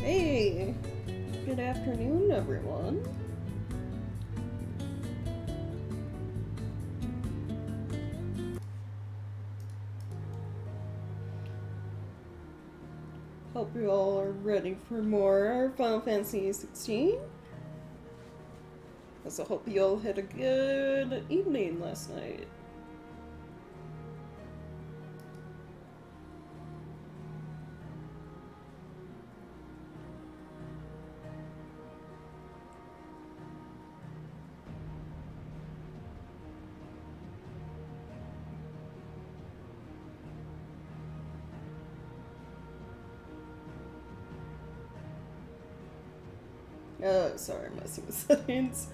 Hey, good afternoon, everyone. Hope you all are ready for more Final Fantasy XVI. Also, hope you all had a good evening last night. Sorry, I'm messing with settings.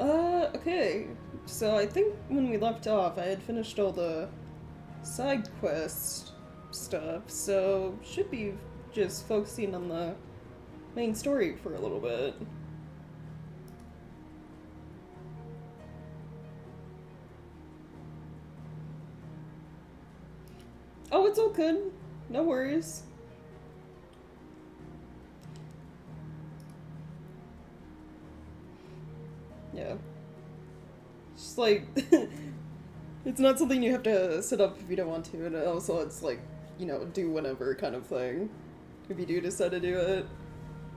Okay. So I think when we left off, I had finished all the side quest stuff, so should be just focusing on the main story for a little bit. Oh, it's all good. No worries. Yeah. Just like it's not something you have to set up if you don't want to, and also it's like, do whenever kind of thing. If you do decide to do it.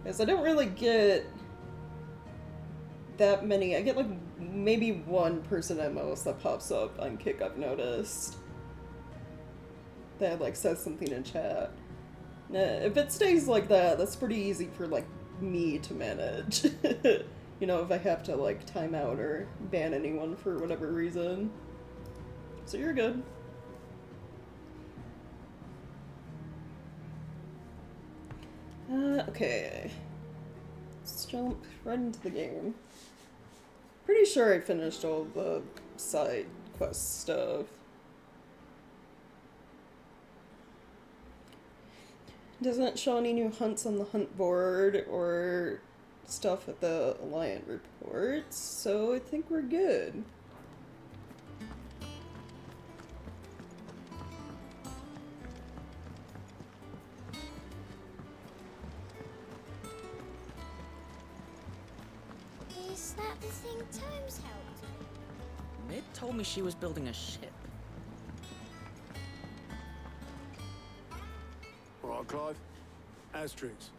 Because I don't really get that many. I get like maybe one person at most that pops up on Kick, I've noticed. That like says something in chat. Nah, if it stays like that, that's pretty easy for like me to manage. If I have to like time out or ban anyone for whatever reason. So you're good. Okay. Let's jump right into the game. Pretty sure I finished all the side quest stuff. Doesn't show any new hunts on the hunt board or stuff at the Alliant reports, so I think we're good. Is that the thing Tomes helped? Mid told me she was building a ship. All right, Clive. Asterix.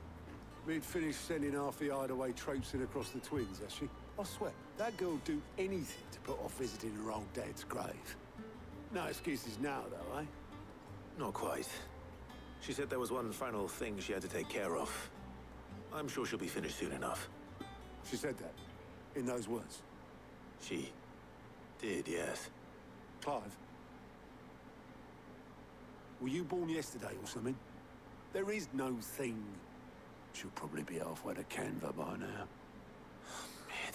We'd finished sending half the hideaway traipsing across the twins, has she? I swear, that girl'll do anything to put off visiting her old dad's grave. No excuses now, though, eh? Not quite. She said there was one final thing she had to take care of. I'm sure she'll be finished soon enough. She said that, in those words. She did, yes. Clive, were you born yesterday or something? There is no thing. She'll probably be halfway to Canva by now. Mid.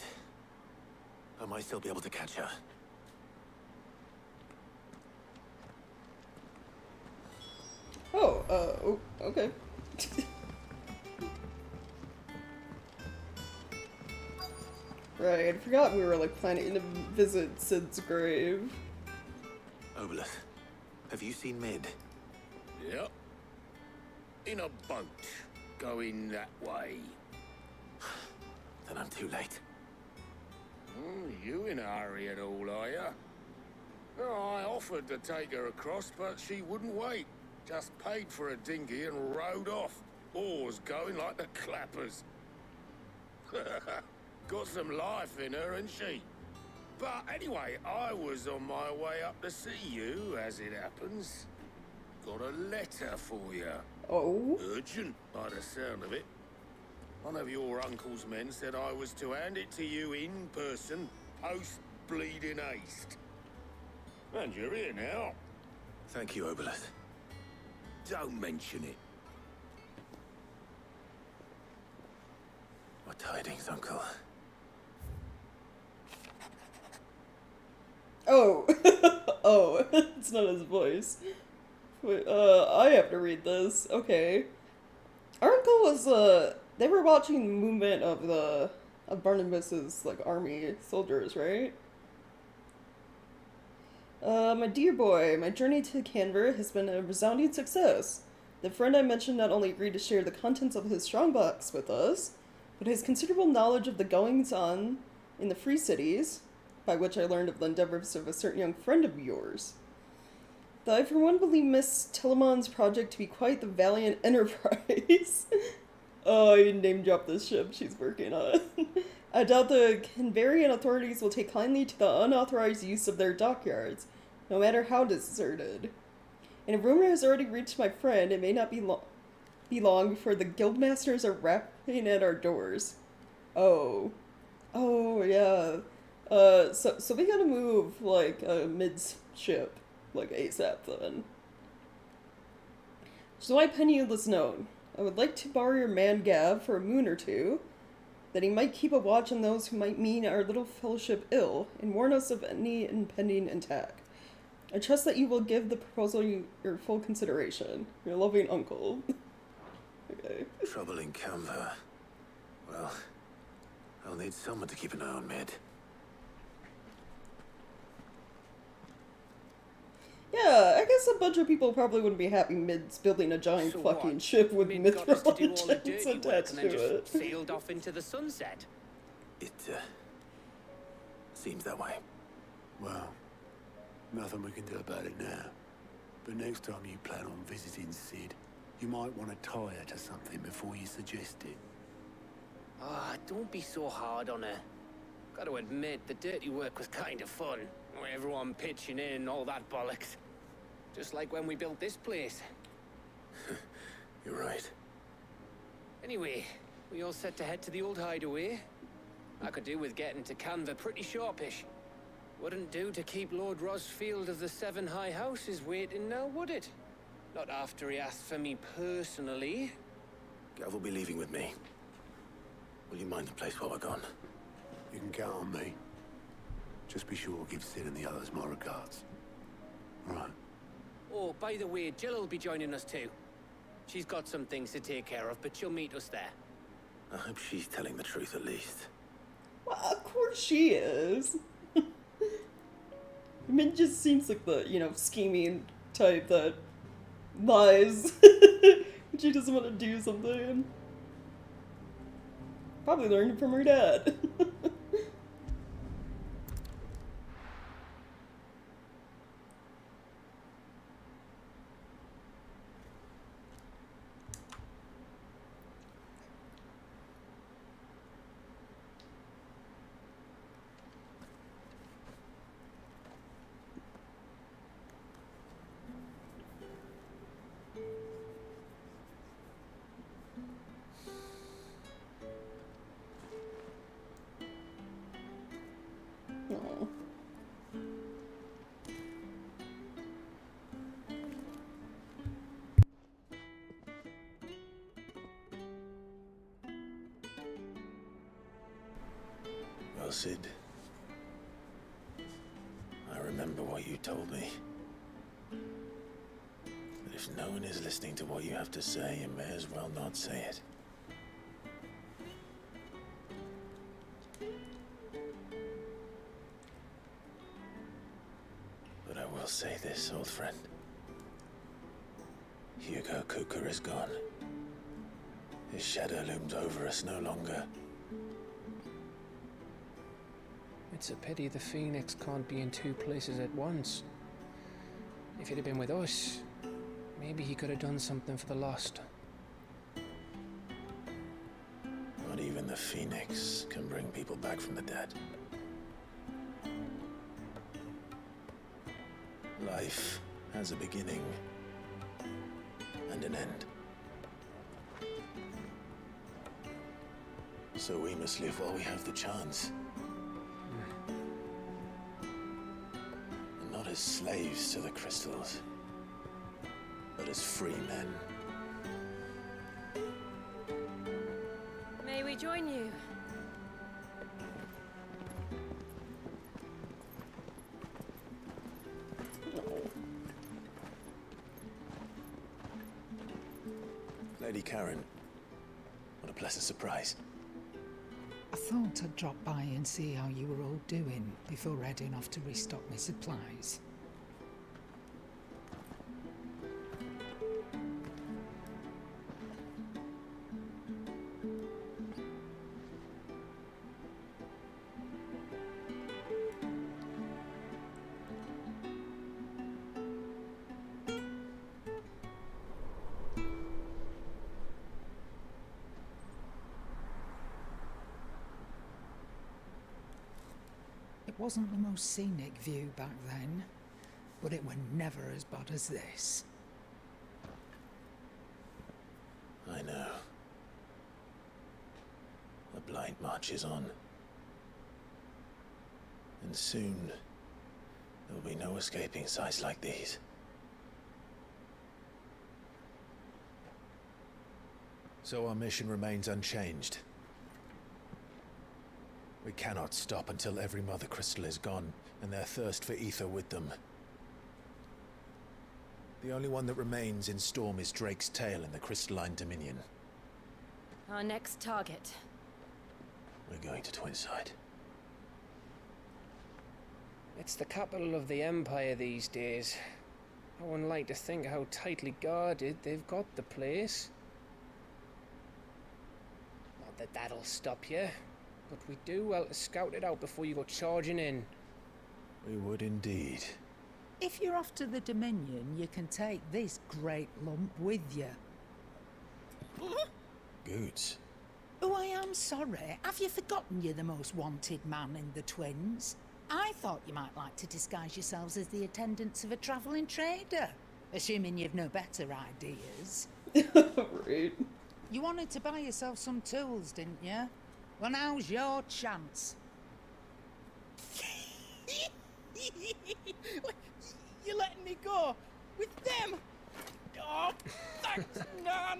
I might still be able to catch her. Okay. Right, I forgot we were like planning to visit Sid's grave. Obelith, have you seen Mid? Yep. In a boat, going that way. Then I'm too late. You in a hurry at all, are ya? Oh, I offered to take her across, but she wouldn't wait. Just paid for a dinghy and rowed off. Oars going like the clappers. Got some life in her, ain't she? But anyway, I was on my way up to see you, as it happens. Got a letter for you. Oh? Urgent, by the sound of it. One of your uncle's men said I was to hand it to you in person, post-bleeding haste. And you're here now. Thank you, Obelith. Don't mention it. What tidings, Uncle? Oh. Oh, it's not his voice. Wait, I have to read this. Okay. Our uncle was, they were watching the movement of Barnabas's, like, army soldiers, right? My dear boy, my journey to Canver has been a resounding success. The friend I mentioned not only agreed to share the contents of his strongbox with us, but his considerable knowledge of the goings-on in the Free Cities, by which I learned of the endeavors of a certain young friend of yours. Though I for one believe Miss Telemon's project to be quite the valiant enterprise. Oh, I name dropped this ship she's working on. I doubt the Canvarian authorities will take kindly to the unauthorized use of their dockyards, no matter how deserted. And a rumor has already reached my friend, it may not be long before the guildmasters are rapping at our doors. Oh. Oh, yeah. So we gotta move, like, mid-ship, like, ASAP, then. So I pen you this note. I would like to borrow your man Gav for a moon or two, that he might keep a watch on those who might mean our little fellowship ill, and warn us of any impending attack. I trust that you will give the proposal your full consideration. Your loving uncle. Okay. Trouble in Canva. Well, I'll need someone to keep an eye on Mid. Yeah, I guess a bunch of people probably wouldn't be happy Mid's building a giant So fucking what? ship with Mid got us to do all the Mithril dirty engines work attached and then to just it. sailed off into the sunset. It, seems that way. Well, nothing we can do about it now. But next time you plan on visiting Sid, you might want to tie her to something before you suggest it. Ah, don't be so hard on her. Got to admit, the dirty work was kind of fun. Everyone pitching in and all that bollocks. Just like when we built this place. You're right. Anyway, we all set to head to the old hideaway. I could do with getting to Canva pretty sharpish. Wouldn't do to keep Lord Rosfield of the Seven High Houses waiting now, would it? Not after he asked for me personally. Gav will be leaving with me. Will you mind the place while we're gone? You can count on me. Just be sure to give Sid and the others my regards. Right. Oh, by the way, Jill will be joining us too. She's got some things to take care of, but she'll meet us there. I hope she's telling the truth at least. Well, of course she is. Mid just seems like the, scheming type that lies when she doesn't want to do something. Probably learned from her dad. Aw. Well, Sid, I remember what you told me. But if no one is listening to what you have to say, you may as well not say it. But I will say this, old friend. Hugo Cooker is gone. His shadow looms over us no longer. It's a pity the Phoenix can't be in two places at once. If he'd have been with us, maybe he could have done something for the lost. Not even the Phoenix can bring people back from the dead. Life has a beginning and an end. So we must live while we have the chance. And not as slaves to the crystals, but as free men. May we join you? Lady Karen, what a pleasant surprise. I thought I'd drop by and see how you were all doing before heading off to restock my supplies. wasn't the most scenic view back then, but it were never as bad as this. I know. The blight marches on. And soon, there'll be no escaping sights like these. So our mission remains unchanged. We cannot stop until every Mother Crystal is gone, and their thirst for ether with them. The only one that remains in Storm is Drake's tail in the Crystalline Dominion. Our next target. We're going to Twinside. It's the capital of the Empire these days. I wouldn't like to think how tightly guarded they've got the place. Not that that'll stop you, but we do well to scout it out before you go charging in. We would indeed. If you're off to the Dominion, you can take this great lump with you. Goods. Oh, I am sorry. Have you forgotten you're the most wanted man in the Twins? I thought you might like to disguise yourselves as the attendants of a travelling trader, assuming you've no better ideas. Right. You wanted to buy yourself some tools, didn't you? Well, now's your chance. You're letting me go with them? Oh, thanks, Nan.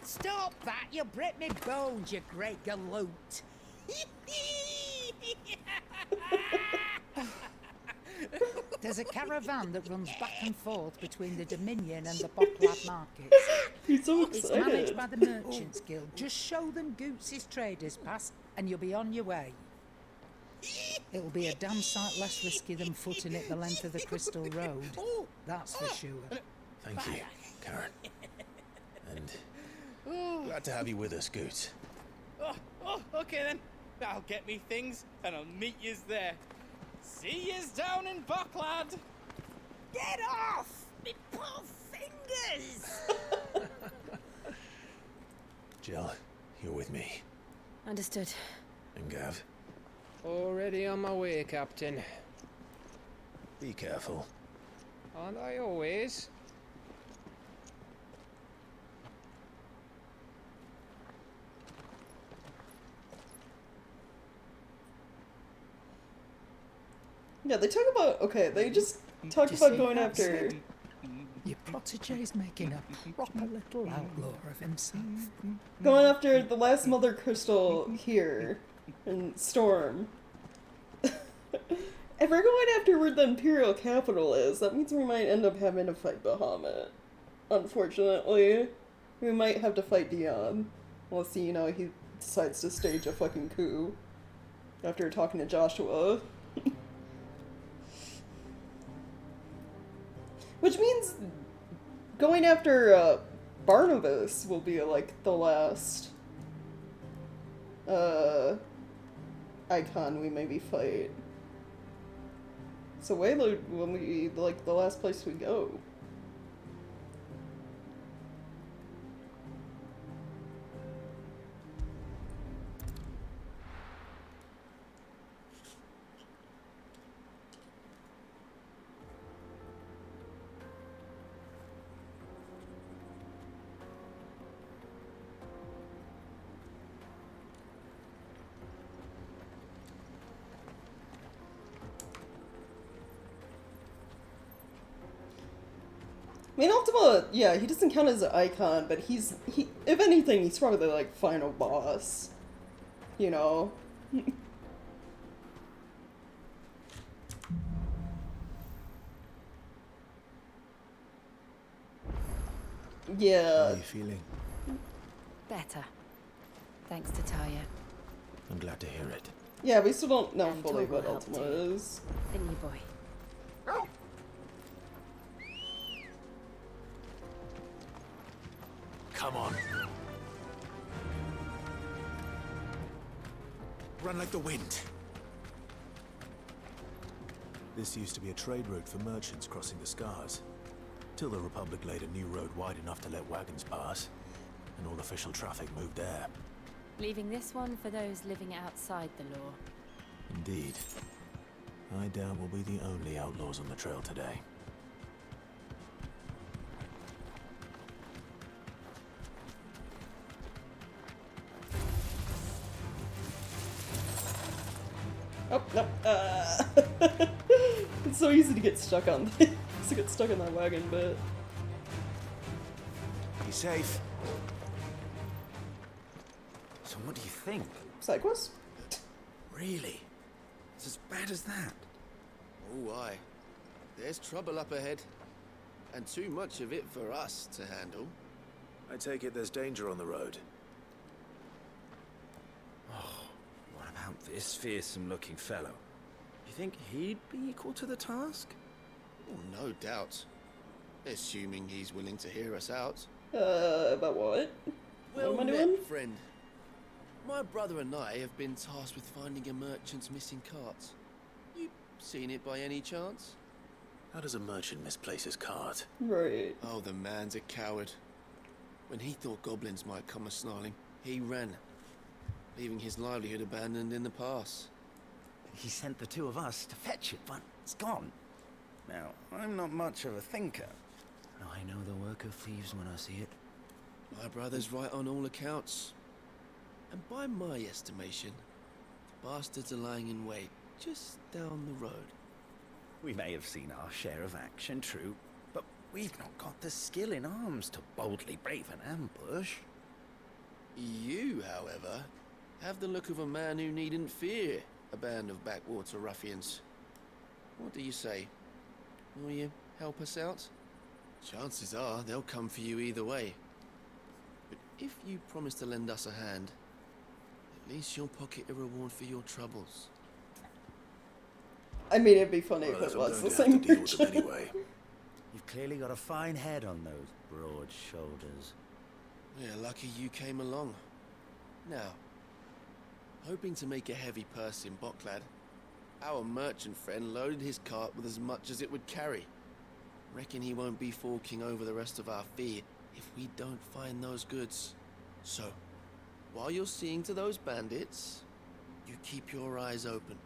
Stop that! You'll break me bones, you great galoot. There's a caravan that runs back and forth between the Dominion and the Bocklad markets. He's so It's excited. managed by the Merchants Guild. Just show them Goots' traders pass and you'll be on your way. It'll be a damn sight less risky than footing it the length of the Crystal Road. That's for sure. Thank you, Karen. And glad to have you with us, Goots. Oh, okay then. I'll get me things and I'll meet yous there. See yous down in Bocklad. Get off! Me poor fingers! Jill, you're with me. Understood. And Gav, Already on my way, Captain. be careful. Aren't I always? Yeah, they talk about, okay, they just talk about going after... Your protégé's making a proper little outlaw of himself. Going after the last Mother Crystal here in Storm. If we're going after where the Imperial capital is, that means we might end up having to fight Bahamut. Unfortunately. We might have to fight Dion. Unless, you know, he decides to stage a fucking coup. After talking to Joshua. Which means going after Barnabas will be like the last icon we maybe fight. So Wayland will be like the last place we go. I mean, Ultima, yeah, he doesn't count as an icon, but he, if anything, he's probably like final boss. You know? How Yeah. are you feeling? Better. Thanks to Talia. I'm glad to hear it. Yeah, we still don't know And fully Torgal what helped Ultima too. is. Didn't you, boy? Come on. Run like the wind. This used to be a trade route for merchants crossing the Scars. Till the Republic laid a new road wide enough to let wagons pass, and all official traffic moved there. Leaving this one for those living outside the law. Indeed. I doubt we'll be the only outlaws on the trail today. Oh, no. It's so easy to get stuck on to get stuck in that wagon, but Be safe. So what do you think? side quest? Really? It's as bad as that? Oh, aye. There's trouble up ahead. And too much of it for us to handle. I take it there's danger on the road. What about this fearsome-looking fellow? You think he'd be equal to the task? Oh, no doubt. Assuming he's willing to hear us out. About what? Well What am I met, doing? friend. My brother and I have been tasked with finding a merchant's missing cart. You seen it by any chance? How does a merchant misplace his cart? Right. Oh, the man's a coward. When he thought goblins might come a-snarling, he ran, leaving his livelihood abandoned in the pass. He sent the two of us to fetch it, but it's gone. Now, I'm not much of a thinker. I know the work of thieves when I see it. My brother's right on all accounts. And by my estimation, the bastards are lying in wait just down the road. We may have seen our share of action, true, but we've not got the skill in arms to boldly brave an ambush. You, however, have the look of a man who needn't fear a band of backwater ruffians. What do you say? Will you help us out? Chances are they'll come for you either way. But if you promise to lend us a hand, at least you'll pocket a reward for your troubles. I mean, it'd be funny Well, if it I'm was going the to have same to deal with them merchant. anyway. You've clearly got a fine head on those broad shoulders. Yeah, lucky you came along. Now, hoping to make a heavy purse in Bocklad, our merchant friend loaded his cart with as much as it would carry. Reckon he won't be forking over the rest of our fee if we don't find those goods. So, while you're seeing to those bandits, you keep your eyes open.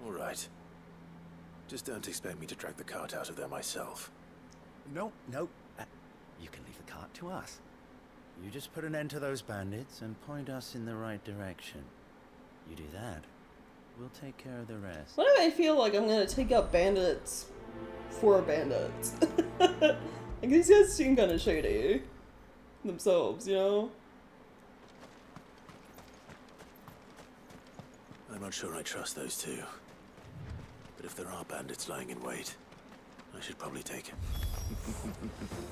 All right. Just don't expect me to drag the cart out of there myself. No. You can leave the cart to us. You just put an end to those bandits and point us in the right direction. You do that, we'll take care of the rest. Why do I feel like I'm gonna take out bandits for bandits? Like, these guys seem kind of shady themselves, you know? I'm not sure I trust those two. But if there are bandits lying in wait, I should probably take him.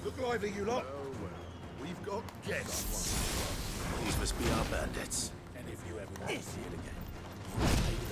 Look lively, you lot. We've got guests. These must be our bandits. And if you ever want to see it again,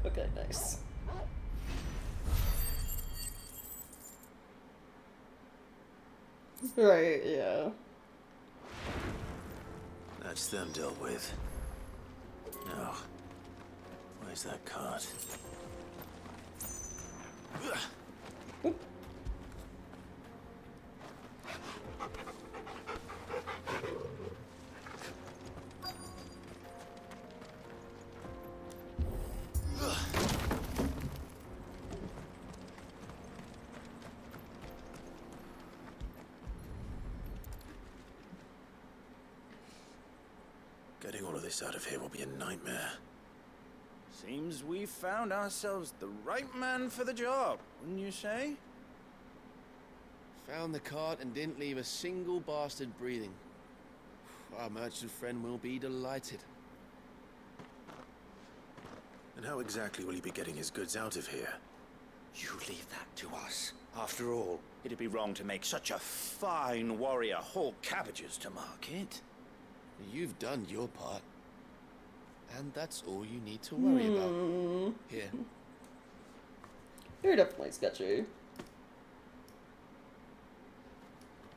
Okay, nice. Right, yeah. That's them dealt with. Now, where's that cart? this out of here will be a nightmare. Seems we've found ourselves the right man for the job, wouldn't you say? Found the cart and didn't leave a single bastard breathing. Our merchant friend will be delighted. And how exactly will he be getting his goods out of here? You leave that to us. After all, it'd be wrong to make such a fine warrior haul cabbages to market. You've done your part. And that's all you need to worry about. Here. You're definitely sketchy.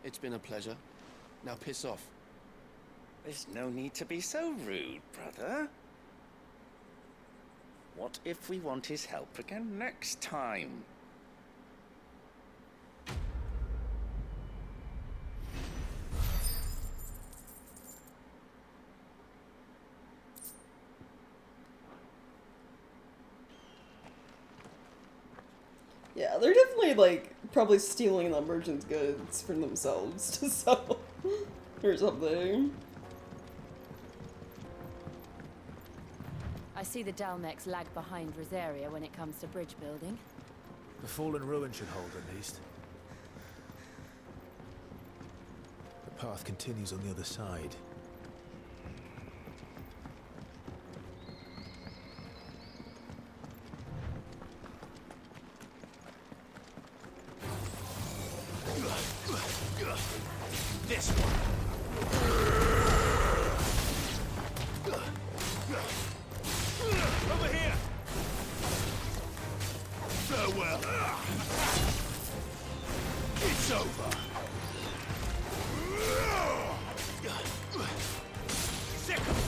It's been a pleasure. Now piss off. There's no need to be so rude, brother. What if we want his help again next time? Yeah, they're definitely, like, probably stealing the merchant's goods for themselves to sell. Or something. I see the Dalmex lag behind Rosaria when it comes to bridge building. The fallen ruin should hold, at least. The path continues on the other side. This one. Over here. Farewell. It's over. Second.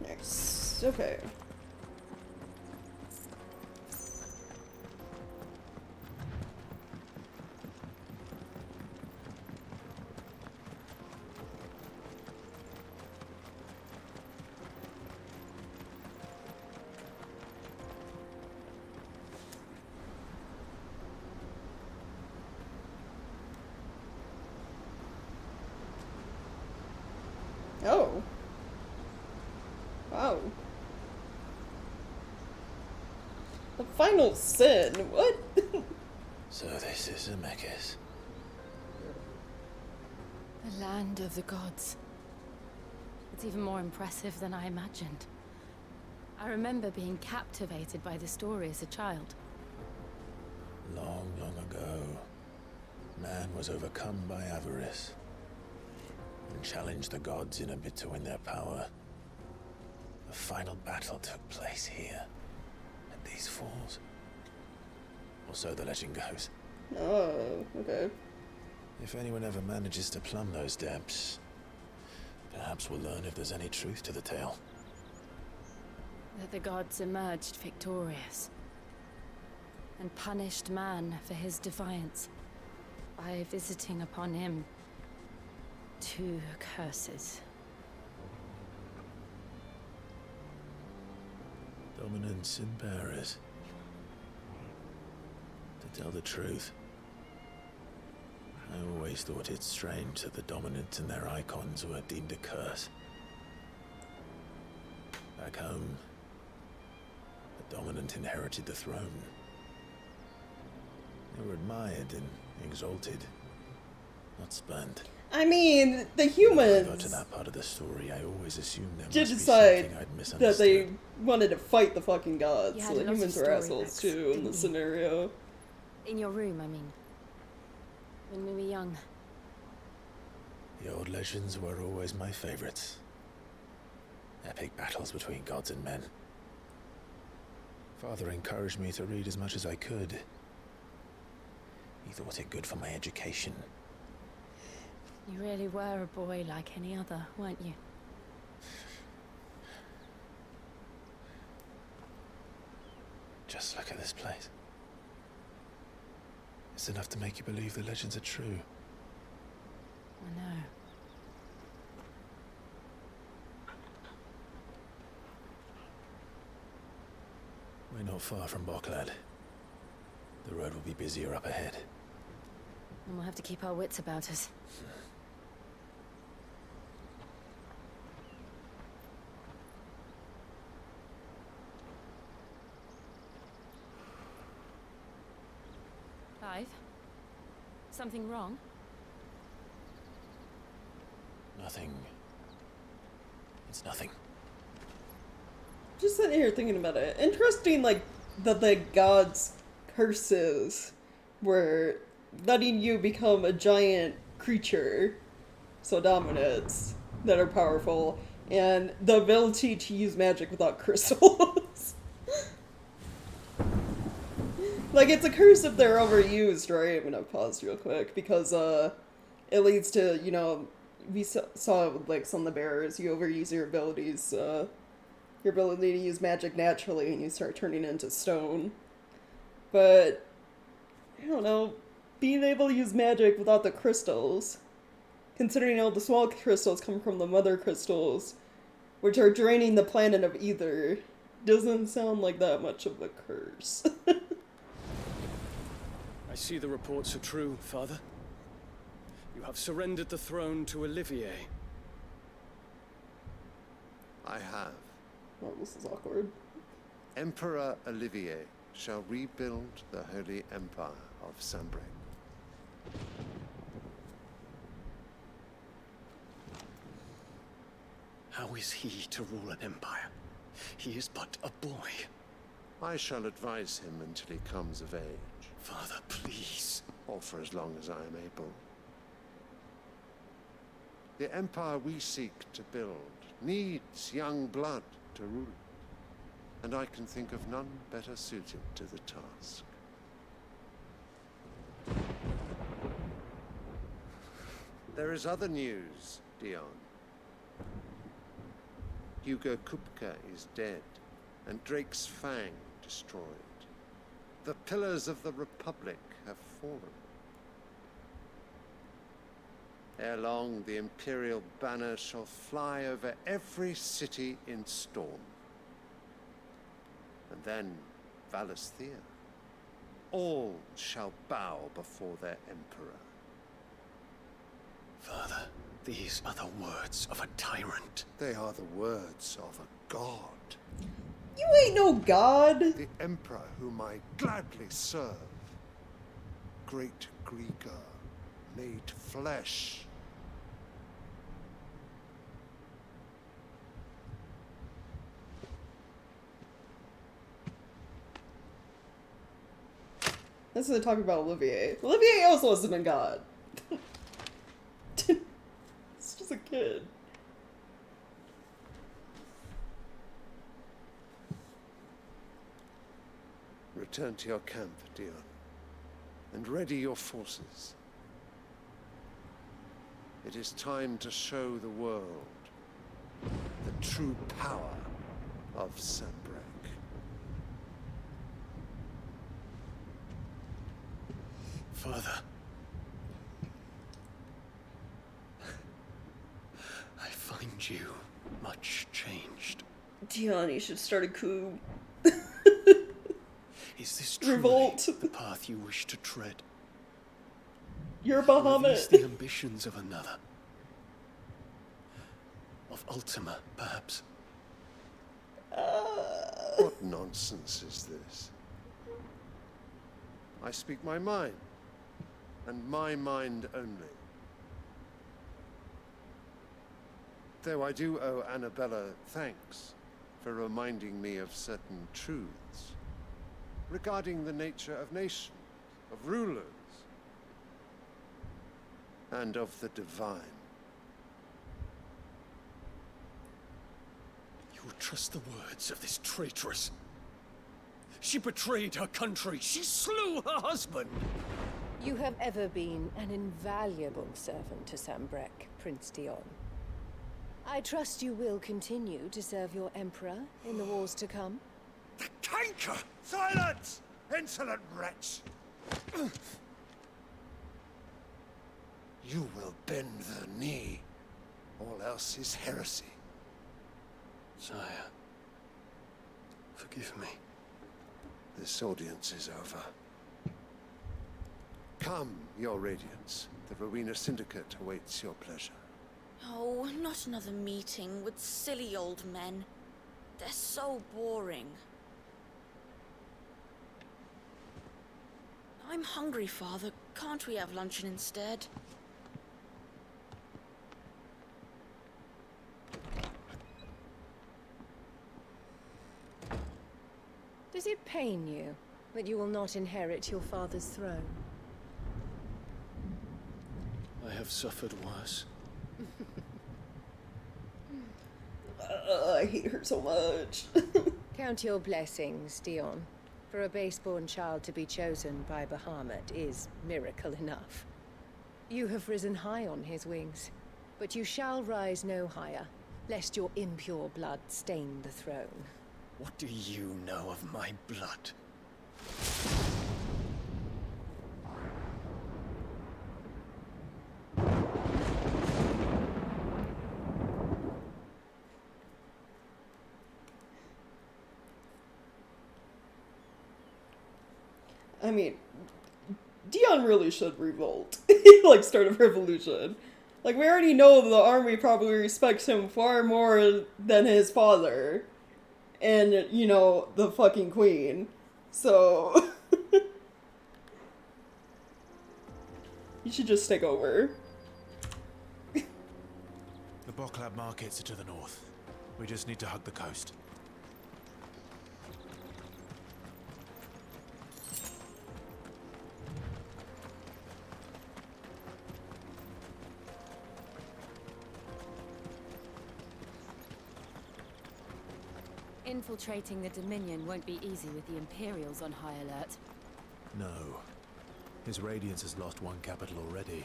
Nice. Okay. Oh. Wow. The final sin? What? So this is Zemeckis. The land of the gods. It's even more impressive than I imagined. I remember being captivated by the story as a child. Long, long ago, man was overcome by avarice and challenged the gods in a bid to win their power. The final battle took place here, at these falls. Or so the legend goes. Oh, okay. If anyone ever manages to plumb those depths, perhaps we'll learn if there's any truth to the tale. That the gods emerged victorious and punished man for his defiance by visiting upon him 2 curses. Dominance and bearers. To tell the truth, I always thought it strange that the dominant and their icons were deemed a curse. Back home, the dominant inherited the throne. They were admired and exalted, not spurned. I mean, the When I humans got to that part of the story, I always assumed there did must be decide something I'd that misunderstood. they wanted to fight the fucking gods, You so had the a lot of humans are story assholes books, too in didn't this you? scenario. In your room, I mean. When we were young. The old legends were always my favorites. Epic battles between gods and men. Father encouraged me to read as much as I could. He thought it good for my education. You really were a boy like any other, weren't you? Just look at this place. It's enough to make you believe the legends are true. I know. We're not far from Boklad. The road will be busier up ahead. And we'll have to keep our wits about us. Clive? Something wrong? Nothing. It's nothing. Just sitting here thinking about it. Interesting, like, that the gods' curses were letting you become a giant creature, so dominants that are powerful, and the ability to use magic without crystals. Like, it's a curse if they're overused, right? I'm gonna pause real quick, because, it leads to, you know, we saw it with, like, some of the bearers, you overuse your abilities, your ability to use magic naturally, and you start turning into stone. But, I don't know, being able to use magic without the crystals, considering all the small crystals come from the mother crystals, which are draining the planet of Ether, doesn't sound like that much of a curse. I see the reports are true, Father. You have surrendered the throne to Olivier. I have. Oh, this is awkward. Emperor Olivier shall rebuild the Holy Empire of Sanbreque. How is he to rule an empire? He is but a boy. I shall advise him until he comes of age. Father, please. Or for as long as I am able. The empire we seek to build needs young blood to rule it, and I can think of none better suited to the task. There is other news, Dion. Hugo Kupka is dead, and Drake's Fang destroyed. The pillars of the Republic have fallen. Ere long, the Imperial banner shall fly over every city in Storm. And then, Valisthea. All shall bow before their Emperor. Father, these are the words of a tyrant. They are the words of a god. You ain't no god! The Emperor whom I gladly serve. Great Grieger, made flesh. This is talking about Olivier. Olivier also wasn't a god. It's just a kid. Return to your camp, Dion, and ready your forces. It is time to show the world the true power of Sanbreque. Father. I find you much changed. Dion, you should start a coup. Is this truly Revolt. the path you wish to tread? You're Or are Bahamut. these the ambitions of another? Of Ultima, perhaps? What nonsense is this? I speak my mind, and my mind only. Though I do owe Annabella thanks for reminding me of certain truths regarding the nature of nations, of rulers, and of the divine. You would trust the words of this traitress? She betrayed her country. She slew her husband. You have ever been an invaluable servant to Sanbreque, Prince Dion. I trust you will continue to serve your Emperor in the wars to come. The canker! Silence! Insolent wretch! You will bend the knee. All else is heresy. Sire, forgive me. This audience is over. Come, your radiance. The Rowena Syndicate awaits your pleasure. Oh, not another meeting with silly old men. They're so boring. I'm hungry, Father. Can't we have luncheon instead? Does it pain you that you will not inherit your father's throne? I have suffered worse. I hate her so much. Count your blessings, Dion. For a base-born child to be chosen by Bahamut is miracle enough. You have risen high on his wings, but you shall rise no higher, lest your impure blood stain the throne. What do you know of my blood? I mean, Dion really should revolt. Like, start a revolution. Like, we already know the army probably respects him far more than his father. And, you know, the fucking queen. So... you should just take over. The Boklab markets are to the north. We just need to hug the coast. Infiltrating the Dominion won't be easy with the Imperials on high alert. No. His Radiance has lost one capital already.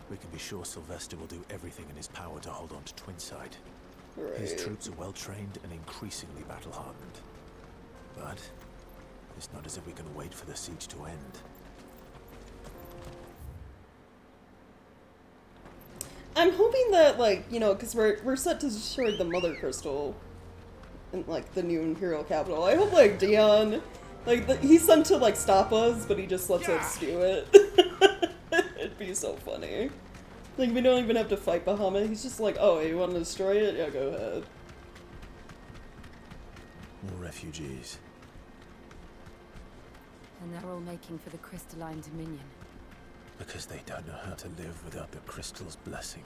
We can be sure Sylvester will do everything in his power to hold on to Twinside. Right. His troops are well-trained and increasingly battle-hardened. But it's not as if we can wait for the siege to end. I'm hoping that, like, you know, because we're set to destroy the Mother Crystal in, like, the new Imperial capital. I hope, like, Dion, like, he's sent to, like, stop us, but he just lets us do it. It'd be so funny. Like, we don't even have to fight Bahamut. He's just like, oh, you want to destroy it? Yeah, go ahead. More refugees. And they're all making for the Crystalline Dominion. Because they don't know how to live without the crystal's blessing.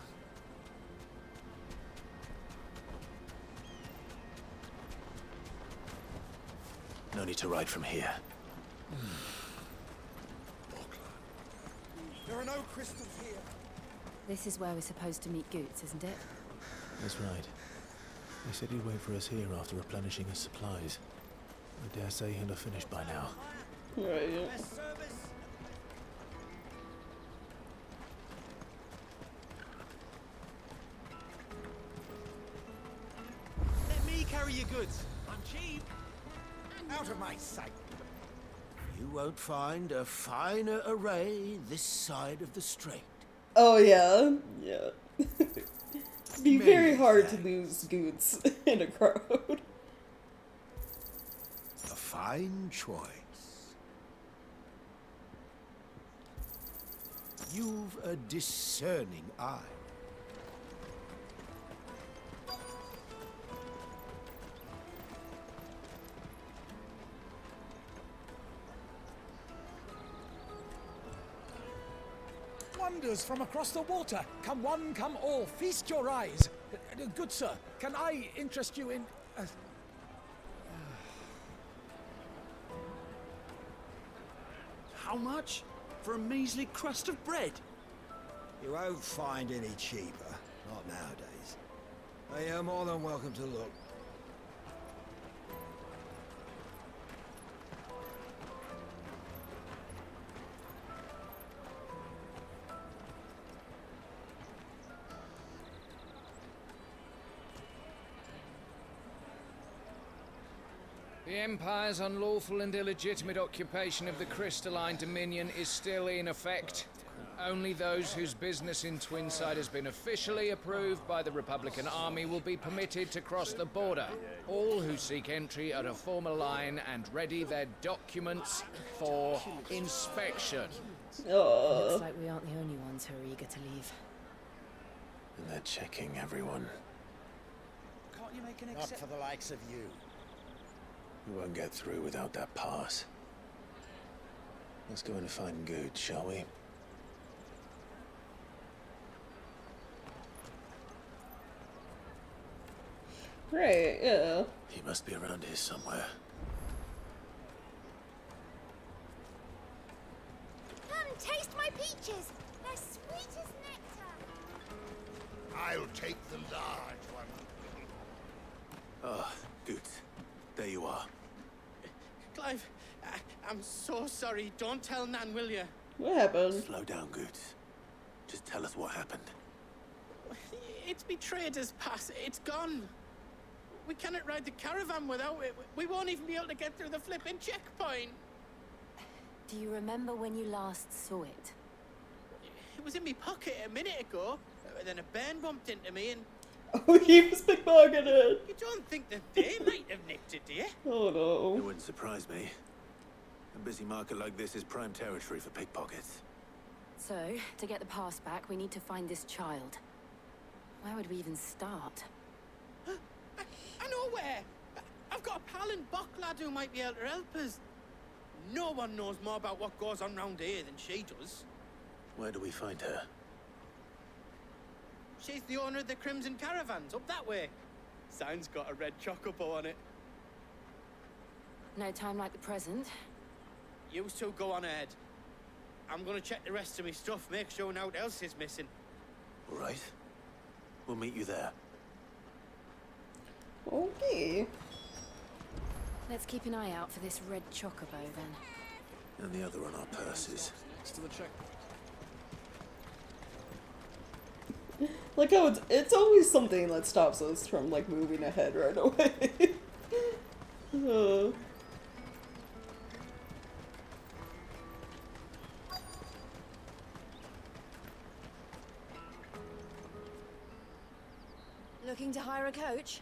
No need to ride from here. There are no crystals here. This is where we're supposed to meet Goots, isn't it? That's right. He said he'd wait for us here after replenishing his supplies. I dare say he'll have finished by now. Right. Let me carry your goods. I'm cheap. Out of my sight. You won't find a finer array this side of the strait. Oh, yeah. Yeah. It'd be very hard to lose Goots in a crowd. A fine choice. You've a discerning eye. Wonders from across the water. Come one, come all. Feast your eyes. Good sir, can I interest you in... How much? For a measly crust of bread? You won't find any cheaper. Not nowadays. You're more than welcome to look. The Empire's unlawful and illegitimate occupation of the Crystalline Dominion is still in effect. Only those whose business in Twinside has been officially approved by the Republican Army will be permitted to cross the border. All who seek entry are to form a line and ready their documents for inspection. Looks like we aren't the only ones who are eager to leave. And they're checking everyone. Can't you make an Not for the likes of you. We won't get through without that pass. Let's go and find Good, shall we? Right, yeah. He must be around here somewhere. Come, taste my peaches. They're sweet as nectar. I'll take the large one. Ah, Good. There you are. Clive, I'm so sorry. Don't tell Nan, will you? What happened? Slow down, Good. Just tell us what happened. It's betrayed us, Pass. It's gone. We cannot ride the caravan without it. We won't even be able to get through the flipping checkpoint. Do you remember when you last saw it? It was in my pocket a minute ago. Then a bairn bumped into me and... Oh, he was pickpocketed. You don't think that they might have nicked it, do you? Oh no. It wouldn't surprise me. A busy market like this is prime territory for pickpockets. So, to get the pass back, we need to find this child. Where would we even start? I know where! I've got a pal in Bocklad who might be able to help us. No one knows more about what goes on round here than she does. Where do we find her? She's the owner of the Crimson Caravans, up that way. Sign's got a red chocobo on it. No time like the present. You two go on ahead. I'm gonna check the rest of my stuff, make sure nothing else is missing. All right. We'll meet you there. Okay. Let's keep an eye out for this red chocobo, then. And the other on our purses. To the check. Like how it's always something that stops us from like moving ahead right away. Looking to hire a coach?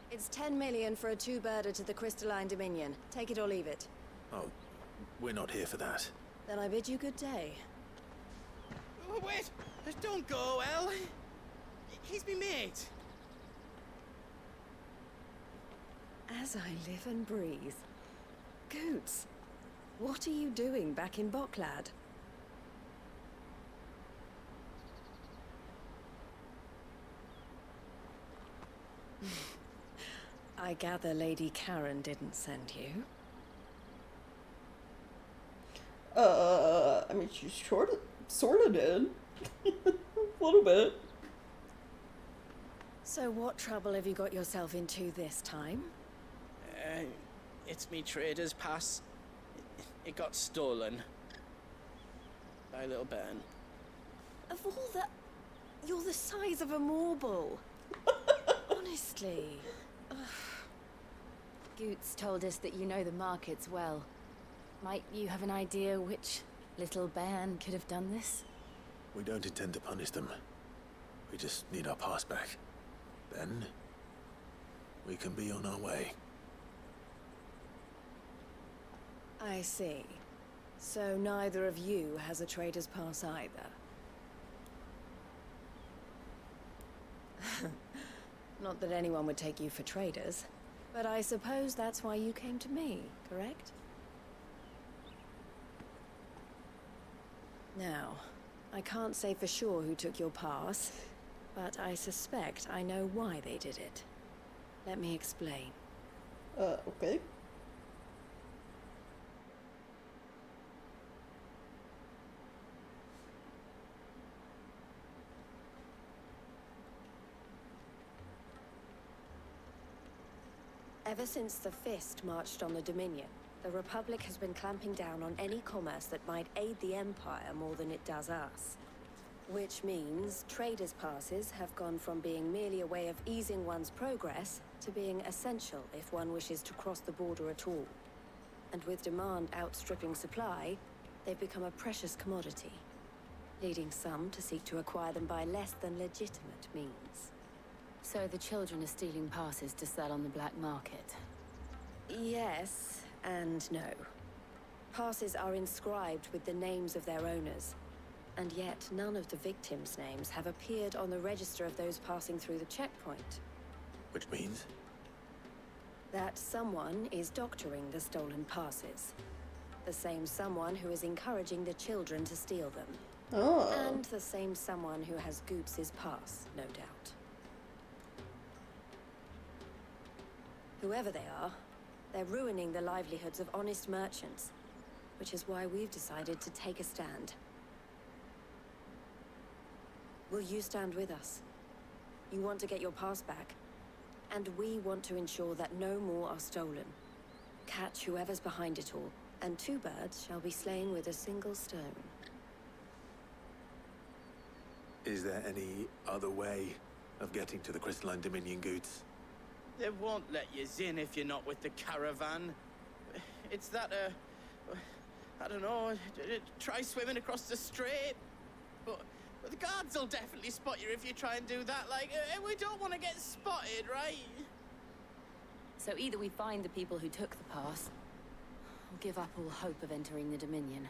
It's 10 million for a two-birder to the Crystalline Dominion. Take it or leave it. Oh, we're not here for that. Then I bid you good day. Oh, wait! Don't go, El. He's me mate. As I live and breathe. Goots, what are you doing back in Bocklad? I gather Lady Karen didn't send you. I mean, she sort of did. A little bit. So what trouble have you got yourself into this time? It's me trader's pass. It got stolen. By a little bairn. Of all the... You're the size of a marble. Honestly. Ugh. Goots told us that you know the markets well. Might you have an idea which little bairn could have done this? We don't intend to punish them. We just need our pass back. Then, we can be on our way. I see. So neither of you has a trader's pass either. Not that anyone would take you for traders, but I suppose that's why you came to me, correct? Now, I can't say for sure who took your pass, but I suspect I know why they did it. Let me explain. Okay. Ever since the Fist marched on the Dominion, the Republic has been clamping down on any commerce that might aid the Empire more than it does us. Which means traders' passes have gone from being merely a way of easing one's progress to being essential if one wishes to cross the border at all. And with demand outstripping supply, they've become a precious commodity. leading some to seek to acquire them by less than legitimate means. So the children are stealing passes to sell on the black market? Yes and no. Passes are inscribed with the names of their owners, and yet none of the victims' names have appeared on the register of those passing through the checkpoint. Which means? That someone is doctoring the stolen passes. The same someone who is encouraging the children to steal them. Oh. And the same someone who has Goots's pass, no doubt. Whoever they are, they're ruining the livelihoods of honest merchants, which is why we've decided to take a stand. Will you stand with us? You want to get your pass back, and we want to ensure that no more are stolen. Catch whoever's behind it all, and 2 birds shall be slain with a single stone. Is there any other way of getting to the Crystalline Dominion Goods? They won't let you in if you're not with the caravan. It's that, I don't know, try swimming across the strait. But the guards will definitely spot you if you try and do that. Like, we don't want to get spotted, right? So either we find the people who took the pass, or give up all hope of entering the Dominion.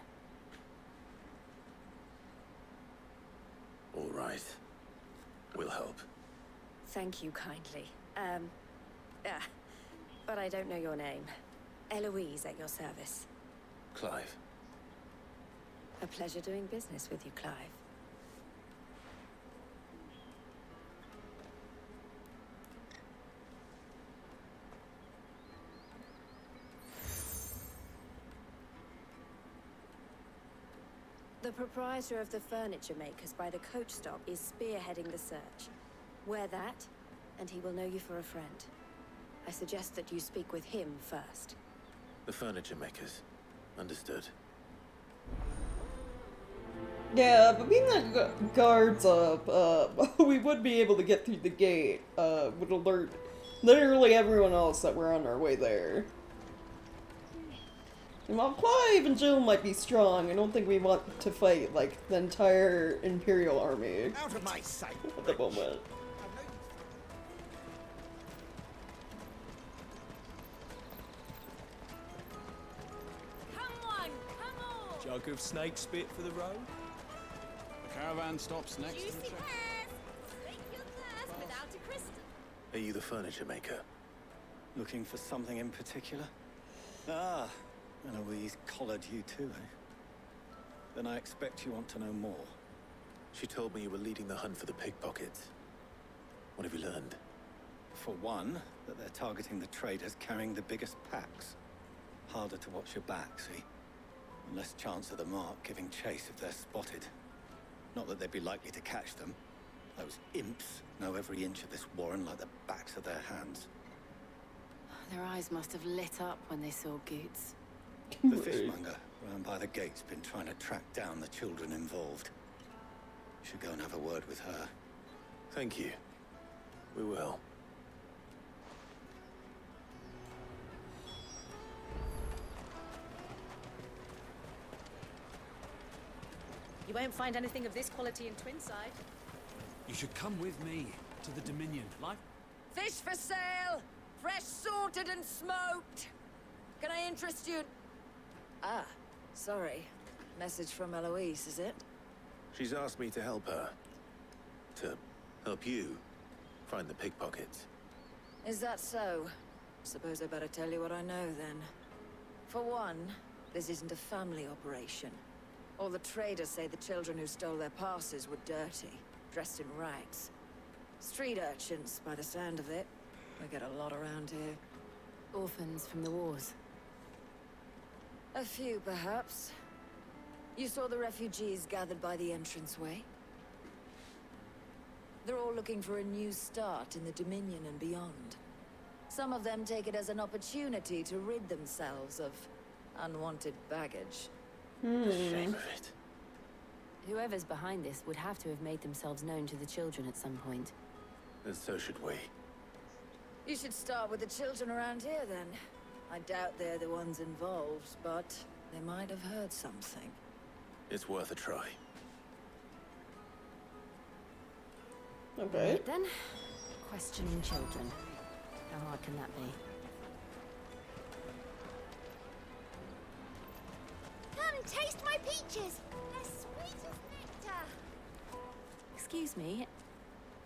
All right. We'll help. Thank you kindly. But I don't know your name. Eloise at your service. Clive. A pleasure doing business with you, Clive. The proprietor of the furniture makers by the coach stop is spearheading the search. Wear that, and he will know you for a friend. I suggest that you speak with him first. The furniture makers. Understood. Yeah, but being the guards up, we would be able to get through the gate, would alert literally everyone else that we're on our way there. And while Clive and Jill might be strong, I don't think we want to fight, like, the entire Imperial army. Out of my sight! At the moment. Jug of snake spit for the road? The caravan stops next to the check. Make your glass without a crystal. Are you the furniture maker? Looking for something in particular? Ah, Eloise collared you too, eh? Then I expect you want to know more. She told me you were leading the hunt for the pickpockets. What have you learned? For one, that they're targeting the traders carrying the biggest packs. Harder to watch your back, see? And less chance of the mark giving chase if they're spotted. Not that they'd be likely to catch them. Those imps know every inch of this warren like the backs of their hands. Their eyes must have lit up when they saw Goots. The fishmonger round by the gate's been trying to track down the children involved. You should go and have a word with her. Thank you. We will. You won't find anything of this quality in Twinside. You should come with me to the Dominion. Life. Fish for sale! Fresh sorted and smoked! Can I interest you? Ah, sorry. Message from Eloise, is it? She's asked me to help her. To help you find the pickpockets. Is that so? Suppose I better tell you what I know, then. For one, this isn't a family operation. All the traders say the children who stole their passes were dirty, dressed in rags. Street urchins, by the sound of it. We get a lot around here. Orphans from the wars. A few, perhaps. You saw the refugees gathered by the entranceway? They're all looking for a new start in the Dominion and beyond. Some of them take it as an opportunity to rid themselves of unwanted baggage. Shame of it. Whoever's behind this would have to have made themselves known to the children at some point. And so should we. You should start with the children around here, then. I doubt they're the ones involved, but they might have heard something. It's worth a try. Okay. Right then, questioning children. How hard can that be? Come, taste my peaches. They're sweet as nectar. Excuse me,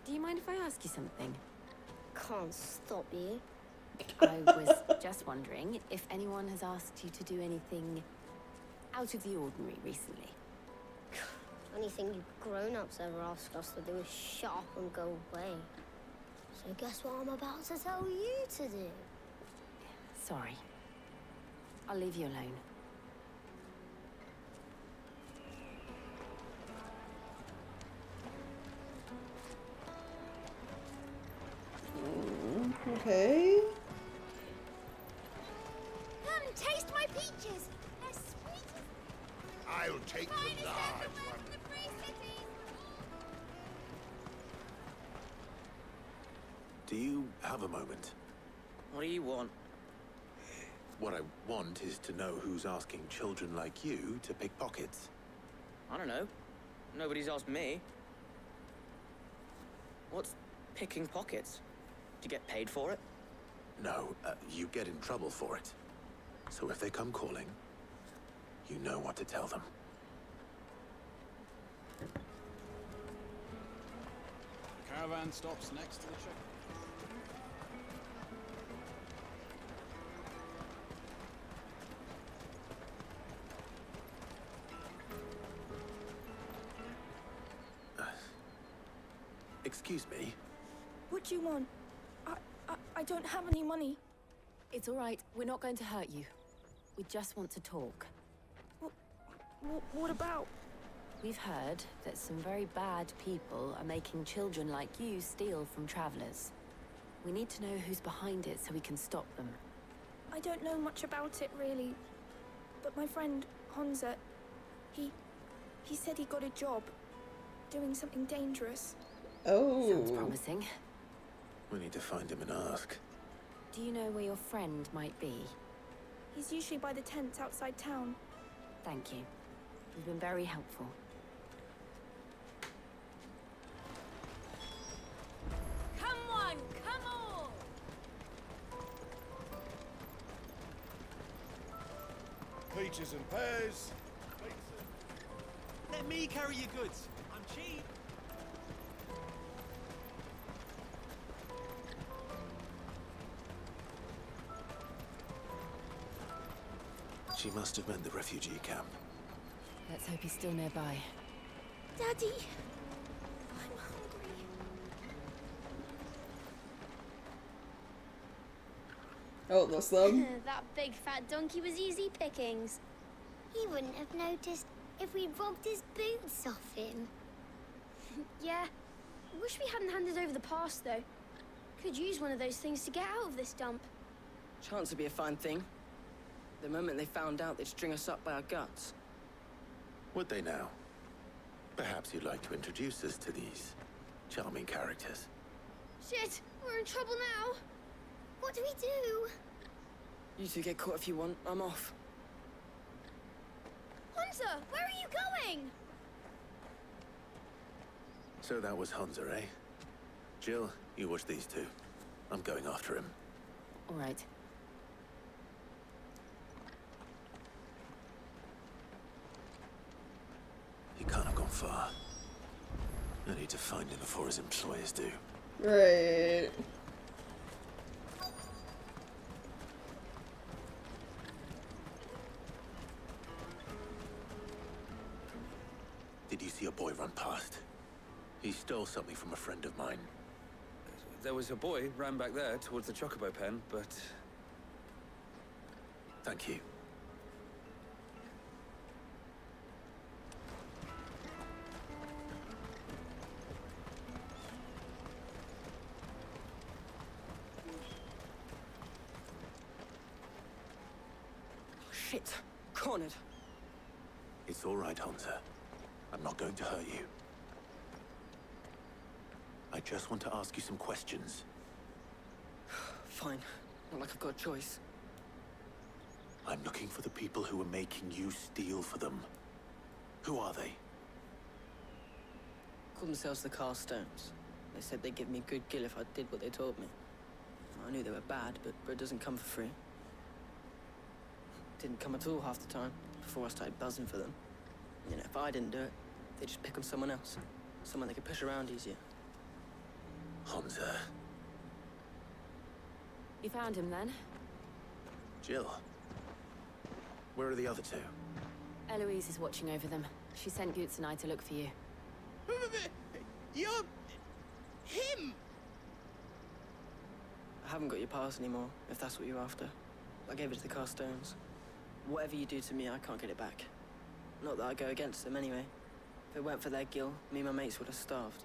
do you mind if I ask you something? Can't stop you. I was just wondering if anyone has asked you to do anything out of the ordinary recently. Anything you grown-ups ever ask us to do is shut up and go away. So guess what I'm about to tell you to do? Sorry. I'll leave you alone. Okay. Come, taste my peaches. They're sweet as I'll take the large one. Do you have a moment? What do you want? What I want is to know who's asking children like you to pick pockets. I don't know. Nobody's asked me. What's picking pockets? Do you get paid for it? No, you get in trouble for it. So if they come calling, you know what to tell them. The caravan stops next to the check. Excuse me? What do you want? I don't have any money. It's all right. We're not going to hurt you. We just want to talk. What about? We've heard that some very bad people are making children like you steal from travelers. We need to know who's behind it so we can stop them. I don't know much about it, really. But my friend, Honza, he said he got a job doing something dangerous. Oh. Sounds promising. We need to find him and ask. Do you know where your friend might be? He's usually by the tents outside town. Thank you. You've been very helpful. Come on, come on. Peaches and pears. Let me carry your goods. I'm cheap. She must have meant the refugee camp. Let's hope he's still nearby. Daddy! I'm hungry. Oh, that's them. That big fat donkey was easy pickings. He wouldn't have noticed if we'd robbed his boots off him. Yeah. Wish we hadn't handed over the pass, though. Could use one of those things to get out of this dump. Chance would be a fine thing. The moment they found out, they'd string us up by our guts. Would they now? Perhaps you'd like to introduce us to these charming characters. Shit, we're in trouble now. What do we do? You two get caught if you want. I'm off. Hunter, where are you going? So that was Hunter, eh? Jill, you watch these two. I'm going after him. All right. He can't have gone far. I need to find him before his employers do. Right. Did you see a boy run past? He stole something from a friend of mine. There was a boy ran back there towards the chocobo pen, but... Thank you. Shit. Cornered. It's all right, Hunter. I'm not going to hurt you. I just want to ask you some questions. Fine. Not like I've got a choice. I'm looking for the people who are making you steal for them. Who are they? Call themselves the Carstones. They said they'd give me a good gill if I did what they told me. I knew they were bad, but bread doesn't come for free. Didn't come at all half the time, before I started buzzing for them. You know, if I didn't do it, they'd just pick on someone else. Someone they could push around easier. Hamza. You found him then? Jill. Where are the other two? Eloise is watching over them. She sent Goots and I to look for you. You're... him! I haven't got your pass anymore, if that's what you're after. I gave it to the Carstones. Whatever you do to me, I can't get it back. Not that I go against them anyway. If it weren't for their gill, me and my mates would have starved.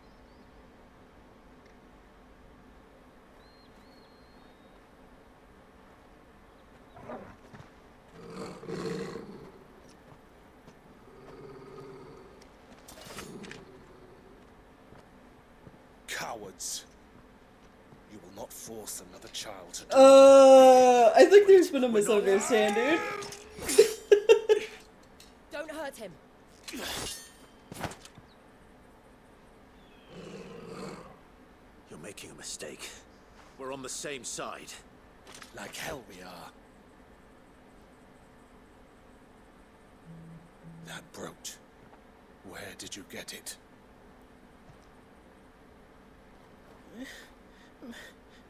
Cowards. You will not force another child to do I think there's been a misunderstanding. Don't hurt him. You're making a mistake. We're on the same side. Like hell we are. That brooch. Where did you get it?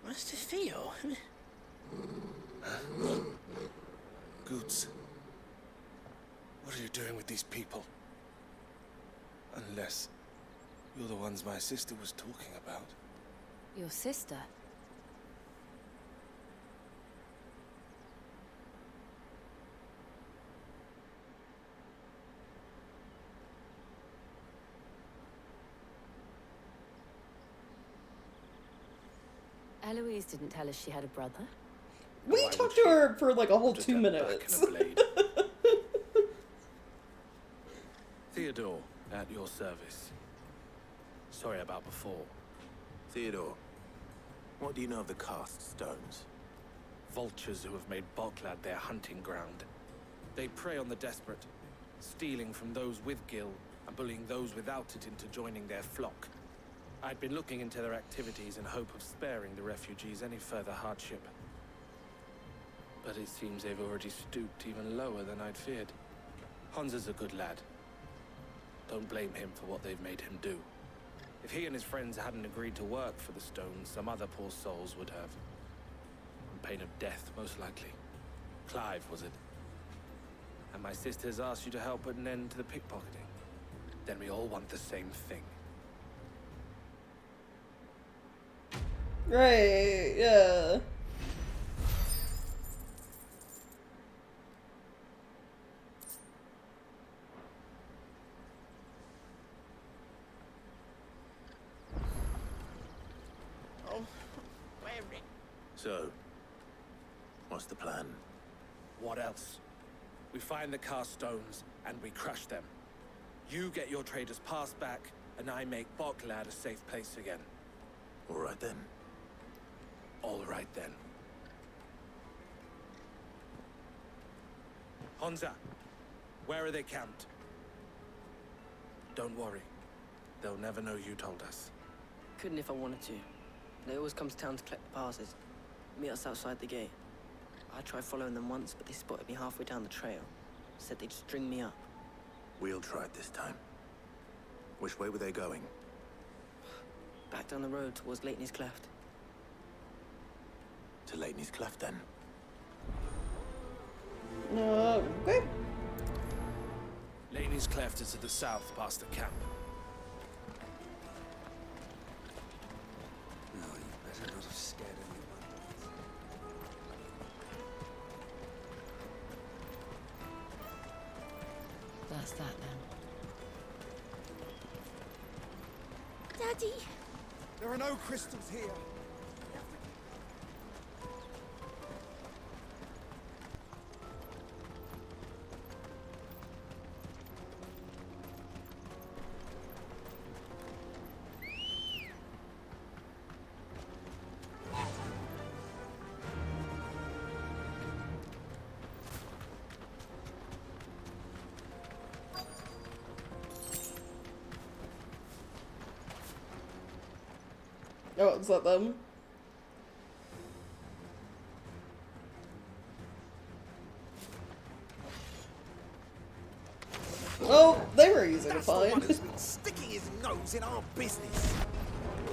Master Theo? Goots. What are you doing with these people? Unless you're the ones my sister was talking about. Your sister? Eloise didn't tell us she had a brother. We talked to her for like a whole 2 minutes. Theodore, at your service. Sorry about before. Theodore, what do you know of the cast stones? Vultures who have made Boklad their hunting ground. They prey on the desperate, stealing from those with gil and bullying those without it into joining their flock. I'd been looking into their activities in hope of sparing the refugees any further hardship. But it seems they've already stooped even lower than I'd feared. Hansa's a good lad. Don't blame him for what they've made him do. If he and his friends hadn't agreed to work for the stones, some other poor souls would have. On pain of death, most likely. Clive, was it? And my sisters asked you to help put an end to the pickpocketing. Then we all want the same thing. Right, yeah. Oh, where it? So, what's the plan? What else? We find the cast stones and we crush them. You get your trader's pass back, and I make Boklad a safe place again. All right then. All right then. Hansa, where are they camped? Don't worry. They'll never know you told us. Couldn't if I wanted to. They always come to town to collect the passes. Meet us outside the gate. I tried following them once, but they spotted me halfway down the trail. Said they'd string me up. We'll try it this time. Which way were they going? Back down the road towards Leighton's Cleft. To Leighton's Cleft, then. Okay. Leighton's Cleft is to the south, past the camp. No, you better not have scared anyone. That's that then. Daddy! There are no crystals here. Oh, is that them? Oh, they were easy to That's the one find. who's been sticking his nose in our business.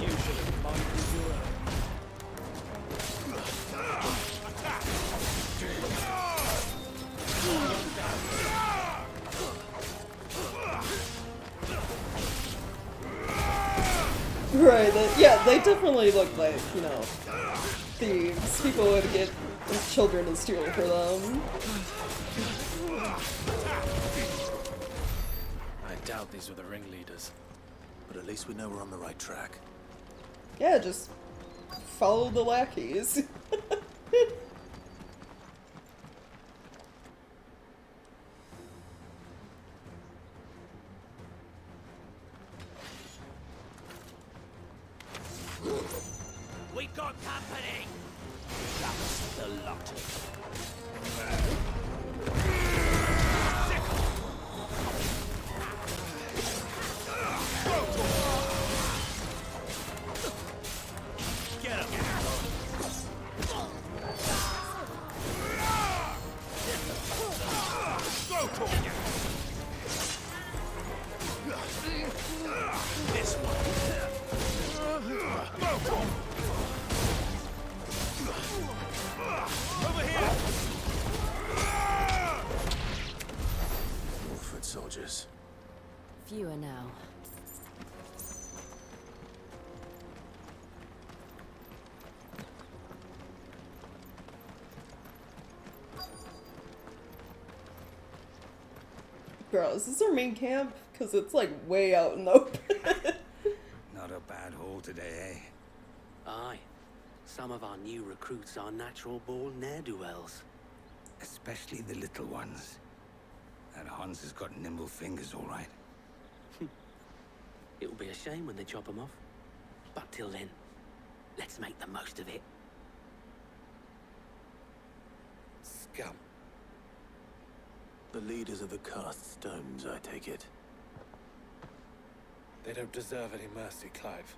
You should have minded your own. Right, yeah, they definitely look like, you know, thieves. People would get children to steal for them. I doubt these were the ringleaders. But at least we know we're on the right track. Yeah, just follow the lackeys. We got company. That's the lot. Get him. Go to him. This one. Go to him. Over here. Wolford soldiers. Fewer now. Bro, is this our main camp? Because it's like way out in the open. Not a bad haul today, eh? Aye. Some of our new recruits are natural-born ne'er-do-wells. Especially the little ones. That Hans has got nimble fingers, all right. It'll be a shame when they chop them off. But till then, let's make the most of it. Scum. The leaders of the cast stones, I take it. They don't deserve any mercy, Clive.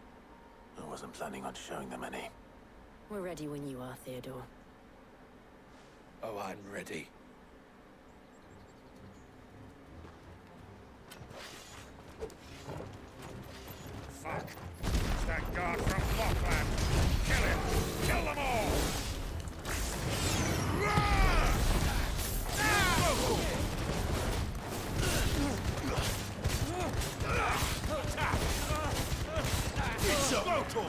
I wasn't planning on showing them any. We're ready when you are, Theodore. Oh, I'm ready. Fuck. It's that guard from Lockland. Kill him. Kill them all. It's a motor.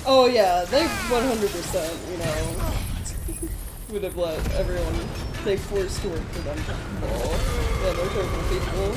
Oh yeah, they 100%, you know, would have let everyone they forced to work for them fall. Yeah, they're terrible people.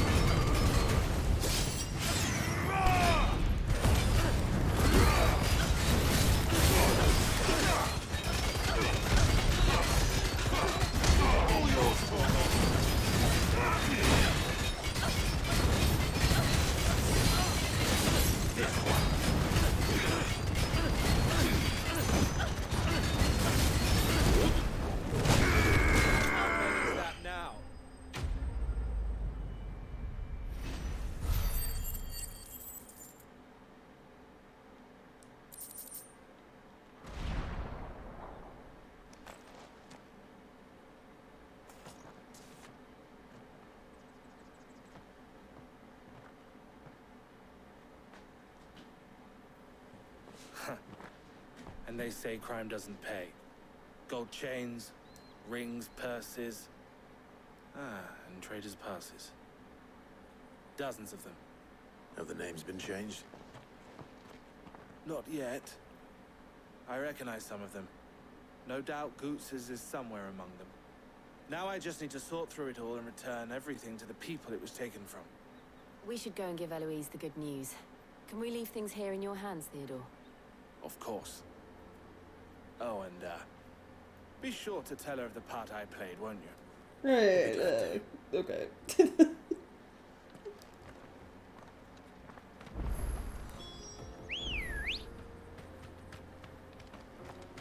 And they say crime doesn't pay. Gold chains, rings, purses. And traders' passes. Dozens of them. Have the names been changed? Not yet. I recognize some of them. No doubt Goots's is somewhere among them. Now I just need to sort through it all and return everything to the people it was taken from. We should go and give Eloise the good news. Can we leave things here in your hands, Theodore? Of course. Oh, and, be sure to tell her of the part I played, won't you? Right, okay.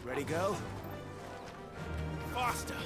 Ready, go? Faster!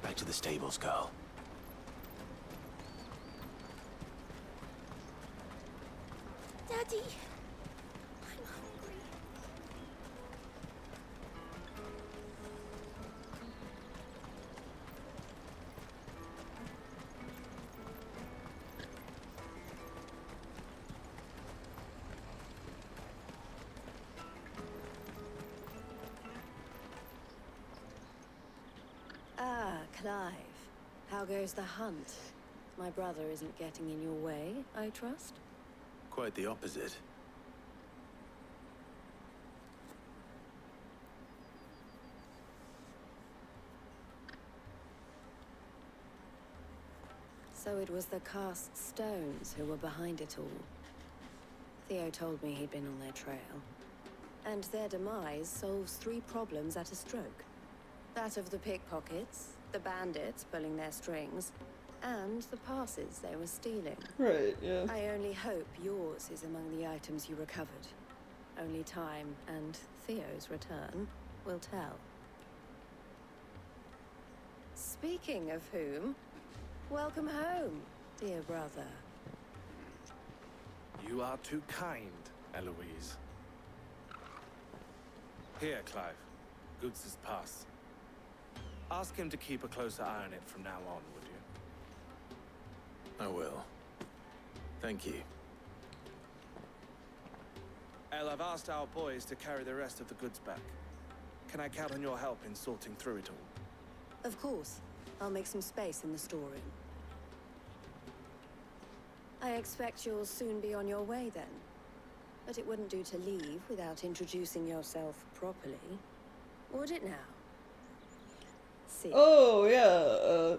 Back to the stables, girl. Daddy, I'm hungry. Ah, Clive. How goes the hunt? My brother isn't getting in your way, I trust? Quite the opposite. So it was the cast stones who were behind it all. Theo told me he'd been on their trail. And their demise solves 3 problems at a stroke. That of the pickpockets, the bandits pulling their strings, and the passes they were stealing. Right, yeah. I only hope yours is among the items you recovered. Only time and Theo's return will tell. Speaking of whom, welcome home, dear brother. You are too kind, Eloise. Here, Clive. Goods' pass. Ask him to keep a closer eye on it from now on, would you? I will. Thank you. El, I've asked our boys to carry the rest of the goods back. Can I count on your help in sorting through it all? Of course. I'll make some space in the storeroom. I expect you'll soon be on your way then. But it wouldn't do to leave without introducing yourself properly. Would it now? See. Oh, yeah,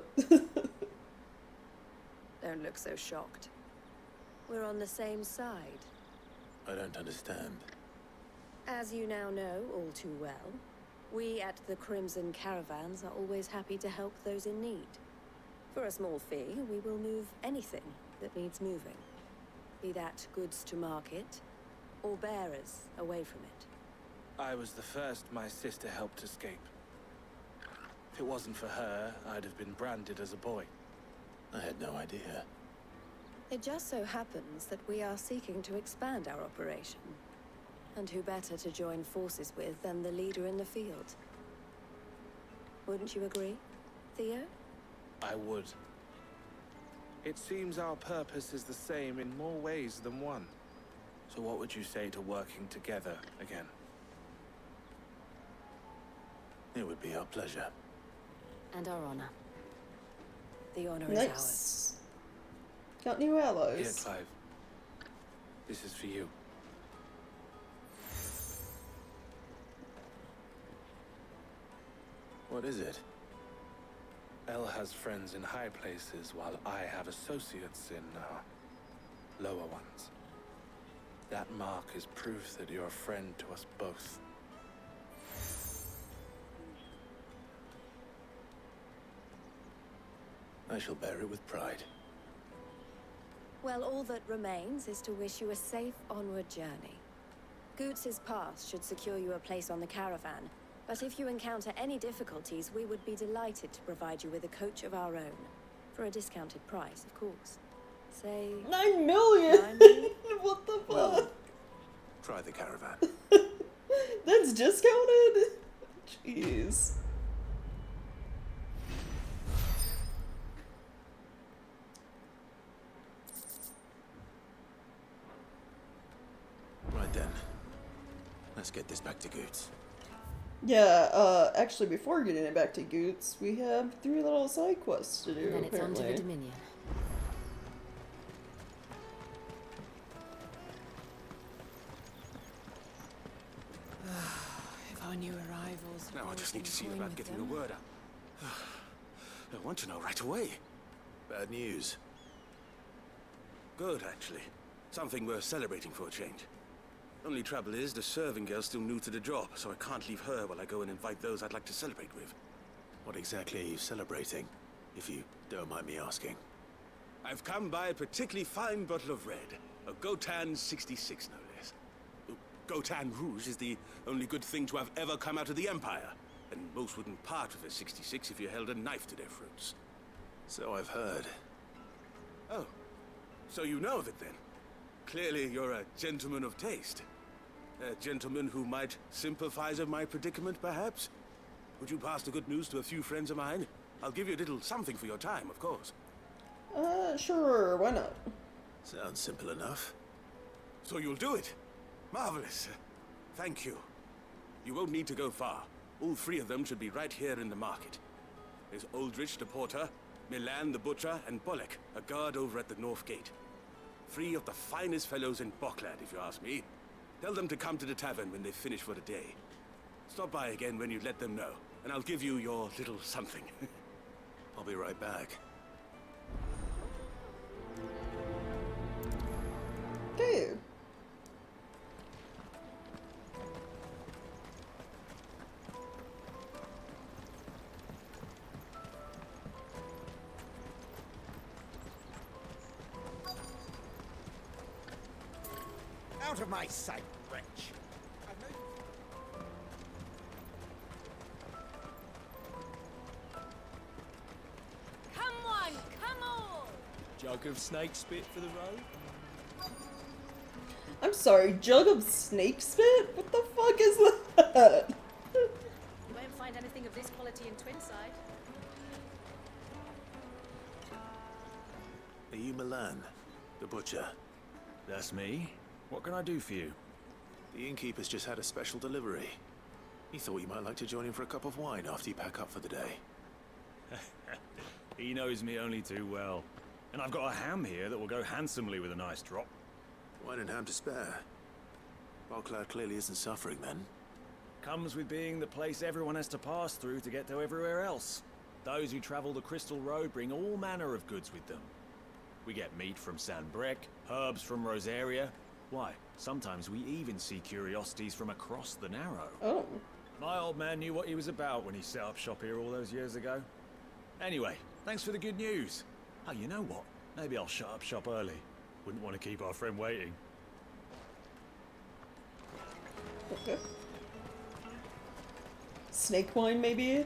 Don't look so shocked. We're on the same side. I don't understand. As you now know all too well, we at the Crimson Caravans are always happy to help those in need. For a small fee, we will move anything that needs moving. Be that goods to market, or bearers away from it. I was the first my sister helped escape. If it wasn't for her, I'd have been branded as a boy. I had no idea. It just so happens that we are seeking to expand our operation. And who better to join forces with than the leader in the field? Wouldn't you agree, Theo? I would. It seems our purpose is the same in more ways than one. So what would you say to working together again? It would be our pleasure. And our honor. The honor is nice. ours. Got new allies. Here, Clive. This is for you. What is it? El has friends in high places, while I have associates in, lower ones. That mark is proof that you're a friend to us both. I shall bear it with pride. Well, all that remains is to wish you a safe onward journey. Goots' pass should secure you a place on the caravan, but if you encounter any difficulties, we would be delighted to provide you with a coach of our own. For a discounted price, of course. Say... 9 million? 9 million? What the fuck? Well, try the caravan. That's discounted? Jeez. Right then. Let's get this back to Goots. Yeah, actually, before getting it back to Goots, we have 3 little side quests to do, And then it's on to the apparently. Dominion. If I knew arrivals... Now I just need to see about getting the word out. I want to know right away. Bad news. Good, actually. Something worth celebrating for a change. Only trouble is, the serving girl's still new to the job, so I can't leave her while I go and invite those I'd like to celebrate with. What exactly are you celebrating, if you don't mind me asking? I've come by a particularly fine bottle of red. A Gotan 66, no less. Gotan Rouge is the only good thing to have ever come out of the Empire. And most wouldn't part with a 66 if you held a knife to their throats. So I've heard. Oh, so you know of it then? Clearly you're a gentleman of taste. A gentleman who might sympathize with my predicament, perhaps? Would you pass the good news to a few friends of mine? I'll give you a little something for your time, of course. Sure, why not? Sounds simple enough. So you'll do it? Marvelous. Thank you. You won't need to go far. All 3 of them should be right here in the market. There's Aldrich the porter, Milan the butcher, and Bolek, a guard over at the north gate. 3 of the finest fellows in Boklad, if you ask me. Tell them to come to the tavern when they've finished for the day. Stop by again when you let them know, and I'll give you your little something. I'll be right back. Okay. Out of my sight, wretch. Come on, come on! Jug of snake spit for the road? I'm sorry, jug of snake spit? What the fuck is that? You won't find anything of this quality in Twinside. Are you Milan, the butcher? That's me. What can I do for you? The innkeeper's just had a special delivery. He thought you might like to join him for a cup of wine after you pack up for the day. He knows me only too well. And I've got a ham here that will go handsomely with a nice drop. Wine and ham to spare. Boklad clearly isn't suffering then. Comes with being the place everyone has to pass through to get to everywhere else. Those who travel the Crystal Road bring all manner of goods with them. We get meat from San Brec, herbs from Rosaria. Why, sometimes we even see curiosities from across the Narrow. Oh. My old man knew what he was about when he set up shop here all those years ago. Anyway, thanks for the good news. Oh, you know what? Maybe I'll shut up shop early. Wouldn't want to keep our friend waiting. Okay. Snake wine, maybe?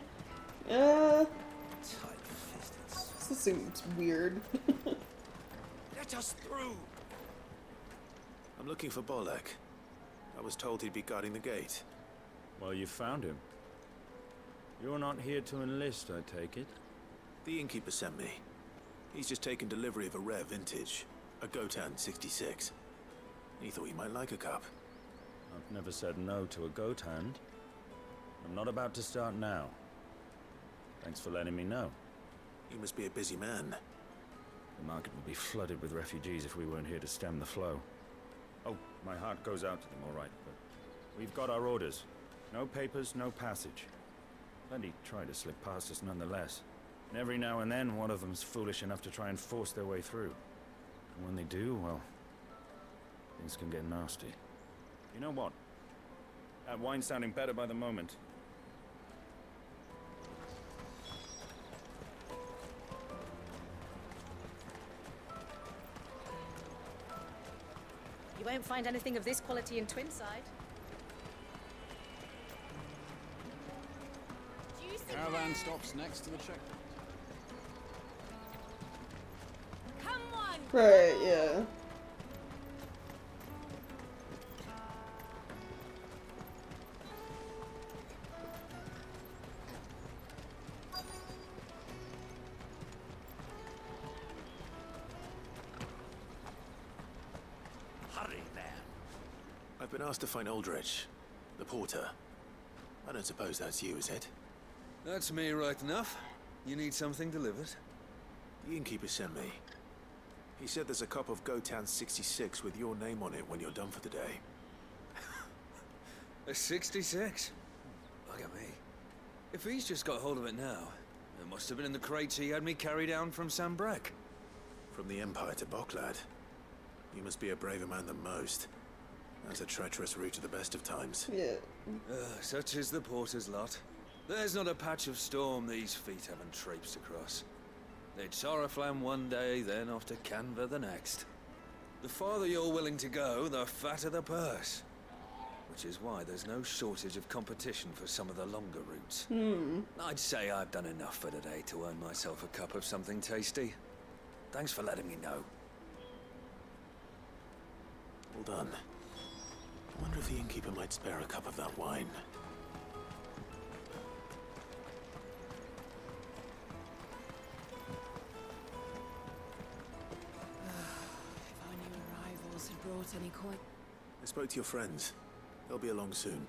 This seems weird. Let us through! I'm looking for Bolek. I was told he'd be guarding the gate. Well, you found him. You're not here to enlist, I take it? The innkeeper sent me. He's just taken delivery of a rare vintage, a Gotan 66. He thought you might like a cup. I've never said no to a goat hand. I'm not about to start now. Thanks for letting me know. You must be a busy man. The market would be flooded with refugees if we weren't here to stem the flow. Oh, my heart goes out to them, all right, but we've got our orders. No papers, no passage. Plenty try to slip past us nonetheless. And every now and then, one of them's foolish enough to try and force their way through. And when they do, well, things can get nasty. You know what? That wine's sounding better by the moment. You won't find anything of this quality in Twinside. Caravan stops next to the checkpoint. Come on! Right, yeah. I've been asked to find Aldrich, the porter. I don't suppose that's you, is it? That's me right enough. You need something delivered? The innkeeper sent me. He said there's a cup of Gotan 66 with your name on it when you're done for the day. A 66? Look at me. If he's just got hold of it now, it must have been in the crates he had me carry down from Sambrek. From the Empire to Boklad. You must be a braver man than most. That's a treacherous route to the best of times. Yeah. Such is the porter's lot. There's not a patch of storm these feet haven't traipsed across. It's Oriflamme one day, then off to Canva the next. The farther you're willing to go, the fatter the purse. Which is why there's no shortage of competition for some of the longer routes. I'd say I've done enough for today to earn myself a cup of something tasty. Thanks for letting me know. Well done. I wonder if the innkeeper might spare a cup of that wine. If our new arrivals had brought any coin. I spoke to your friends. They'll be along soon.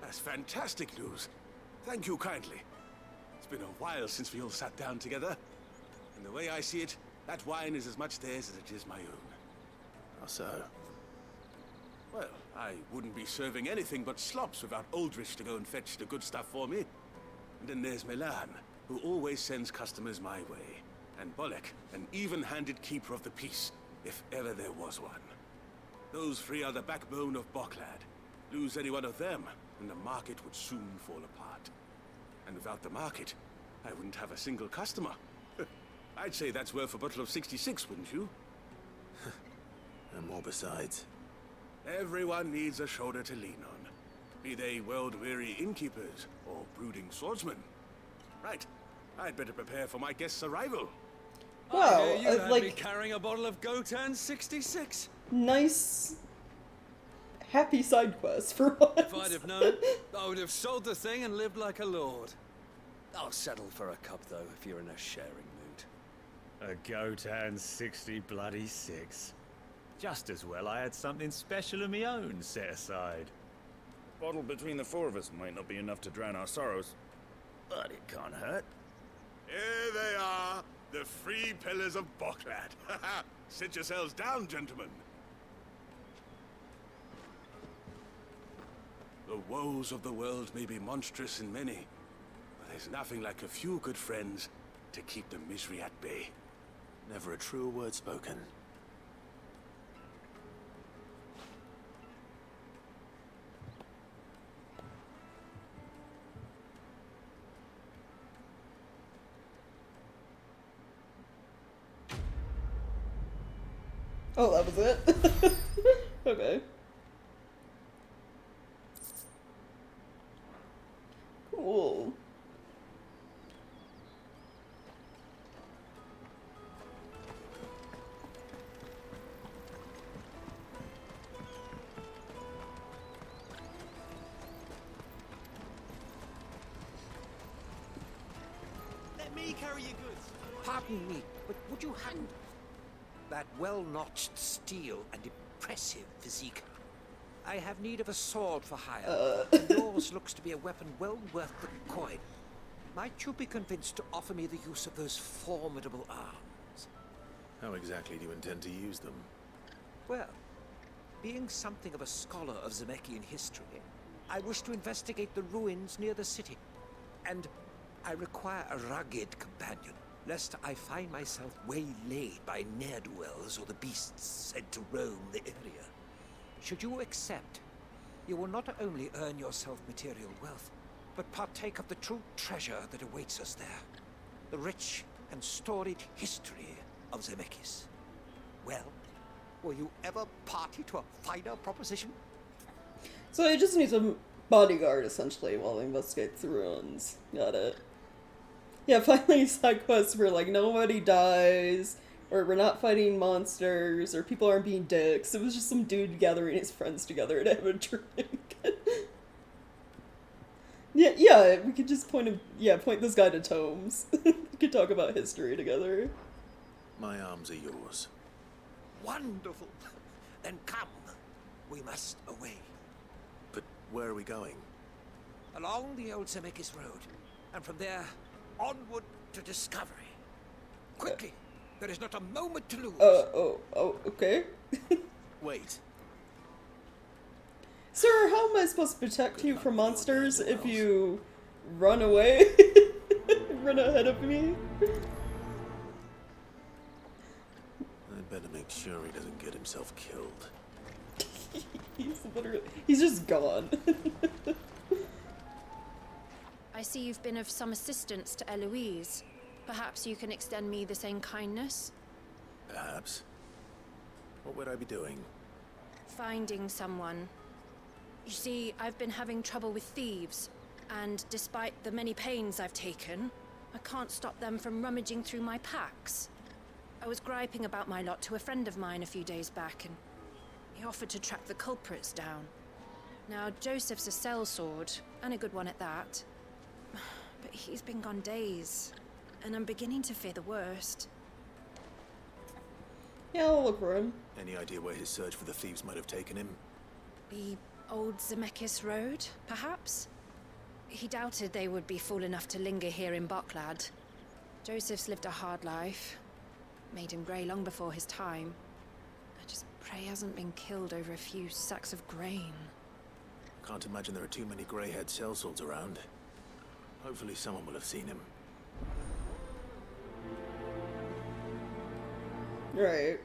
That's fantastic news. Thank you kindly. It's been a while since we all sat down together. And the way I see it, that wine is as much theirs as it is my own. How so? Well, I wouldn't be serving anything but slops without Aldrich to go and fetch the good stuff for me. And then there's Milan, who always sends customers my way. And Bolek, an even-handed keeper of the peace, if ever there was one. Those three are the backbone of Boklad. Lose any one of them, and the market would soon fall apart. And without the market, I wouldn't have a single customer. I'd say that's worth a bottle of 66, wouldn't you? And more besides. Everyone needs a shoulder to lean on. Be they world-weary innkeepers or brooding swordsmen. Right. I'd better prepare for my guest's arrival. Wow, you had like me carrying a bottle of Gotan 66. Nice, happy side quest for once. If I'd have known, I would have sold the thing and lived like a lord. I'll settle for a cup, though, if you're in a sharing mood. A Gotan 60 bloody 6. Just as well I had something special of my own set aside. Bottle between the four of us might not be enough to drown our sorrows, but it can't hurt. Here they are, the three pillars of Boklad. Sit yourselves down, gentlemen. The woes of the world may be monstrous in many, but there's nothing like a few good friends to keep the misery at bay. Never a truer word spoken. Oh, that was it? Okay. Cool. Let me carry your goods. Pardon me, but would you hand that well-notched steel and impressive physique? I have need of a sword for hire. And yours looks to be a weapon well worth the coin. Might you be convinced to offer me the use of those formidable arms? How exactly do you intend to use them? Well, being something of a scholar of Zemeckis history, I wish to investigate the ruins near the city. And I require a rugged companion, lest I find myself waylaid by ne'er-do-wells or the beasts sent to roam the area. Should you accept, you will not only earn yourself material wealth, but partake of the true treasure that awaits us there. The rich and storied history of Zemeckis. Well, were you ever party to a finer proposition? So he just needs a bodyguard, essentially, while he investigates the ruins. Got it. Yeah, finally side quests where, like, nobody dies, or we're not fighting monsters, or people aren't being dicks. It was just some dude gathering his friends together to have a drink. yeah, we could just point this guy to tomes. We could talk about history together. My arms are yours. Wonderful. Then come. We must away. But where are we going? Along the old Zemeckis Road, and from there, onward to discovery. Quickly! There is not a moment to lose. Okay. Wait. Sir, how am I supposed to protect you from monsters if you run away? Run ahead of me? I'd better make sure he doesn't get himself killed. He's just gone. I see you've been of some assistance to Eloise. Perhaps you can extend me the same kindness? Perhaps. What would I be doing? Finding someone. You see, I've been having trouble with thieves, and despite the many pains I've taken, I can't stop them from rummaging through my packs. I was griping about my lot to a friend of mine a few days back, and he offered to track the culprits down. Now, Joseph's a sellsword, and a good one at that. But he's been gone days, and I'm beginning to fear the worst. Yeah, I'll look for him. Any idea where his search for the thieves might have taken him? The old Zemeckis Road, perhaps? He doubted they would be fool enough to linger here in Boklad. Joseph's lived a hard life. Made him grey long before his time. I just pray he hasn't been killed over a few sacks of grain. Can't imagine there are too many grey-haired sellswords around. Hopefully someone will have seen him. Right.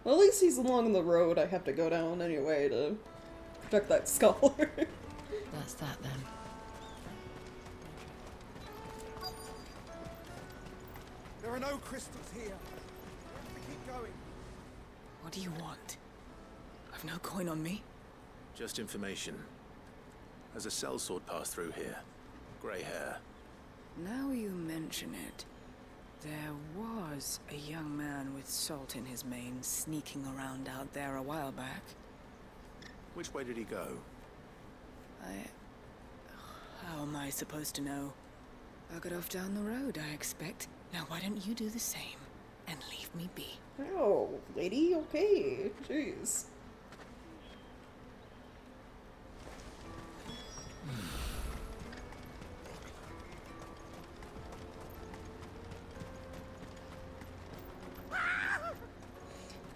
Well, at least he's along the road I have to go down anyway to protect that scholar. That's that then. There are no crystals here. We have to keep going. What do you want? I've no coin on me. Just information. Has a sellsword passed through here? Grey hair. Now you mention it, there was a young man with salt in his mane sneaking around out there a while back. Which way did he go? How am I supposed to know? I got off down the road, I expect. Now why don't you do the same and leave me be? Oh, lady, okay. Jeez.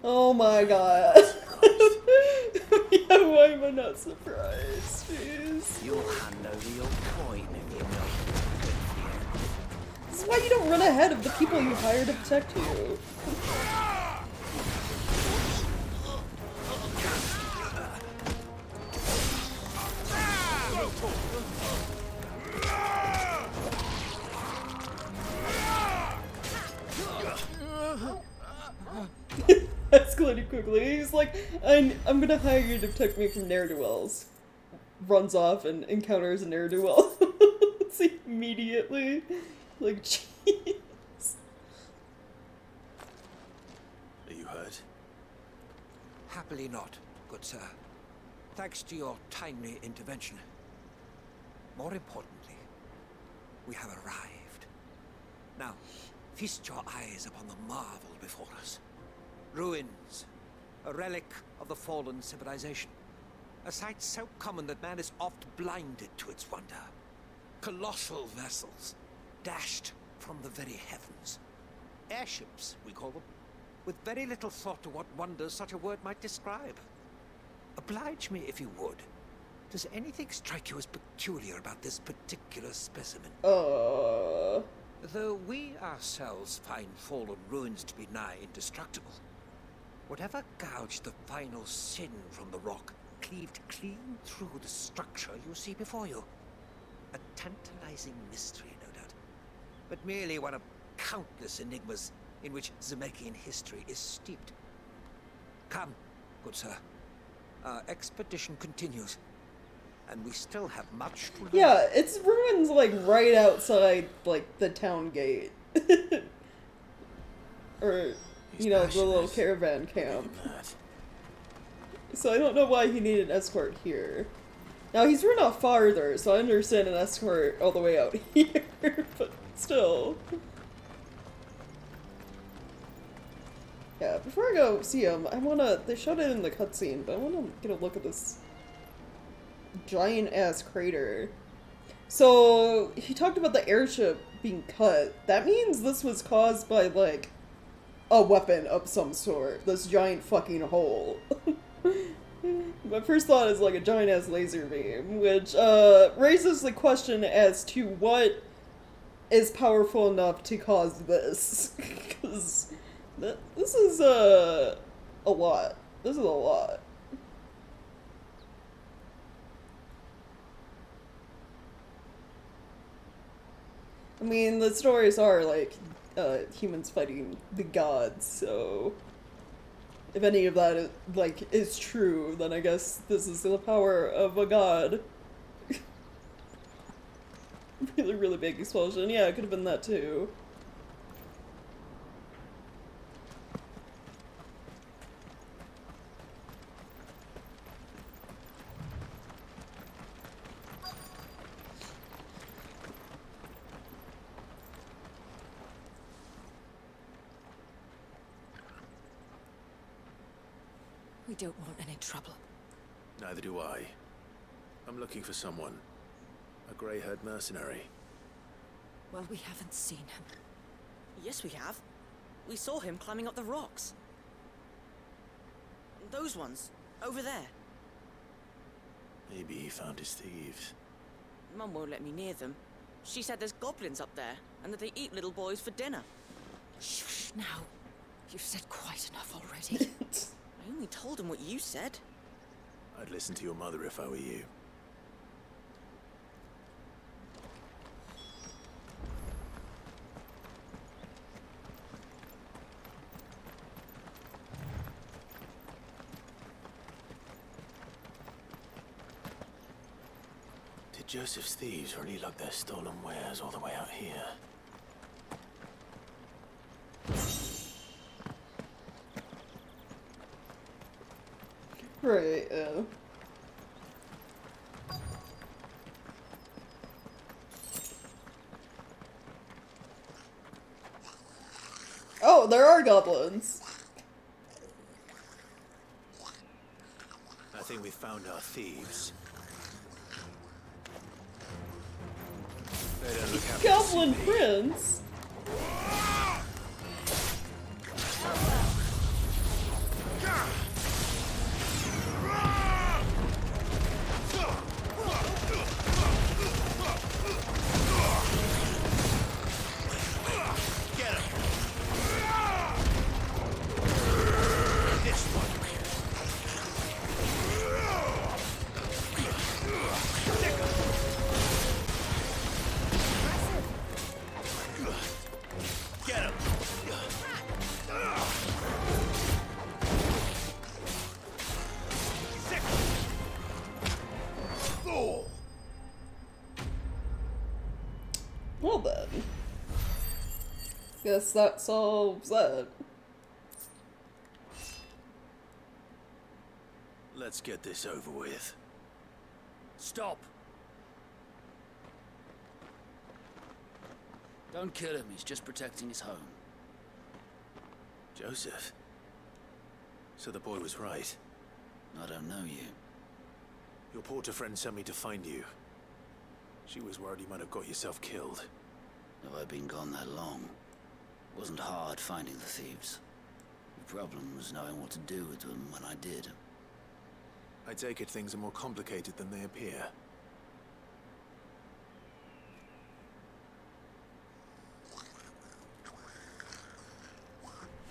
Oh my god. Yeah, why am I not surprised? Jeez. You'll hand over your coin if you know. This is why you don't run ahead of the people you hire to protect you. Escalated quickly. He's like, I'm gonna hire you to protect me from ne'er-do-wells. Runs off and encounters a ne'er-do-well. It's immediately. Like, jeez. Are you hurt? Happily not, good sir. Thanks to your timely intervention. More importantly, we have arrived. Now, feast your eyes upon the marvel before us. Ruins, a relic of the fallen civilization. A sight so common that man is oft blinded to its wonder. Colossal vessels, dashed from the very heavens. Airships, we call them, with very little thought to what wonders such a word might describe. Oblige me if you would. Does anything strike you as peculiar about this particular specimen? Though we ourselves find fallen ruins to be nigh indestructible, whatever gouged the final sin from the rock cleaved clean through the structure you see before you. A tantalizing mystery, no doubt, but merely one of countless enigmas in which Zemeckis history is steeped. Come, good sir. Our expedition continues, and we still have much to learn. Yeah, it's ruins like right outside like the town gate. Or you know, the little caravan camp. So I don't know why he needed an escort here. Now he's run off farther, so I understand an escort all the way out here, but still. Yeah, before I go see him, I wanna, they showed it in the cutscene, but I wanna get a look at this giant ass crater. So, he talked about the airship being cut. That means this was caused by, like, a weapon of some sort. This giant fucking hole. My first thought is like a giant ass laser beam, which raises the question as to what is powerful enough to cause this. Because this is a lot. This is a lot. I mean, the stories are like humans fighting the gods, so if any of that is, is true, then I guess this is the power of a god. Really, really big explosion. Yeah, it could have been that too. We don't want any trouble. Neither do I. I'm looking for someone. A grey-haired mercenary. Well, we haven't seen him. Yes, we have. We saw him climbing up the rocks. Those ones, over there. Maybe he found his thieves. Mum won't let me near them. She said there's goblins up there, and that they eat little boys for dinner. Shh, now. You've said quite enough already. I only told him what you said. I'd listen to your mother if I were you. Did Joseph's thieves really lug their stolen wares all the way out here? Right, yeah. Oh, there are goblins. I think we found our thieves. They don't look happy. Goblin Prince? Well then. Guess that solves that. Let's get this over with. Stop! Don't kill him, he's just protecting his home. Joseph? So the boy was right. I don't know you. Your porter friend sent me to find you. She was worried you might have got yourself killed. Have I been gone that long? It wasn't hard finding the thieves. The problem was knowing what to do with them when I did. I take it things are more complicated than they appear.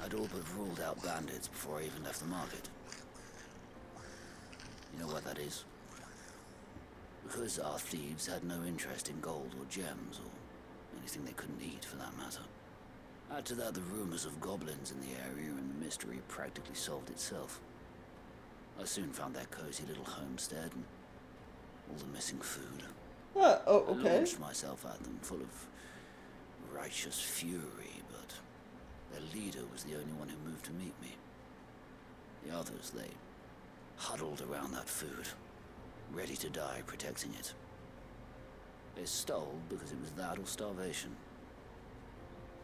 I'd all but ruled out bandits before I even left the market. You know what that is? Because our thieves had no interest in gold or gems, or anything they couldn't eat for that matter. Add to that the rumors of goblins in the area, and the mystery practically solved itself. I soon found their cozy little homestead, and all the missing food. Oh, I okay. launched myself at them, full of righteous fury, but their leader was the only one who moved to meet me. The others, they huddled around that food, ready to die protecting it. They stole because it was that or starvation.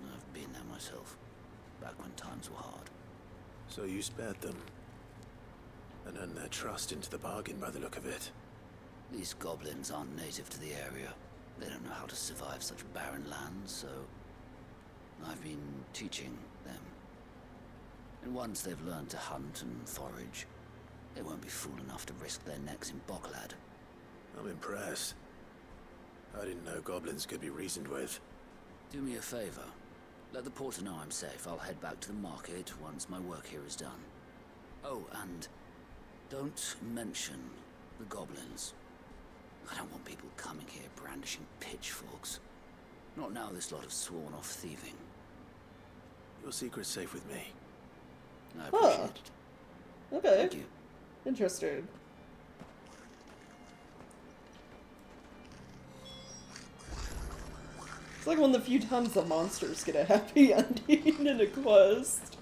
I've been there myself, back when times were hard. So you spared them, and earned their trust into the bargain by the look of it. These goblins aren't native to the area. They don't know how to survive such barren lands, so I've been teaching them. And once they've learned to hunt and forage, they won't be fool enough to risk their necks in Boklad. I'm impressed. I didn't know goblins could be reasoned with. Do me a favor. Let the porter know I'm safe. I'll head back to the market once my work here is done. Oh, and don't mention the goblins. I don't want people coming here brandishing pitchforks. Not now this lot have sworn off thieving. Your secret's safe with me. I appreciate it. Okay. Thank you. Interesting. It's like one of the few times the monsters get a happy ending in a quest.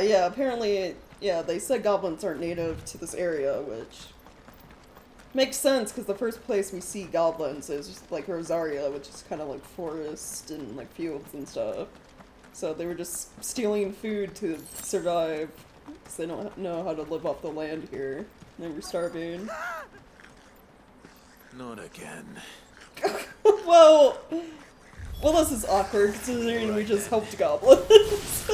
Yeah, apparently, they said goblins aren't native to this area, which makes sense, because the first place we see goblins is just, like, Rosaria, which is kind of like forest and, like, fields and stuff. So they were just stealing food to survive, because they don't know how to live off the land here. They were starving. Not again. Well, this is awkward, considering we just helped goblins.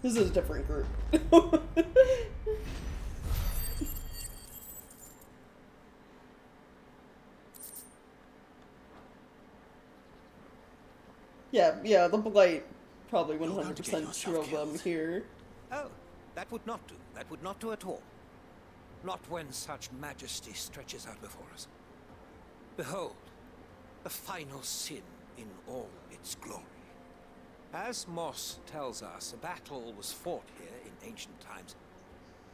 This is a different group. Yeah, the Blight probably 100% true of them here. Oh, that would not do. That would not do at all. Not when such majesty stretches out before us. Behold, the final sin in all its glory. As Moss tells us, a battle was fought here in ancient times.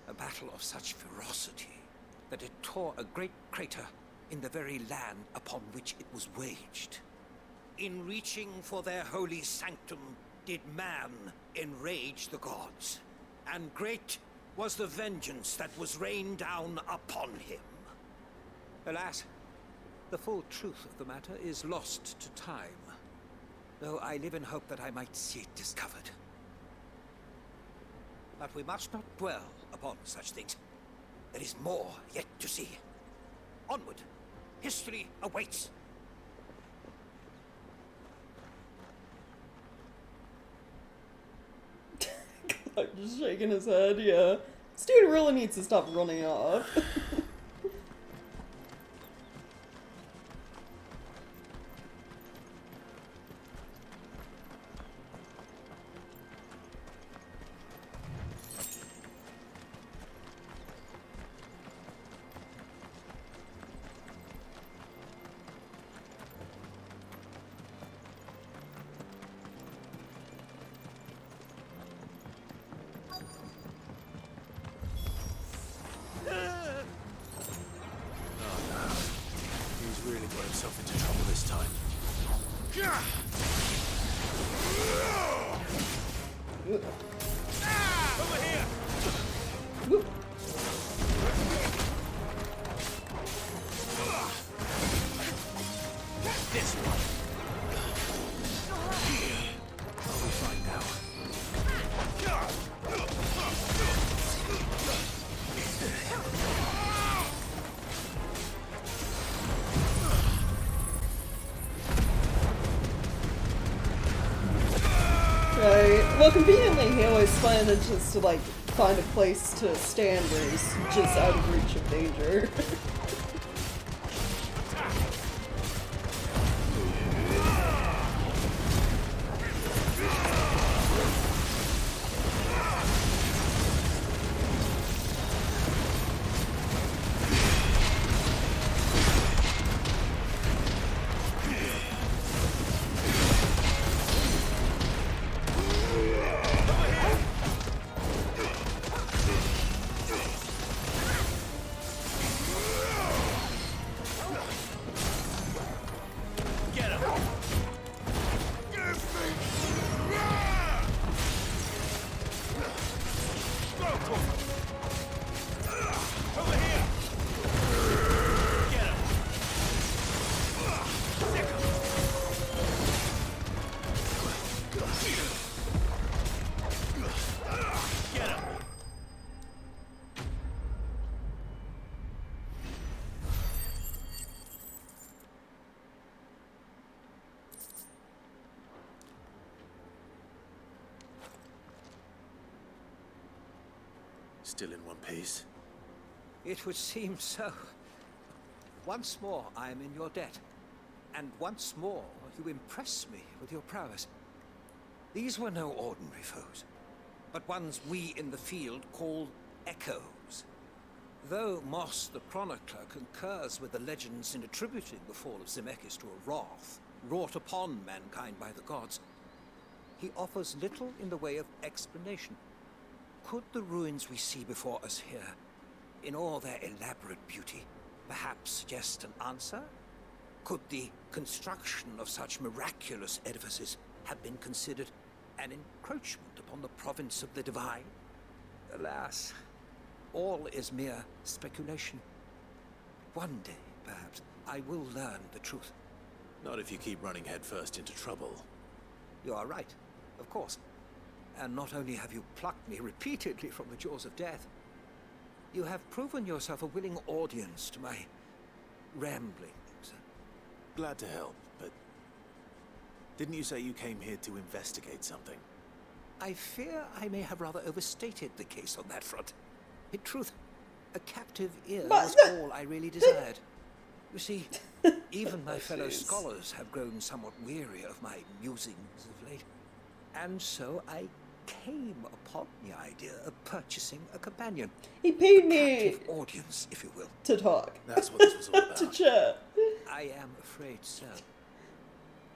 A battle of such ferocity that it tore a great crater in the very land upon which it was waged. In reaching for their holy sanctum, did man enrage the gods, and great was the vengeance that was rained down upon him. Alas, the full truth of the matter is lost to time, though I live in hope that I might see it discovered. But we must not dwell upon such things. There is more yet to see. Onward, history awaits. Just shaking his head, yeah. This dude really needs to stop running off. Well, conveniently, he always manages to, like, find a place to stand where he's just out of reach of danger. Still in one piece? It would seem so. Once more I am in your debt. And once more you impress me with your prowess. These were no ordinary foes, but ones we in the field call echoes. Though Moss the Chronicler concurs with the legends in attributing the fall of Zemeckis to a wrath wrought upon mankind by the gods, he offers little in the way of explanation. Could the ruins we see before us here, in all their elaborate beauty, perhaps suggest an answer? Could the construction of such miraculous edifices have been considered an encroachment upon the province of the divine? Alas, all is mere speculation. One day, perhaps, I will learn the truth. Not if you keep running headfirst into trouble. You are right, of course. And not only have you plucked me repeatedly from the jaws of death, you have proven yourself a willing audience to my ramblings. Glad to help, but didn't you say you came here to investigate something? I fear I may have rather overstated the case on that front. In truth, a captive ear was all I really desired. You see, even my fellow scholars have grown somewhat weary of my musings of late. And so I came upon the idea of purchasing a companion. He paid me captive audience, if you will. To talk. That's what this was all about. To chat. I am afraid so.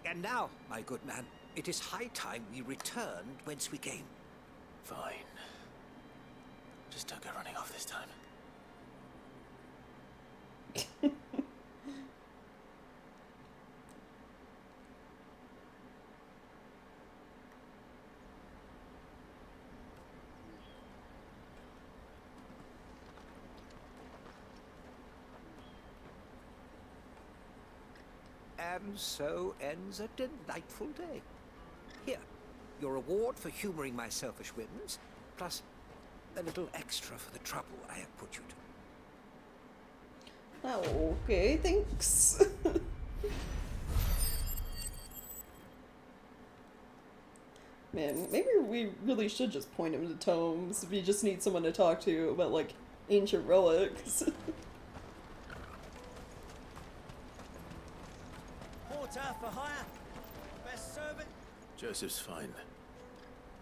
And now, my good man, it is high time we returned whence we came. Fine. Just don't go running off this time. And so ends a delightful day. Here, your reward for humoring my selfish whims, plus a little extra for the trouble I have put you to. Oh, okay, thanks. Man, maybe we really should just point him to tomes if you just need someone to talk to about, like, ancient relics. Porter for hire. Best servant. Joseph's fine.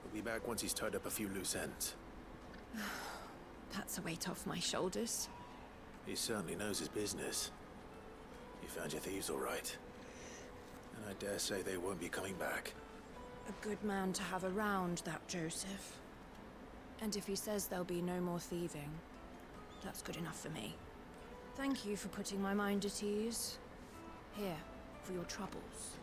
We'll be back once he's tied up a few loose ends. That's a weight off my shoulders. He certainly knows his business. You found your thieves all right. And I dare say they won't be coming back. A good man to have around, that Joseph. And if he says there'll be no more thieving, that's good enough for me. Thank you for putting my mind at ease. Here, for your troubles.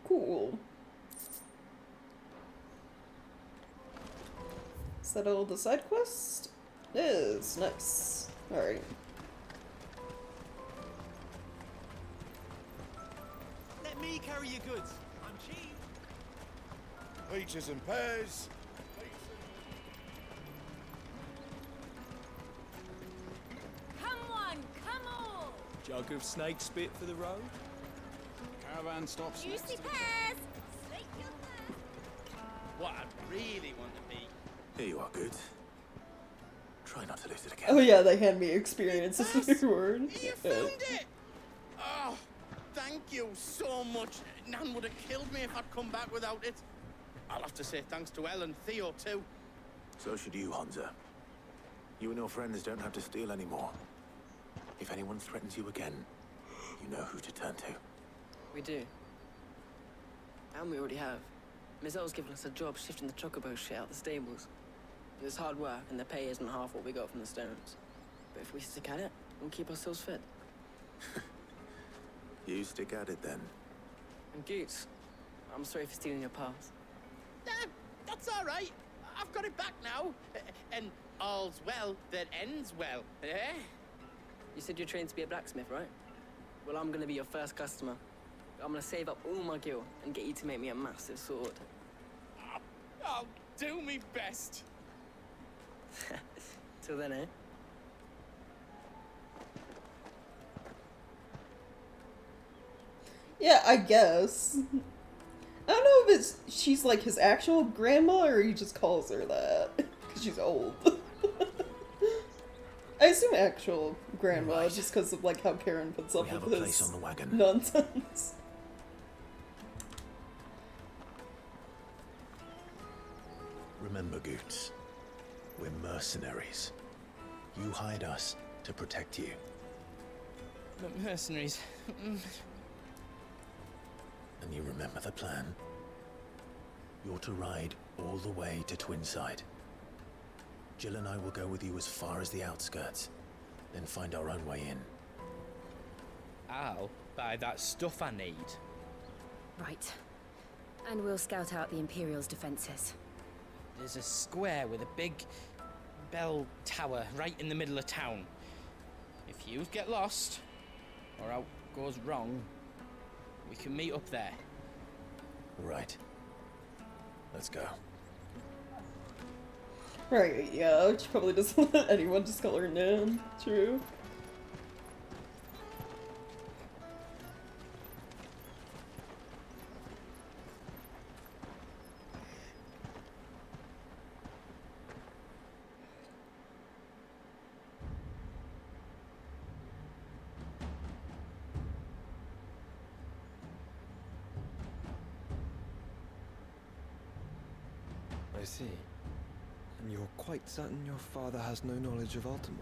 Cool. Settle the side quest? Is nice. Alright. Let me carry your goods. I'm cheap. Peaches and pears. Come on, come on! Jug of snake spit for the road. Caravan stops next Juicy to the pears! Slake your thirst. What I really want to be. Here you are, good. Try not to lose it again. Oh yeah, they hand me experience as a word. You found it! Oh, thank you so much. Nan would have killed me if I'd come back without it. I'll have to say thanks to Elle and Theo too. So should you, Hansa. You and your friends don't have to steal anymore. If anyone threatens you again, you know who to turn to. We do. And we already have. Mizelle's given us a job shifting the chocobo shit out the stables. It's hard work, and the pay isn't half what we got from the stones. But if we stick at it, we'll keep ourselves fit. You stick at it then. And Goots, I'm sorry for stealing your pass. That's all right. I've got it back now. And all's well that ends well, eh? You said you're trained to be a blacksmith, right? Well, I'm gonna be your first customer. I'm gonna save up all my gil and get you to make me a massive sword. I'll do me best. Till then, eh? Yeah, I guess. I don't know if she's like his actual grandma or he just calls her that because she's old. I assume actual grandma just because of like how Karen puts up with his nonsense. Remember, Goots, we're mercenaries. You hide us to protect you. But mercenaries... And you remember the plan? You're to ride all the way to Twinside. Jill and I will go with you as far as the outskirts, then find our own way in. I'll buy that stuff I need. Right. And we'll scout out the Imperial's defenses. There's a square with a big bell tower right in the middle of town. If you get lost, or out goes wrong, we can meet up there. Right. Let's go. Right, yeah, she probably doesn't let anyone just call her Nan. True. I see. And you're quite certain your father has no knowledge of Ultima?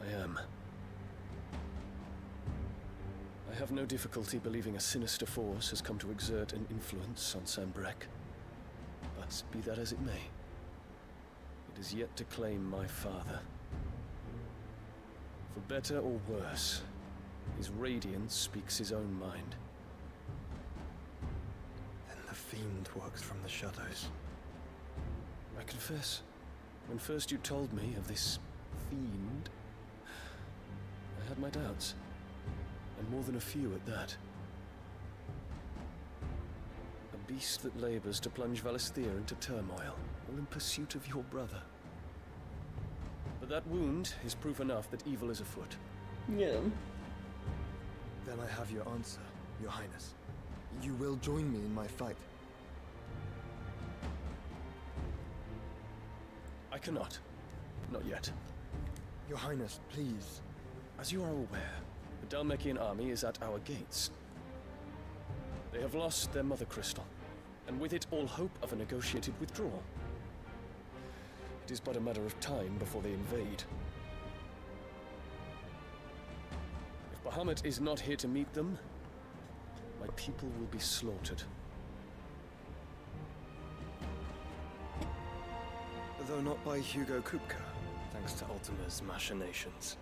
I am. I have no difficulty believing a sinister force has come to exert an influence on Sanbreque. But be that as it may, it is yet to claim my father. For better or worse, his radiance speaks his own mind. Then the fiend works from the shadows. I confess, when first you told me of this fiend, I had my doubts, and more than a few at that. A beast that labors to plunge Valisthea into turmoil, all in pursuit of your brother. But that wound is proof enough that evil is afoot. Yeah. Then I have your answer, Your Highness. You will join me in my fight. I cannot. Not yet. Your Highness, please. As you are aware, the Dhalmekian army is at our gates. They have lost their mother crystal, and with it all hope of a negotiated withdrawal. It is but a matter of time before they invade. If Bahamut is not here to meet them, my people will be slaughtered. Though not by Hugo Kupka, thanks to Ultima's machinations.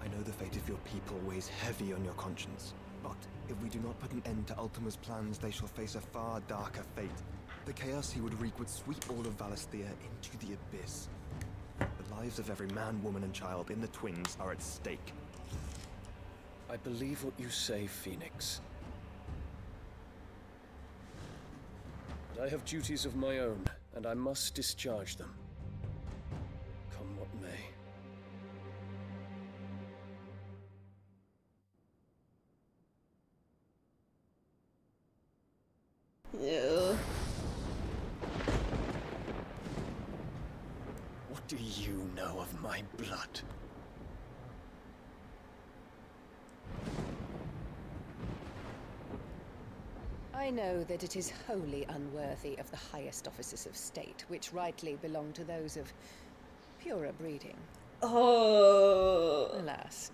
I know the fate of your people weighs heavy on your conscience, but if we do not put an end to Ultima's plans, they shall face a far darker fate. The chaos he would wreak would sweep all of Valisthea into the abyss. The lives of every man, woman, and child in the Twins are at stake. I believe what you say, Phoenix. But I have duties of my own, and I must discharge them. Come what may. Yeah. What do you know of my blood? I know that it is wholly unworthy of the highest offices of state, which rightly belong to those of purer breeding. Oh. Alas.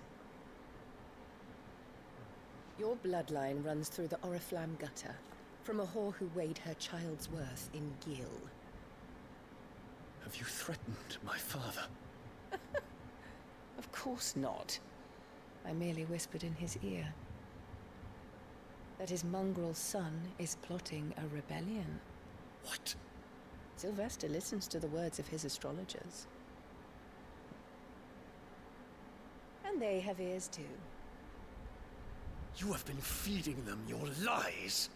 Your bloodline runs through the Oriflamme gutter, from a whore who weighed her child's worth in gil. Have you threatened my father? Of course not. I merely whispered in his ear that his mongrel son is plotting a rebellion. What? Sylvester listens to the words of his astrologers. And they have ears too. You have been feeding them your lies!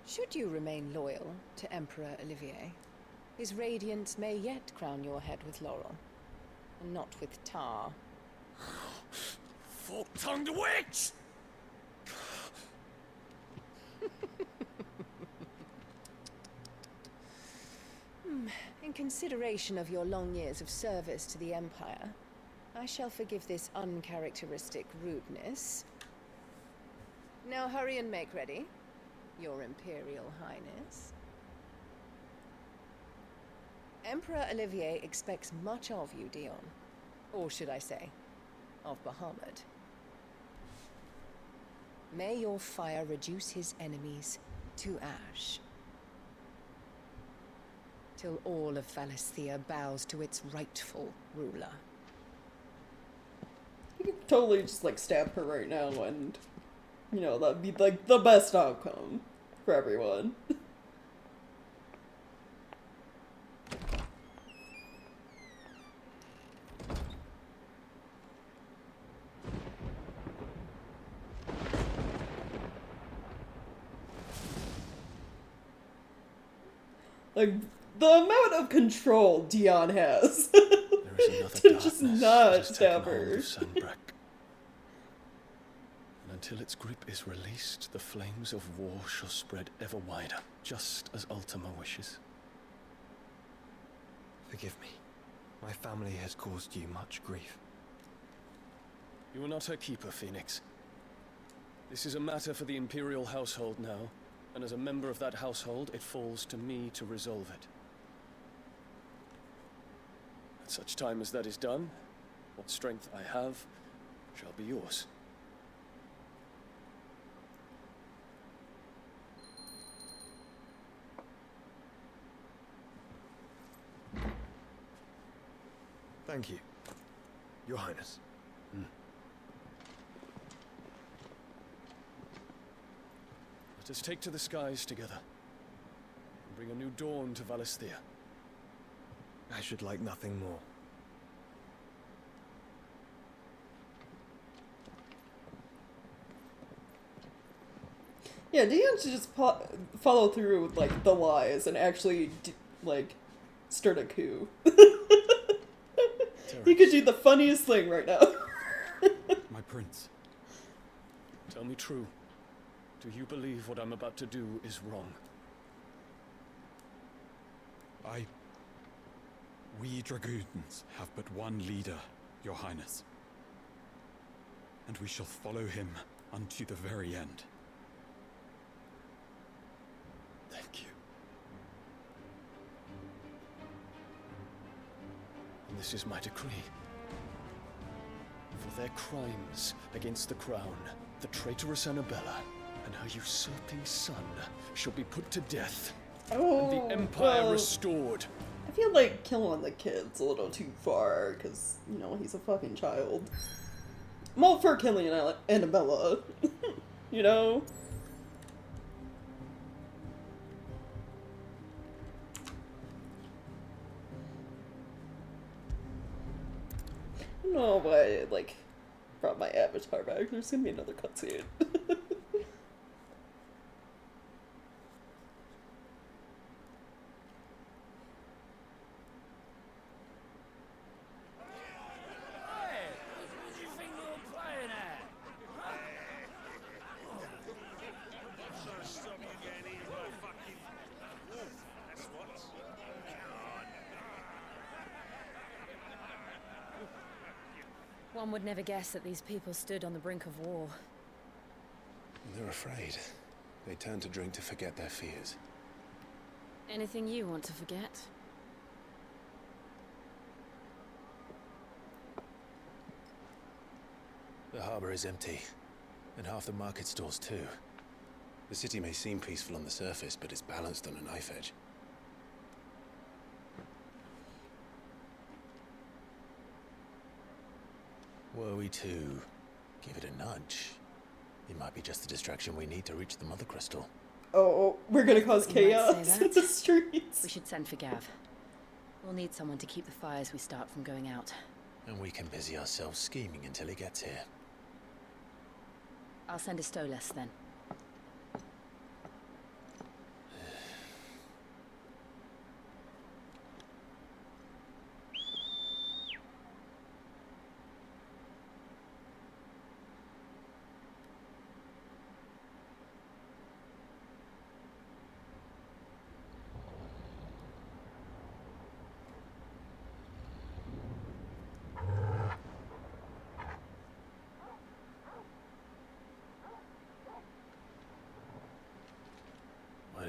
Should you remain loyal to Emperor Olivier, his radiance may yet crown your head with laurel, and not with tar. Fork-tongued witch! In consideration of your long years of service to the Empire, I shall forgive this uncharacteristic rudeness. Now hurry and make ready, Your Imperial Highness. Emperor Olivier expects much of you, Dion. Or should I say, of Bahamut. May your fire reduce his enemies to ash. Till all of Valisthea bows to its rightful ruler. You could totally just, like, stab her right now and, you know, that'd be, like, the best outcome for everyone. Like, the amount of control Dion has to just not stab her. And until its grip is released, the flames of war shall spread ever wider, just as Ultima wishes. Forgive me. My family has caused you much grief. You are not her keeper, Phoenix. This is a matter for the Imperial household now, and as a member of that household, it falls to me to resolve it. At such time as that is done, what strength I have shall be yours. Thank you, Your Highness. Let us take to the skies together, and bring a new dawn to Valisthea. I should like nothing more. Yeah, Dion should just follow through with, like, the lies and actually, like, start a coup. He could do the funniest thing right now. My prince. Tell me true. Do you believe what I'm about to do is wrong? We dragoons have but one leader, Your Highness. And we shall follow him unto the very end. Thank you. And this is my decree. For their crimes against the crown, the traitorous Annabella and her usurping son shall be put to death, and the Empire restored. I feel like killing the kid's a little too far, because, you know, he's a fucking child. I'm all for killing Annabella, you know? I don't know why I, like, brought my avatar back. There's gonna be another cutscene. One would never guess that these people stood on the brink of war. They're afraid. They turn to drink to forget their fears. Anything you want to forget? The harbor is empty, and half the market stalls too. The city may seem peaceful on the surface, but it's balanced on a knife edge. Were we to give it a nudge, it might be just the distraction we need to reach the Mother Crystal. Oh, we're gonna cause chaos in the streets. We should send for Gav. We'll need someone to keep the fires we start from going out. And we can busy ourselves scheming until he gets here. I'll send a Stolas then.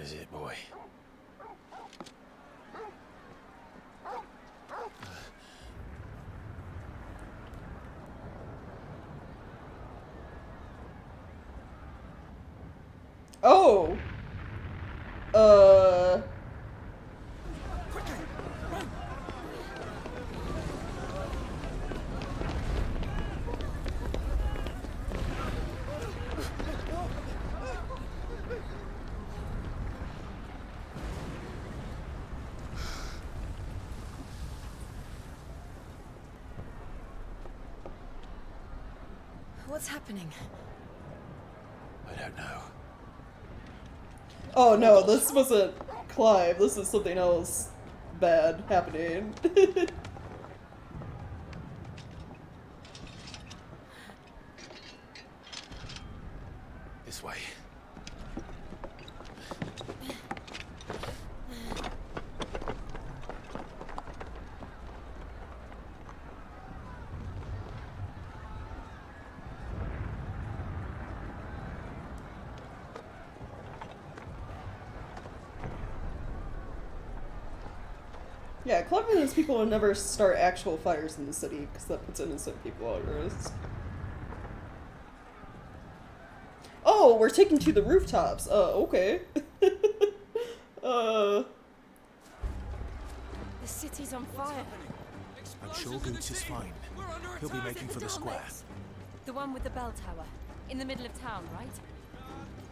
is it, boy? Oh! What's happening? I don't know. Oh no, this wasn't Clive. This is something else bad happening. This way. Yeah, cleverness people would never start actual fires in the city, because that puts innocent people at risk. Oh, we're taking to the rooftops. Okay. The city's on fire. I'm sure Goots is fine. He'll be making for the square. The one with the bell tower. In the middle of town, right?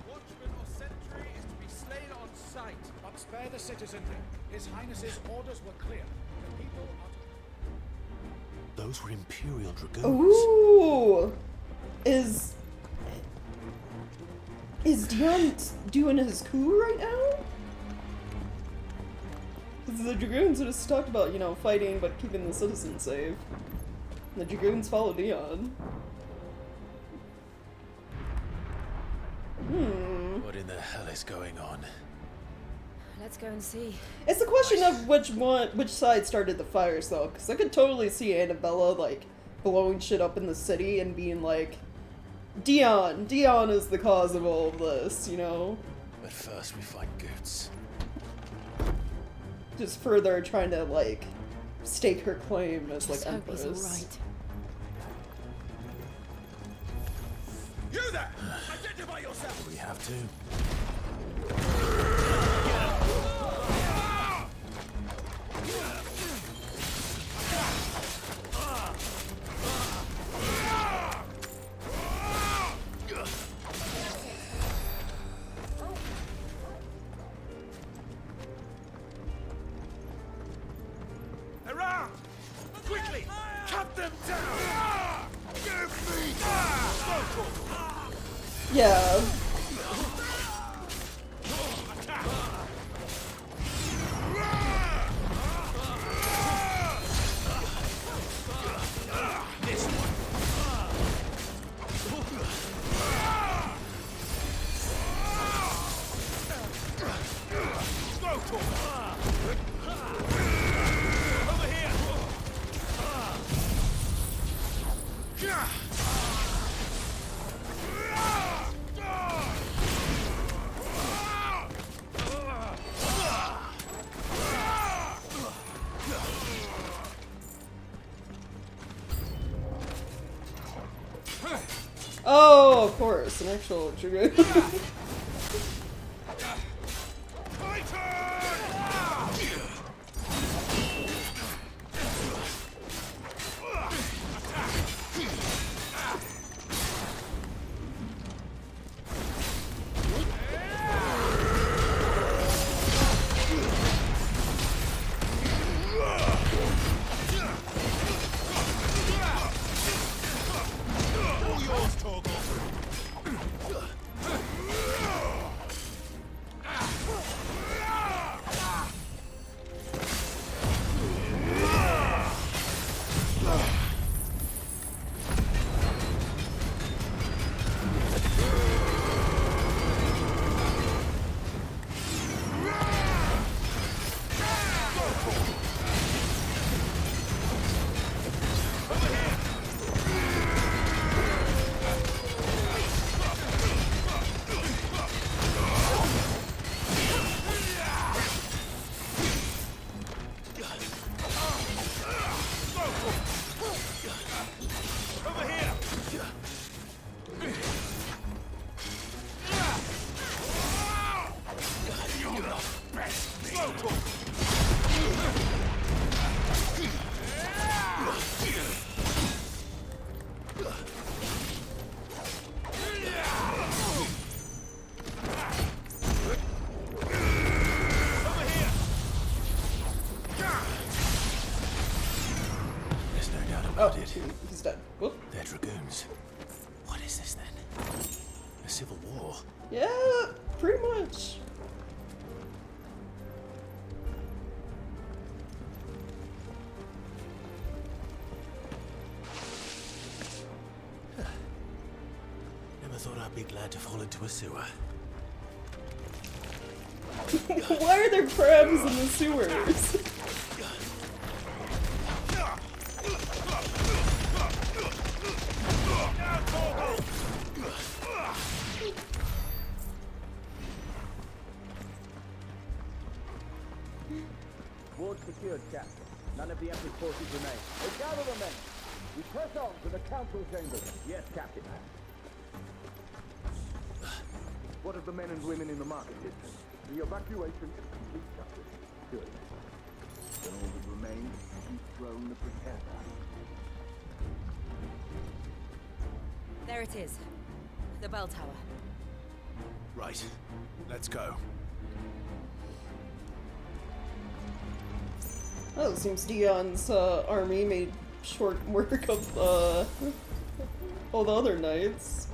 Watchman or sentry is to be slain on sight. But spare the citizenry. His Highness's orders were clear. The people are... Those were Imperial Dragoons. Ooh! Is Dion doing his coup right now? Because the Dragoons just talked about, you know, fighting but keeping the citizens safe. The Dragoons follow Dion. What in the hell is going on? Let's go and see. It's a question of which side started the fires, though, because I could totally see Annabella, like, blowing shit up in the city and being like, Dion is the cause of all of this, you know? But first we find Goots. Just further trying to, like, stake her claim as, like, Just hope he's Empress. all right. You there! Identify yourself! Do we have to? Around! Quickly! Cut them down! Give me Yeah. Oh, of course, an actual Dragoon. civil war. Yeah, pretty much. Never thought I'd be glad to fall into a sewer. Why are there crabs in the sewers? Ward secured, Captain. None of the Emperor's forces remain. Gather the men. We press on to the council chambers. Yes, Captain. What of the men and women in the market district? The evacuation is complete, Captain. Good. Then all that remains is to dethrone the Pretender. There it is. The bell tower. Right. Let's go. Oh, it seems Dion's army made short work of all the other knights.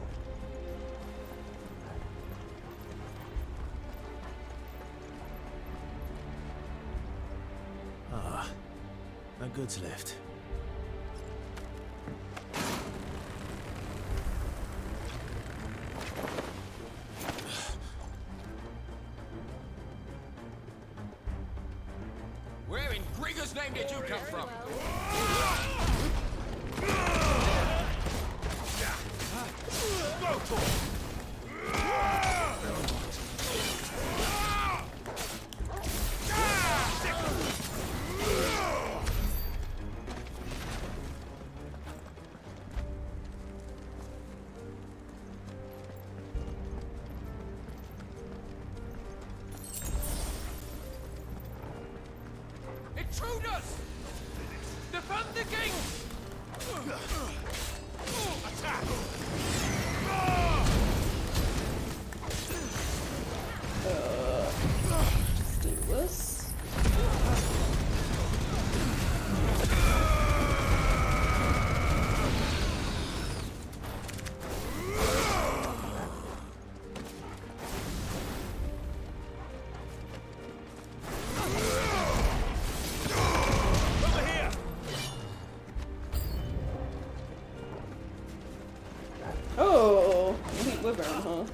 Ah, a goods lift. Where in Grigger's name did you come from? Go to him! Intruders! Defend the king! Attack! Just do this. Oh, elite wyvern, huh?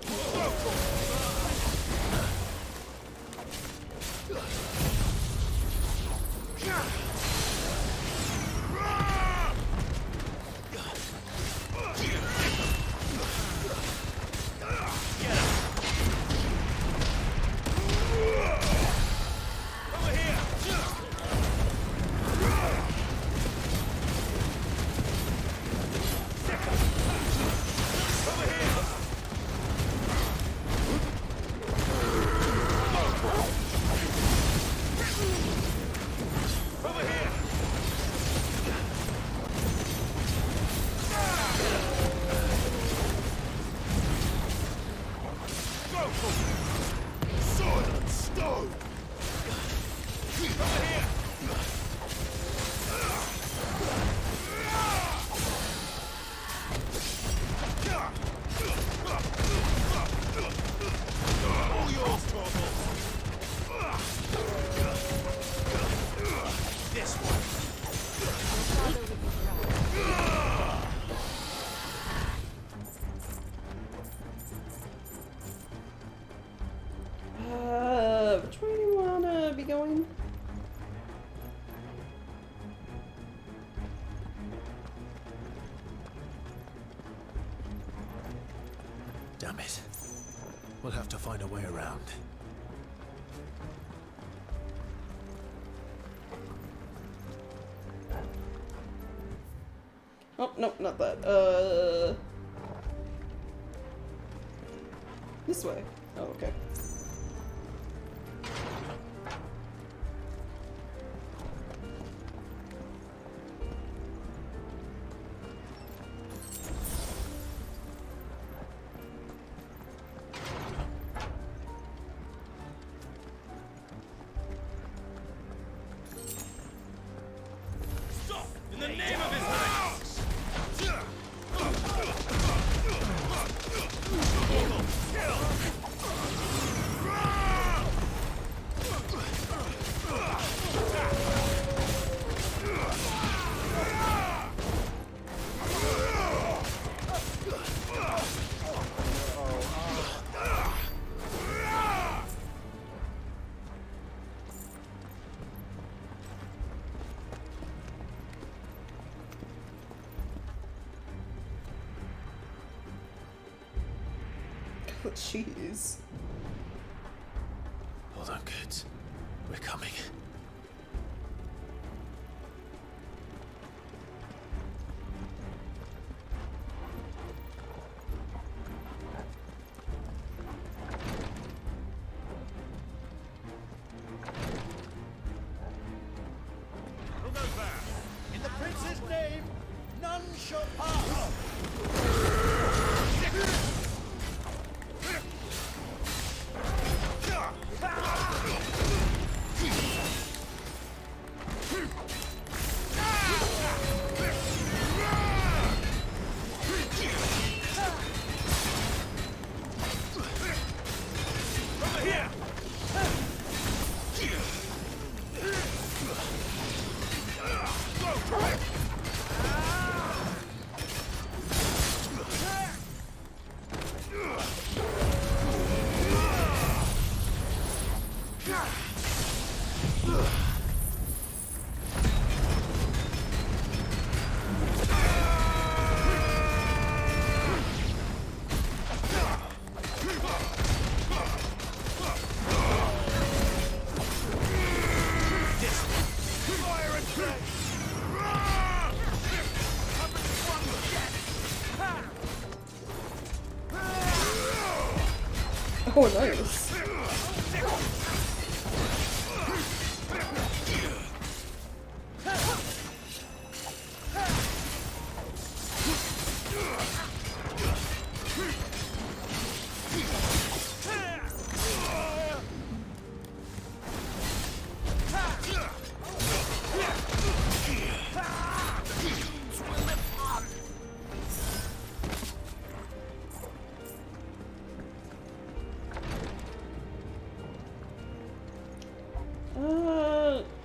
Sword and stone! Over here! All yours, Torval! This one! Which way do you wanna be going? Damn it. We'll have to find a way around. Oh, no, not that. This way. Oh, okay. Stop! In the name of his Highness! Jeez. Hold on, kids. We're coming. Who goes there? In the prince's name, none shall pass! Oh, nice.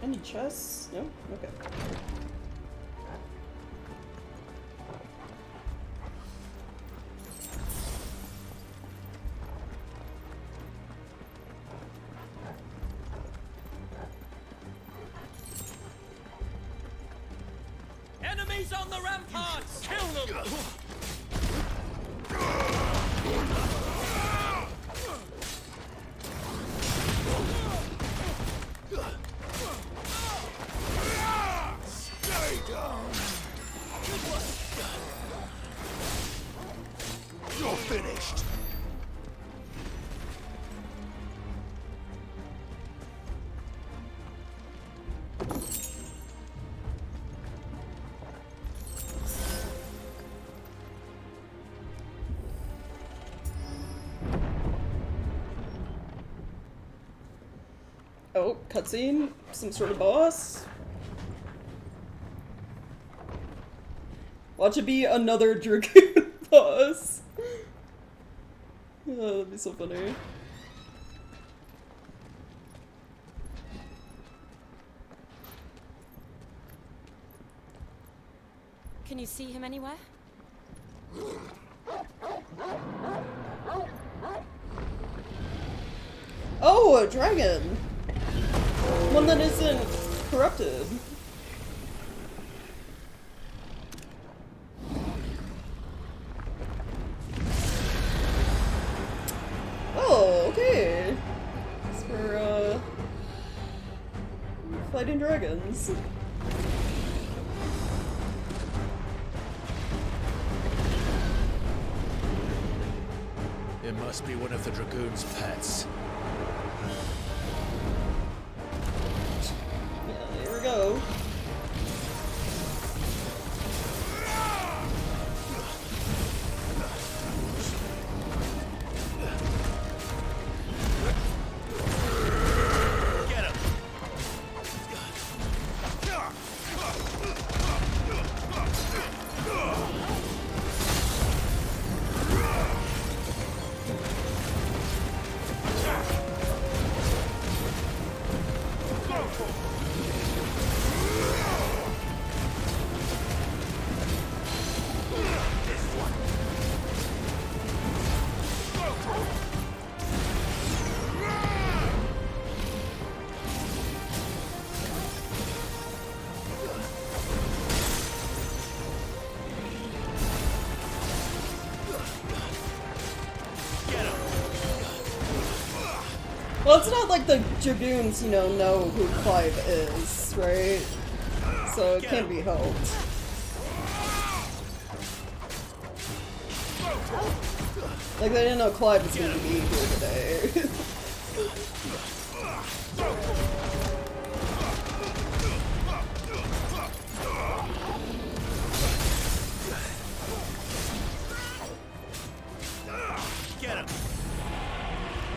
Any chests? No? Okay. Enemies on the ramparts! Kill them! You're finished. Oh, cutscene? Some sort of boss? Watch it be another Dragoon boss. Oh, that'd be so funny. Can you see him anywhere? Oh, a dragon! One that isn't corrupted. Oh, okay. It's for, fighting dragons. It must be one of the Dragoon's pets. Yeah, here we go. Well, it's not like the Dragoons, you know who Clive is, right? So it can't be helped. Like, they didn't know Clive was going to be here today.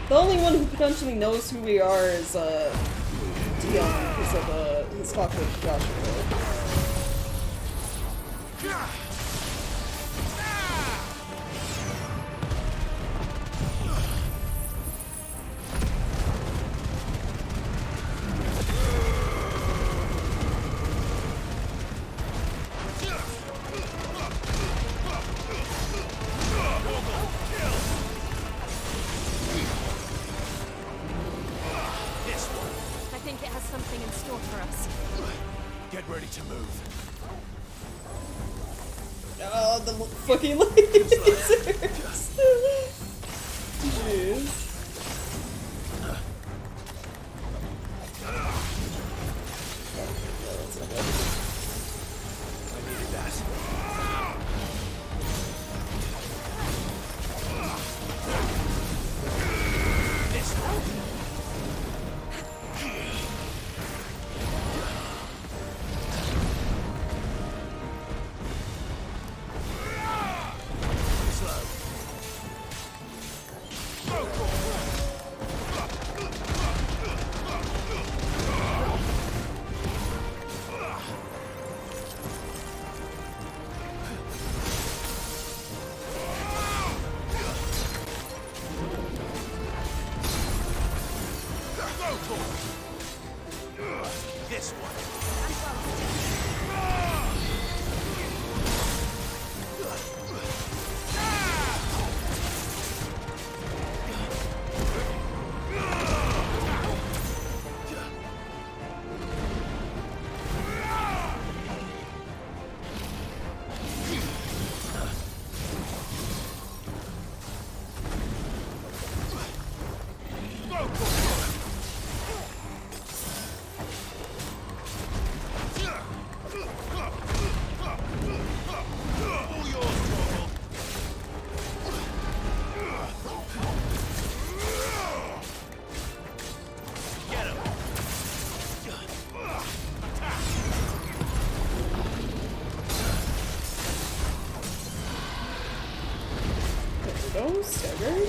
The only one who potentially knows who we are is, Dion, because of, his talk with Joshua. I think it has something in store for us. Get ready to move. Oh, the fucking lasers! Jeez. I needed that. This one. This one. Go, staggered.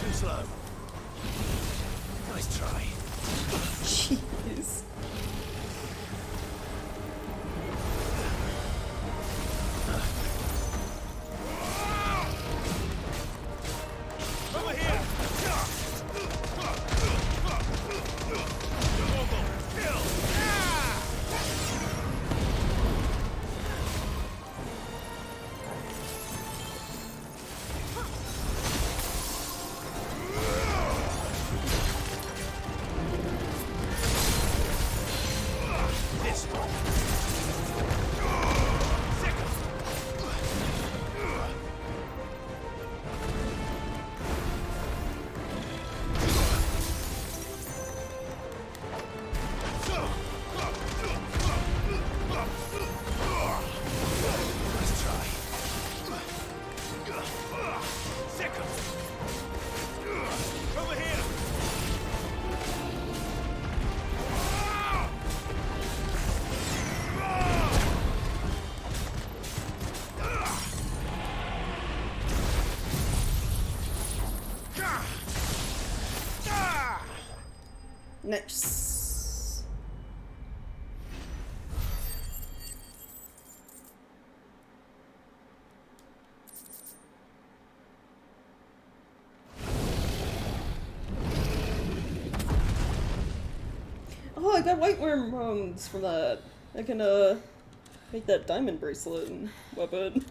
Too slow. Nice try. Jeez. Over here. This one. Nice try. Second. Over here. Nice. Oh, I got white worm bones from that. I can, make that diamond bracelet and weapon.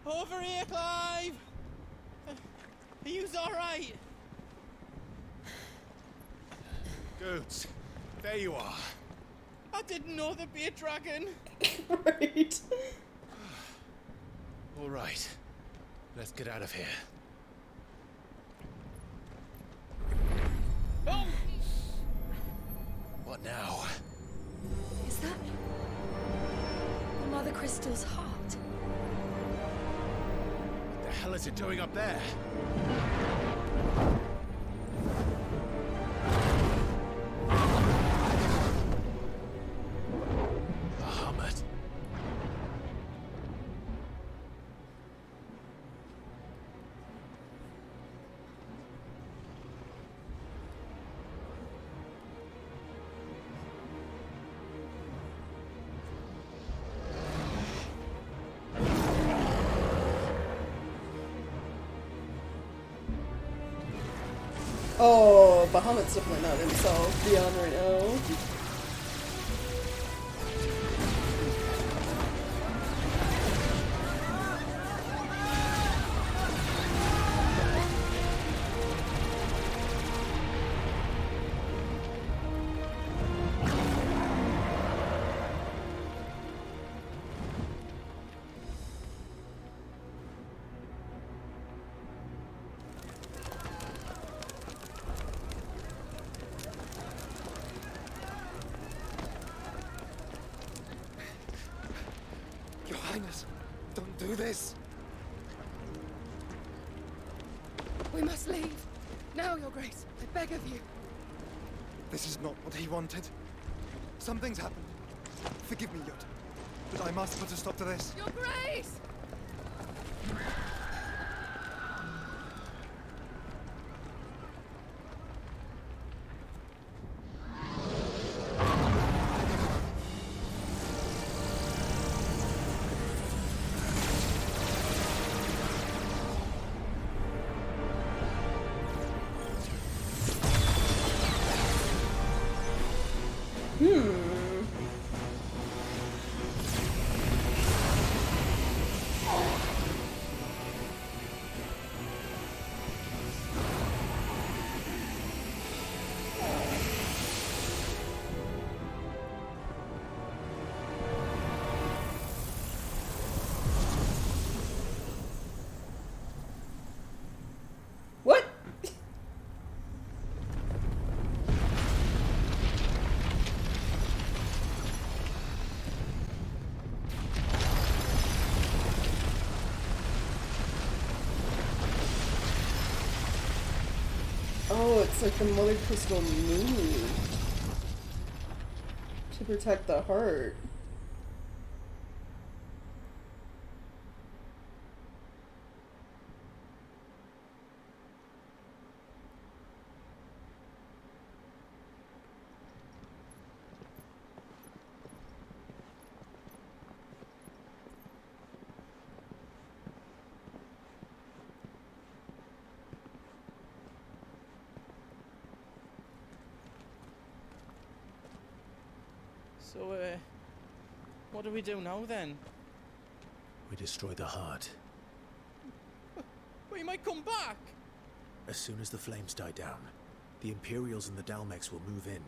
Over here, Clive! Are you alright? Goods, there you are. I didn't know there'd be a dragon. Right. All right, let's get out of here. Oh! What now? Is that the Mother Crystal's heart? What the hell is it doing up there? Bahamut. Oh, Bahamut's definitely not himself beyond right now. Your Highness, don't do this. We must leave. Now, Your Grace. I beg of you. This is not what he wanted. Something's happened. Forgive me, Yod, but I must put a stop to this. Your Grace! What? Oh, it's like the Mother Crystal moved to protect the heart. So, what do we do now then? We destroy the heart. We might come back! As soon as the flames die down, the Imperials and the Dalmex will move in.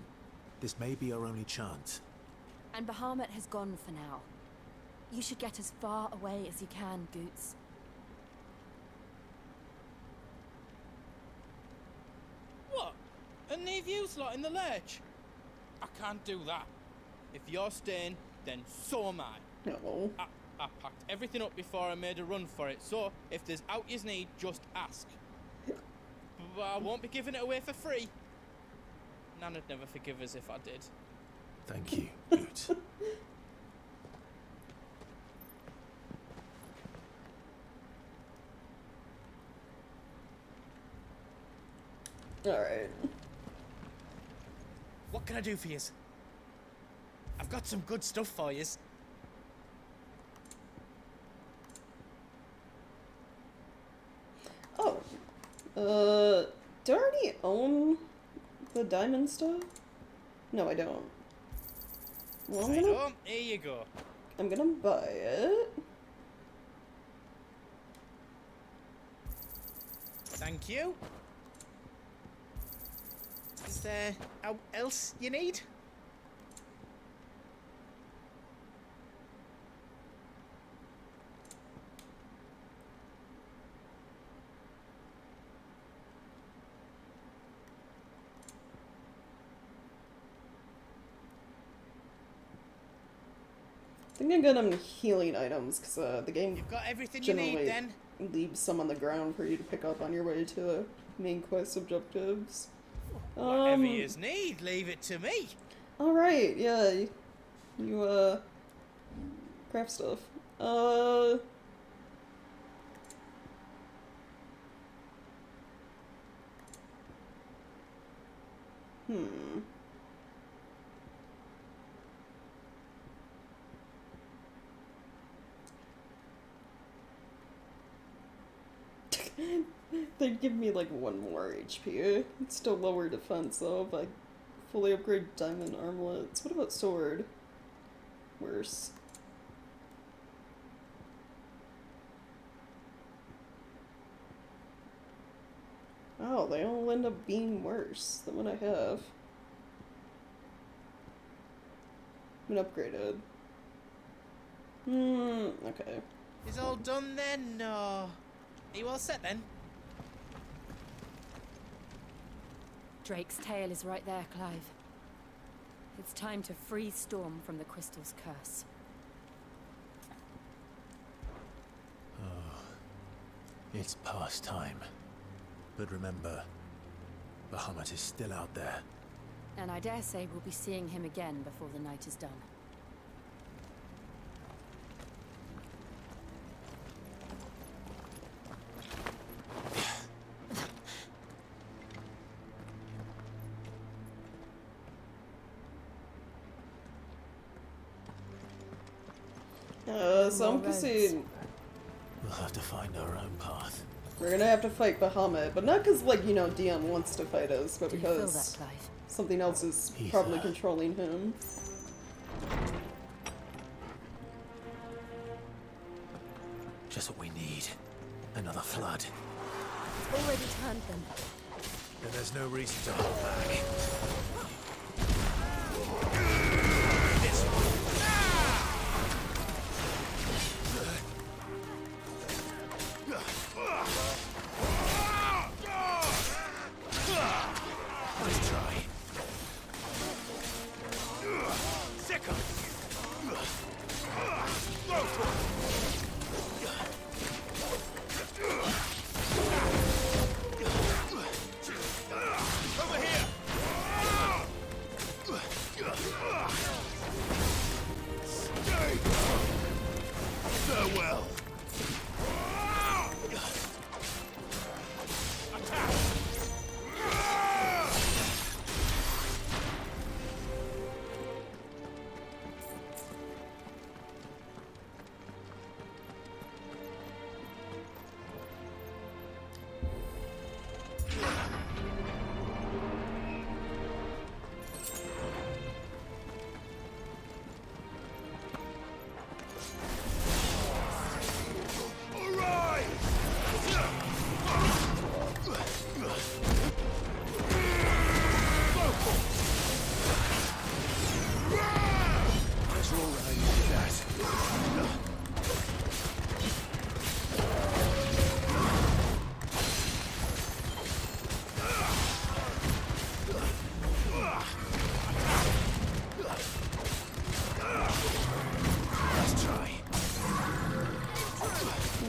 This may be our only chance. And Bahamut has gone for now. You should get as far away as you can, Goots. What? And leave you slot in the lurch? I can't do that. If you're staying, then so am I. No. I packed everything up before I made a run for it, so if there's out yous need, just ask. But I won't be giving it away for free. Nana'd never forgive us if I did. Thank you, Boots. Alright. What can I do for yous? I've got some good stuff for yous. Oh. Do I already own the diamond stuff? No, I don't. Well, Here you go. I'm gonna buy it. Thank you. Is there else you need? I think I'm good on healing items, because the game You've got everything you generally need, then? leaves some on the ground for you to pick up on your way to main quest objectives. Whatever you need, leave it to me. Alright, yeah. You craft stuff. They'd give me like 1 more HP. It's still lower defense though if I fully upgrade diamond armlets. What about sword? Worse. Oh, they all end up being worse than what I have. Been upgraded. Okay. Is all done then? No. Are you all set then? Drake's tail is right there, Clive. It's time to free Storm from the crystal's curse. Oh, it's past time. But remember, Bahamut is still out there. And I dare say we'll be seeing him again before the night is done. So I'm guessing we'll have to find our own path. we're gonna have to fight Bahamut, but not because, like, you know, Dion wants to fight us, but Do you feel because that, Clive? something else is probably controlling him. Just what we need. Another flood. It's already turned them. Then there's no reason to hold back. Let's try. Sicker. Over here. Stay. Farewell.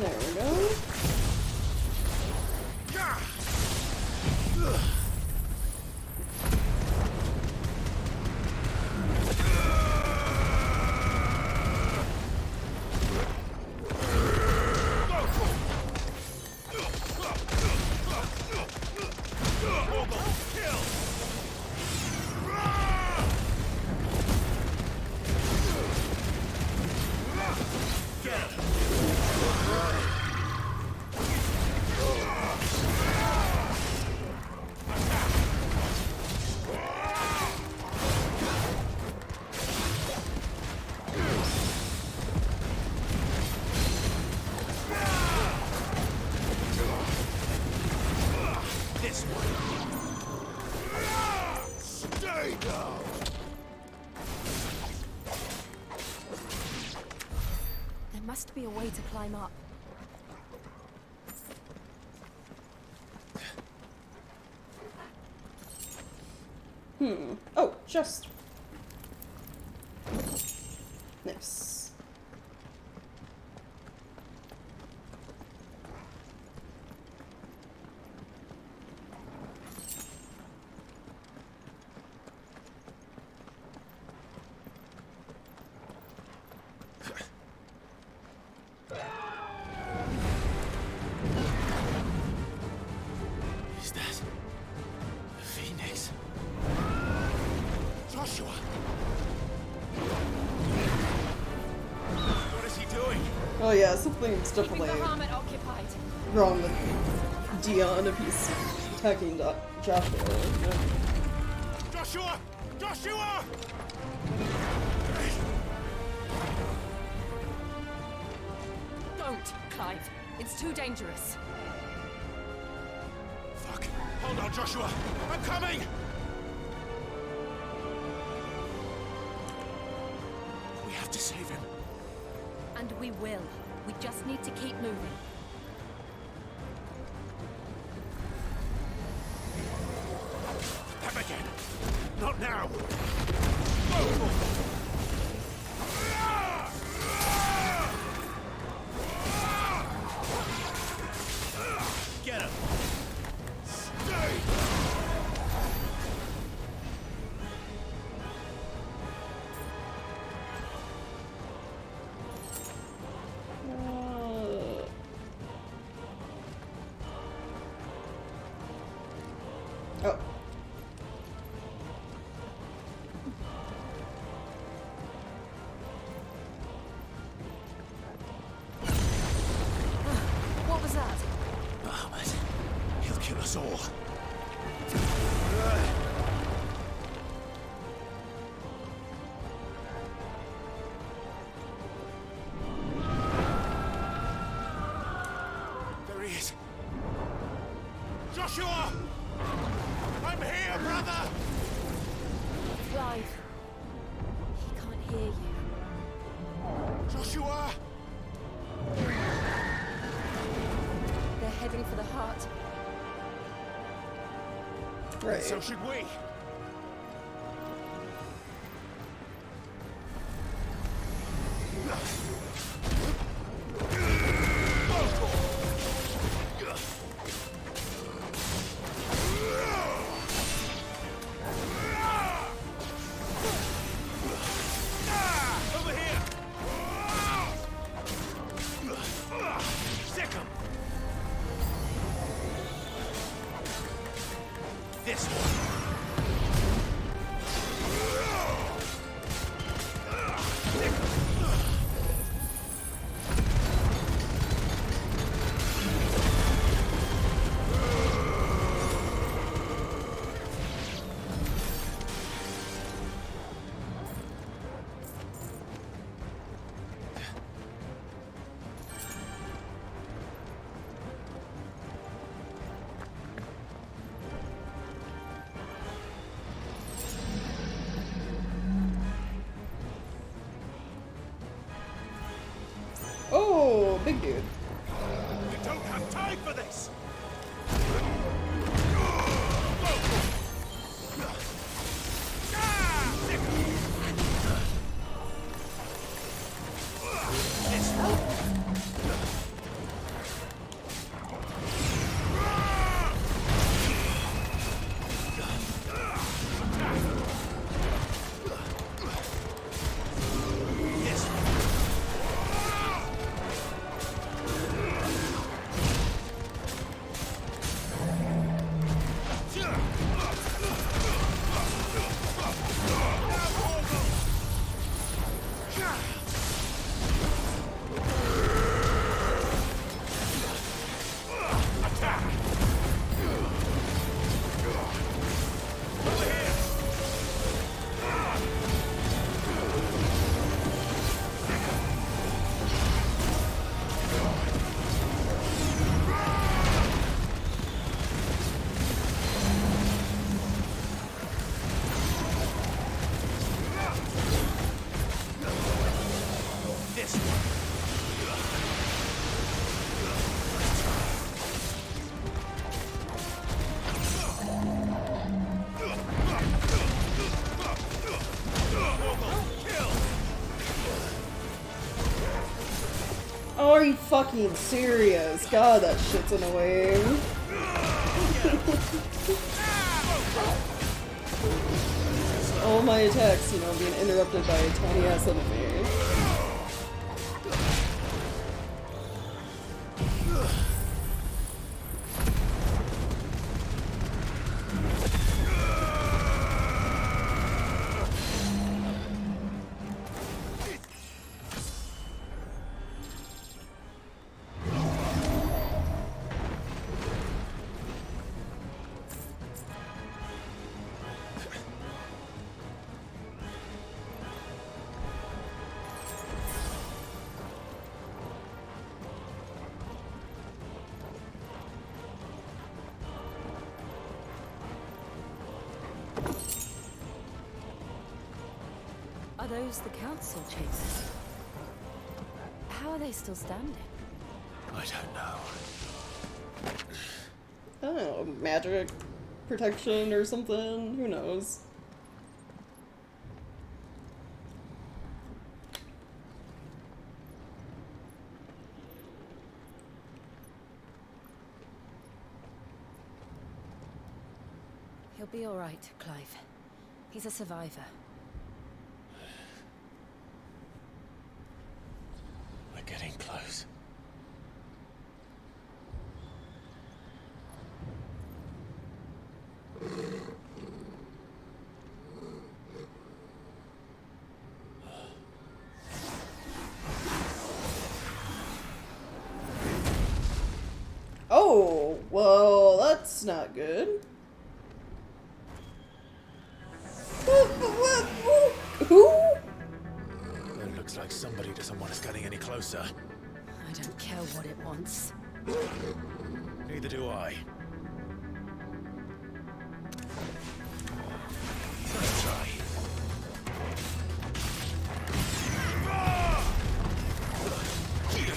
There we go. Stay down! There must be a way to climb up. Oh, just. Nice. Is that the Phoenix? Joshua! What is he doing? Oh yeah, something's definitely Bahamut occupied. wrong with Dion if he's attacking Joshua. Joshua! Joshua! Don't, Clive. It's too dangerous. Fuck. Hold on, Joshua. I'm coming! We have to save him. And we will. We just need to keep moving. Them again. Not now. Get him. Stay. Oh. What was that? Bahamut. He'll kill us all. There he is. Joshua! I'm here, brother! Clive. He can't hear you. Joshua! They're heading for the heart. Right. So should we. Over here! Sick 'em! This one! Oh, big dude. We don't have time for this! Are you fucking serious? God, that shit's annoying. All my attacks, you know, being interrupted by a tiny ass enemy. Are those the council chasers? How are they still standing? I don't know. I don't know, magic protection or something? Who knows? He'll be all right, Clive. He's a survivor. We're getting close. Oh, well, that's not good. Who? It looks like somebody doesn't want us getting any closer. I don't care what it wants. Neither do I. Let's try. Get him.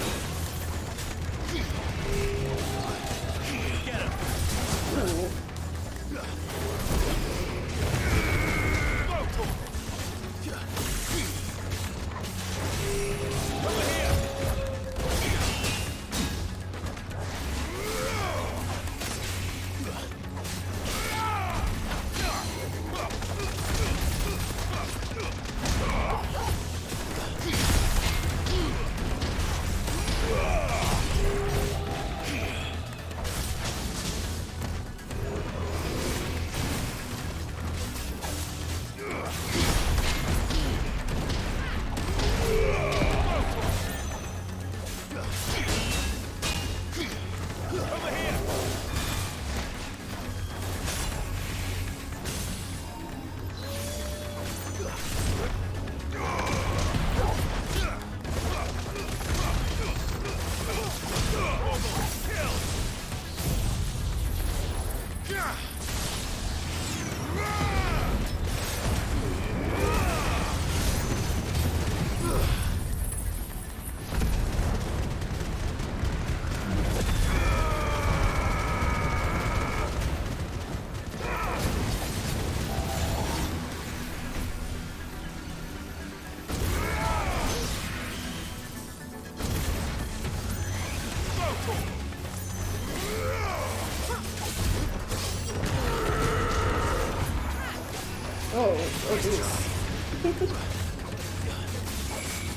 Oh, jeez.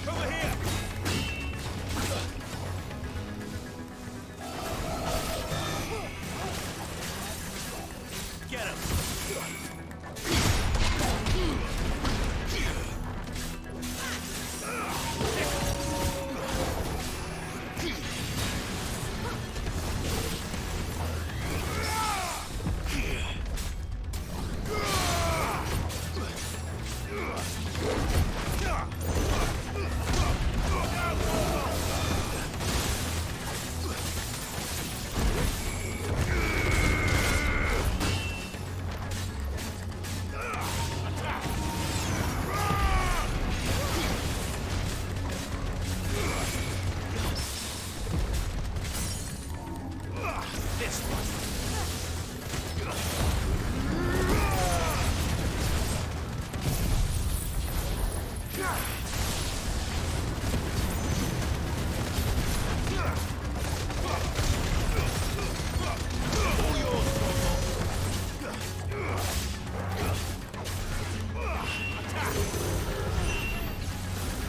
Over here! Get him!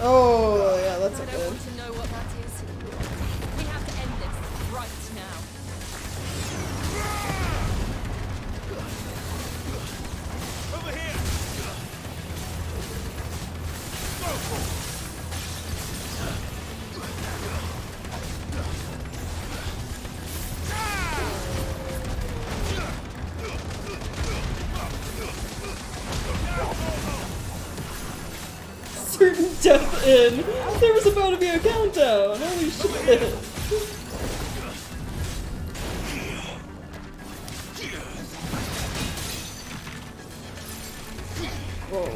Oh, yeah, that's I a don't good. want to know what that is. We have to end this right now. Over here! Certain death in. There was about to be a countdown. Holy shit. Whoa.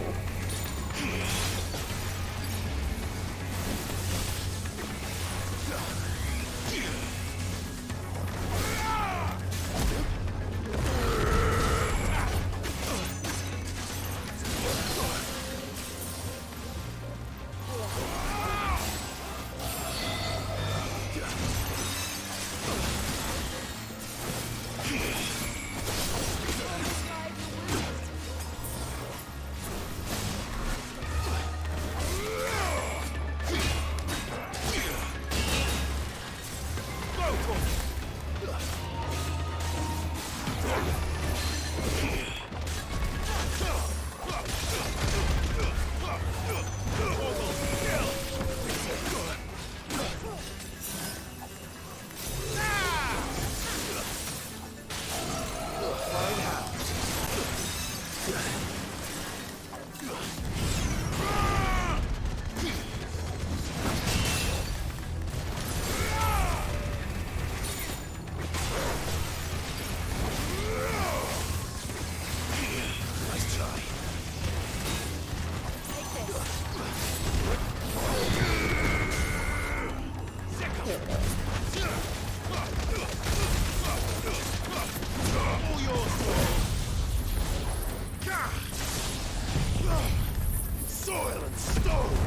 Soil and stone!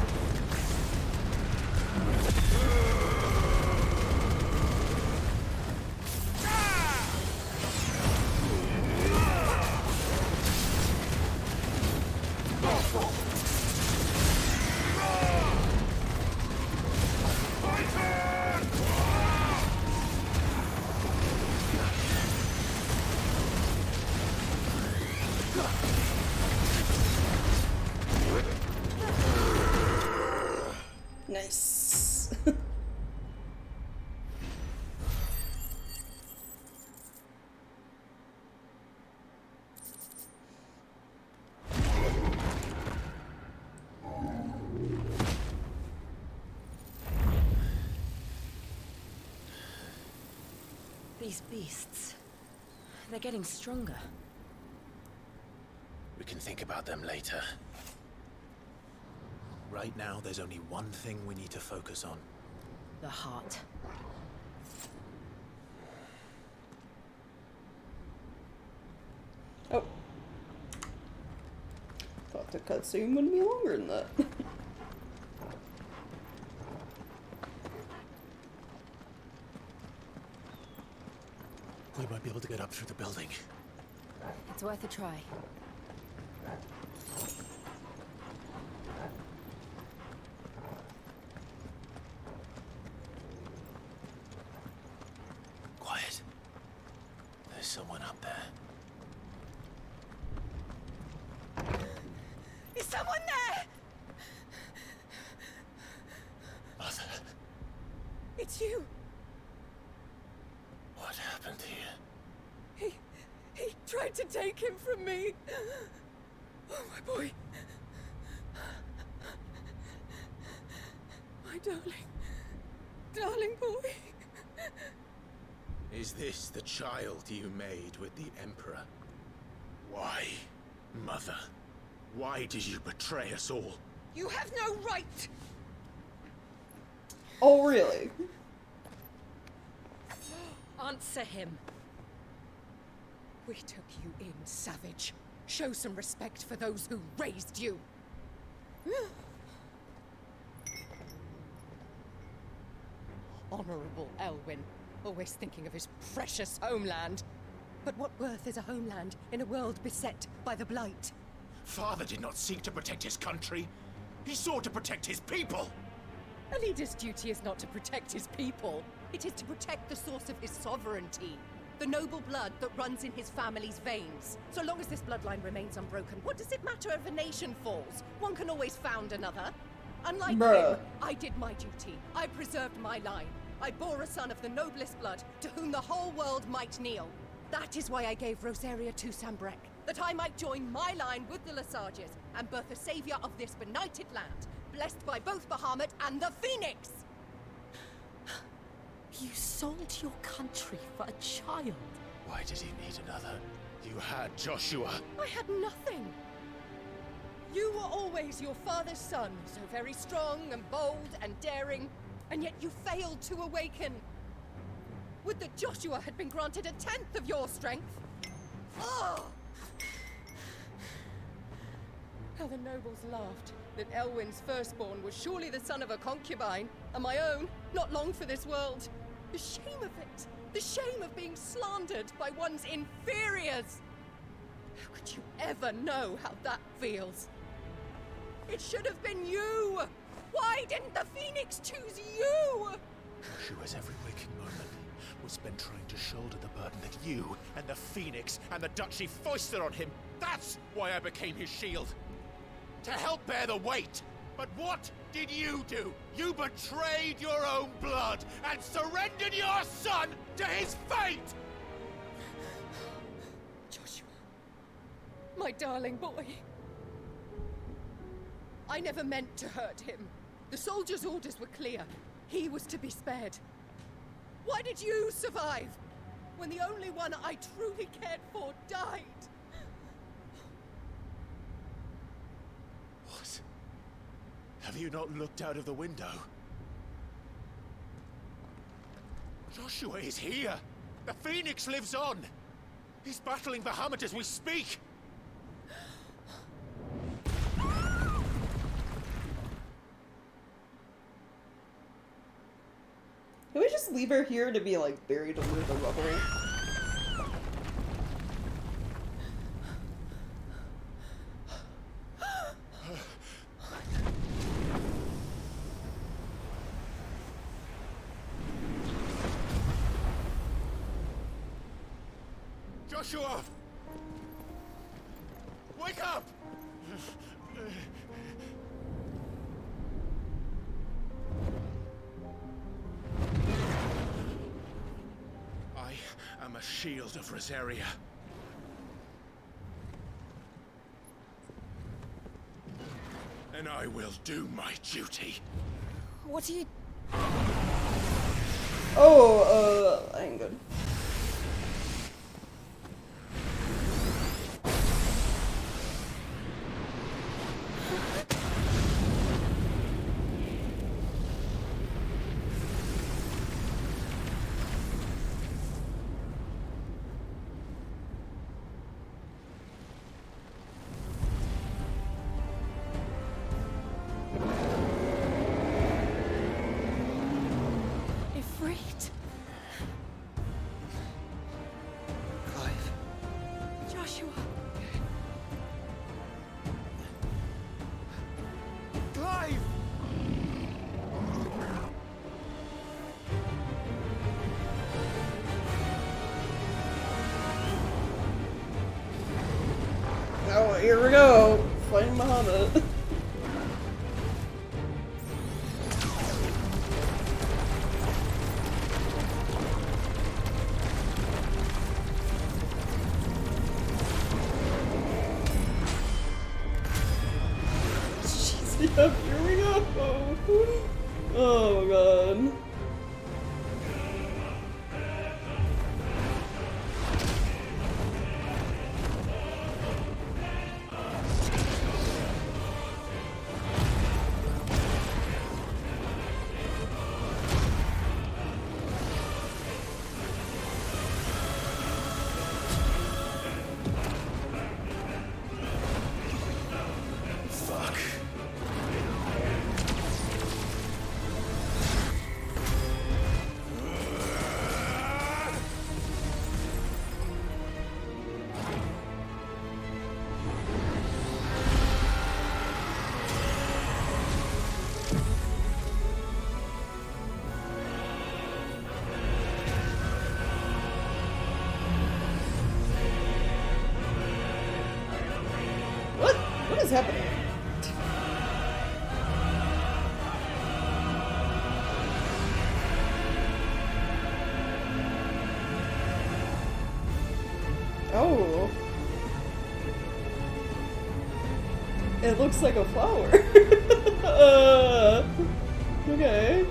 Nice. These beasts, they're getting stronger. We can think about them later. Right now, there's only one thing we need to focus on. The heart. Oh. Thought the cutscene wouldn't be longer than that. We might be able to get up through the building. It's worth a try. Quiet. There's someone up there. Is someone there? Mother, It's you. what happened here? He tried to take him from me. Oh, my boy. My darling. Darling boy. Is this the child you made with the Emperor? Why, Mother? Why did you betray us all? You have no right. Oh, really? Answer him. We took you in, savage. Show some respect for those who raised you. Honorable Elwyn, always thinking of his precious homeland. But what worth is a homeland in a world beset by the Blight? Father did not seek to protect his country. He sought to protect his people! A leader's duty is not to protect his people. It is to protect the source of his sovereignty. The noble blood that runs in his family's veins. So long as this bloodline remains unbroken, what does it matter if a nation falls? One can always found another. Unlike him, I did my duty. I preserved my line. I bore a son of the noblest blood, to whom the whole world might kneel. That is why I gave Rosaria to Sambrek, that I might join my line with the Lesages and birth a savior of this benighted land, blessed by both Bahamut and the Phoenix! You sold your country for a child. Why did he need another? You had Joshua. I had nothing. You were always your father's son, so very strong and bold and daring, and yet you failed to awaken. Would that Joshua had been granted 1/10 of your strength? Oh! How the nobles laughed that Elwyn's firstborn was surely the son of a concubine, and my own, not long for this world. The shame of it! The shame of being slandered by one's inferiors! How could you ever know how that feels? It should have been you! Why didn't the Phoenix choose you? Joshua's every waking moment was spent trying to shoulder the burden that you and the Phoenix and the Duchy foisted on him. That's why I became his shield. To help bear the weight. But what did you do? You betrayed your own blood and surrendered your son to his fate! Joshua, my darling boy. I never meant to hurt him. The soldiers' orders were clear. He was to be spared. Why did you survive when the only one I truly cared for died? What? Have you not looked out of the window? Joshua is here! The Phoenix lives on! He's battling Bahamut as we speak! Can we just leave her here to be, like, buried under the rubble? Joshua! Wake up! I am a shield of Rosaria. And I will do my duty. What are you... Oh, I ain't good. Oh, here we go. Fighting Bahamut. Jeez, yeah, here we go. Oh god. is happening? Oh. It looks like a flower. Okay.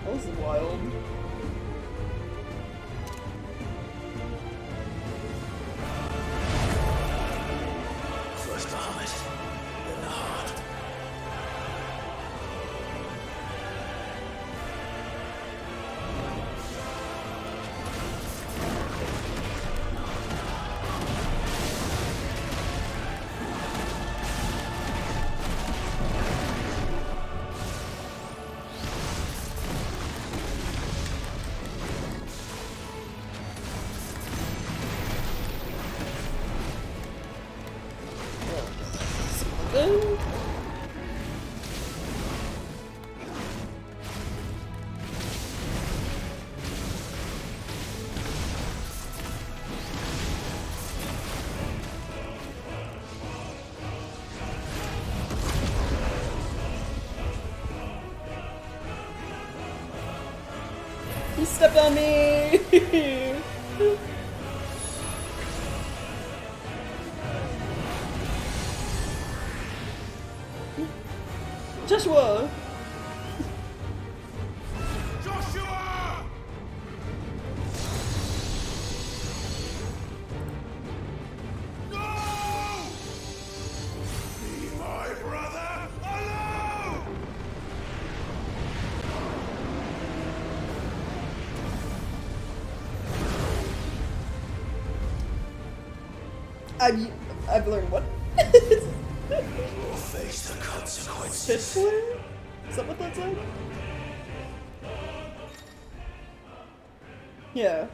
That was wild. First the heart, then the heart. He stepped on me! Joshua! Joshua! No! Leave my brother alone! I've learned what? We'll face the consequences. Fischler? Is that what that said? Yeah.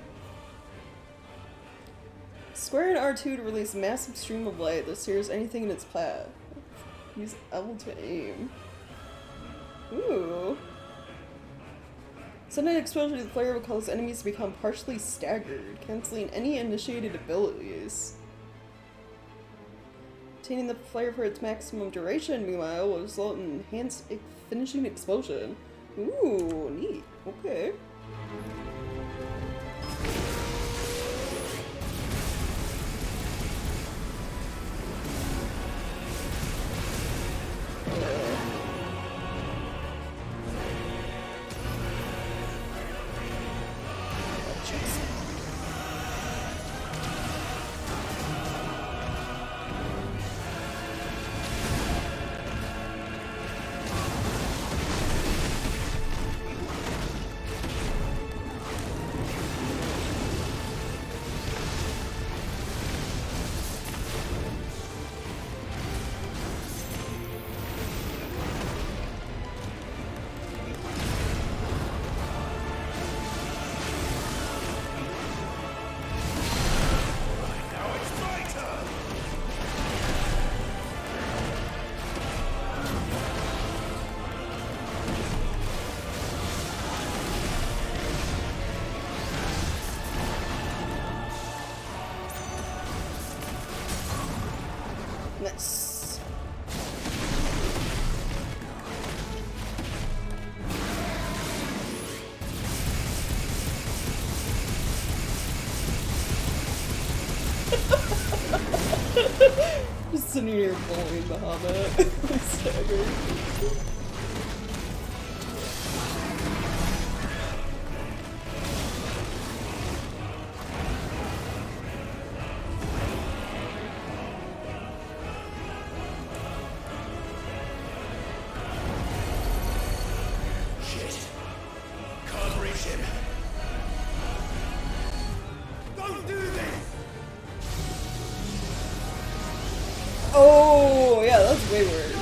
Square and R2 to release a massive stream of light that sears anything in its path. Use L to aim. Ooh. Sudden exposure to the flare will cause enemies to become partially staggered, canceling any initiated abilities. Obtaining the flare for its maximum duration, meanwhile, will result in enhanced finishing explosion. Ooh, neat. Okay. Nice. Just sitting here bullying Bahamut. Staggered. Oh, yeah, that's way worse.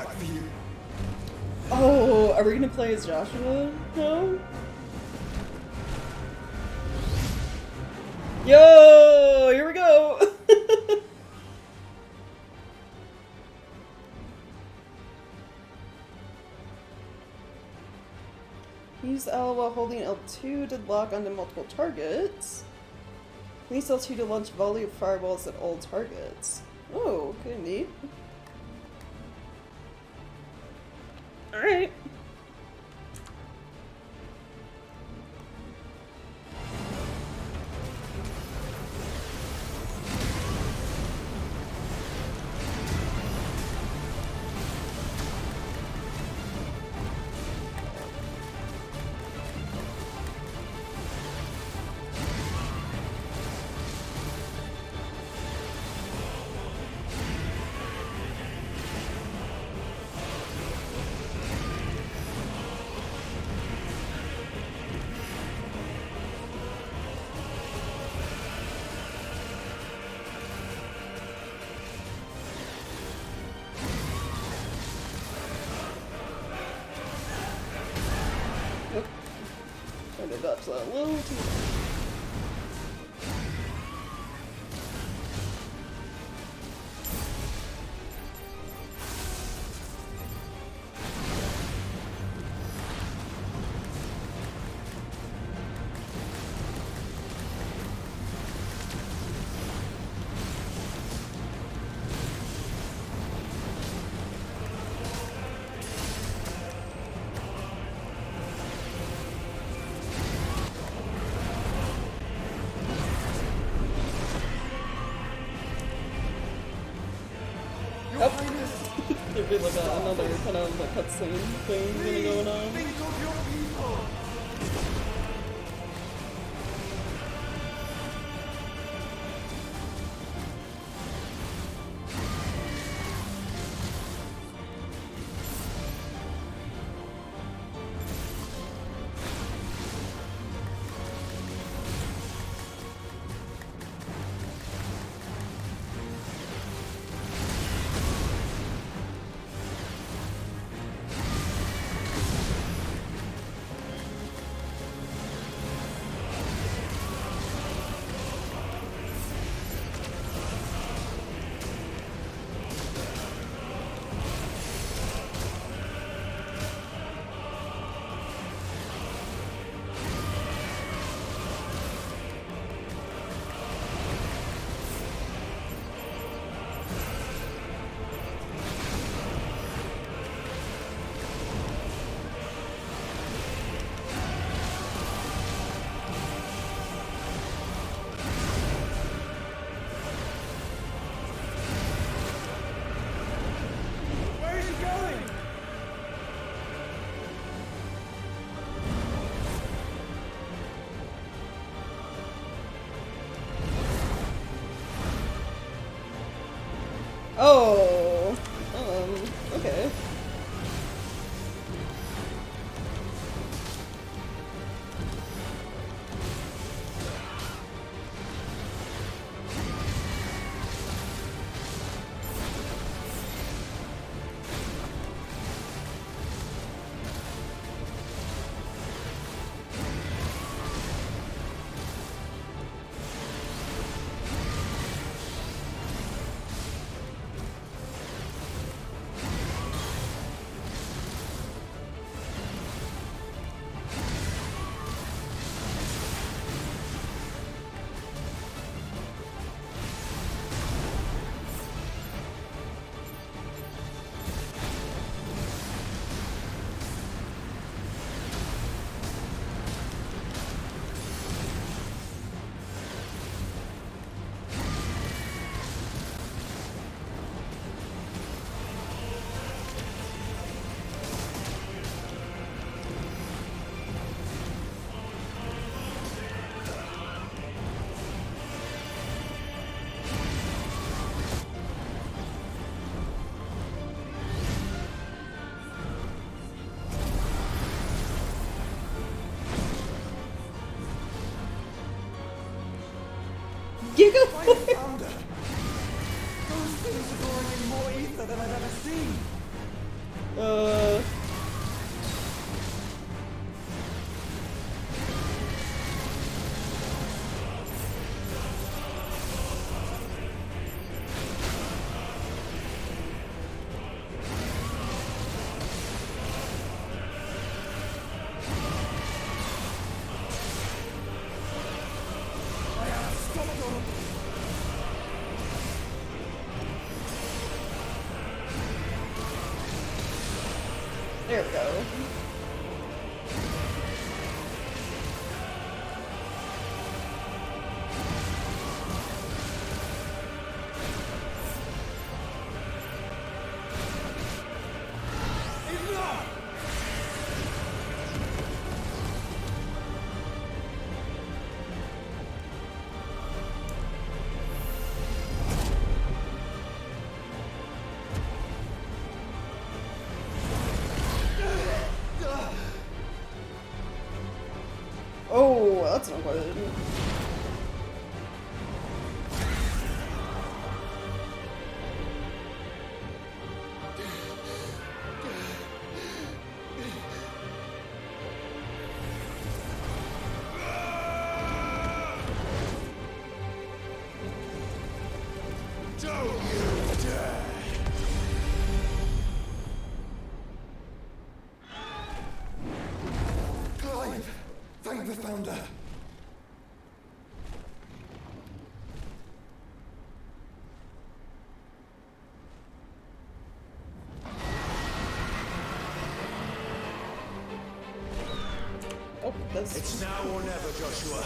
fight for you. Oh, are we gonna play as Joshua? No? Yo, here we go. Use L while holding L2 to lock onto multiple targets. Use L2 to launch volley of fireballs at all targets. Oh, okay, neat. Alright. That's a little too much. There'd be like another kind of cutscene thing going on. Think of your people. Oh, okay. Thunder! Those things are drawing in more ether than I've ever seen. There we go. Oh, that's not good. Thank the Founder! Oh, that's... It's now or never, Joshua.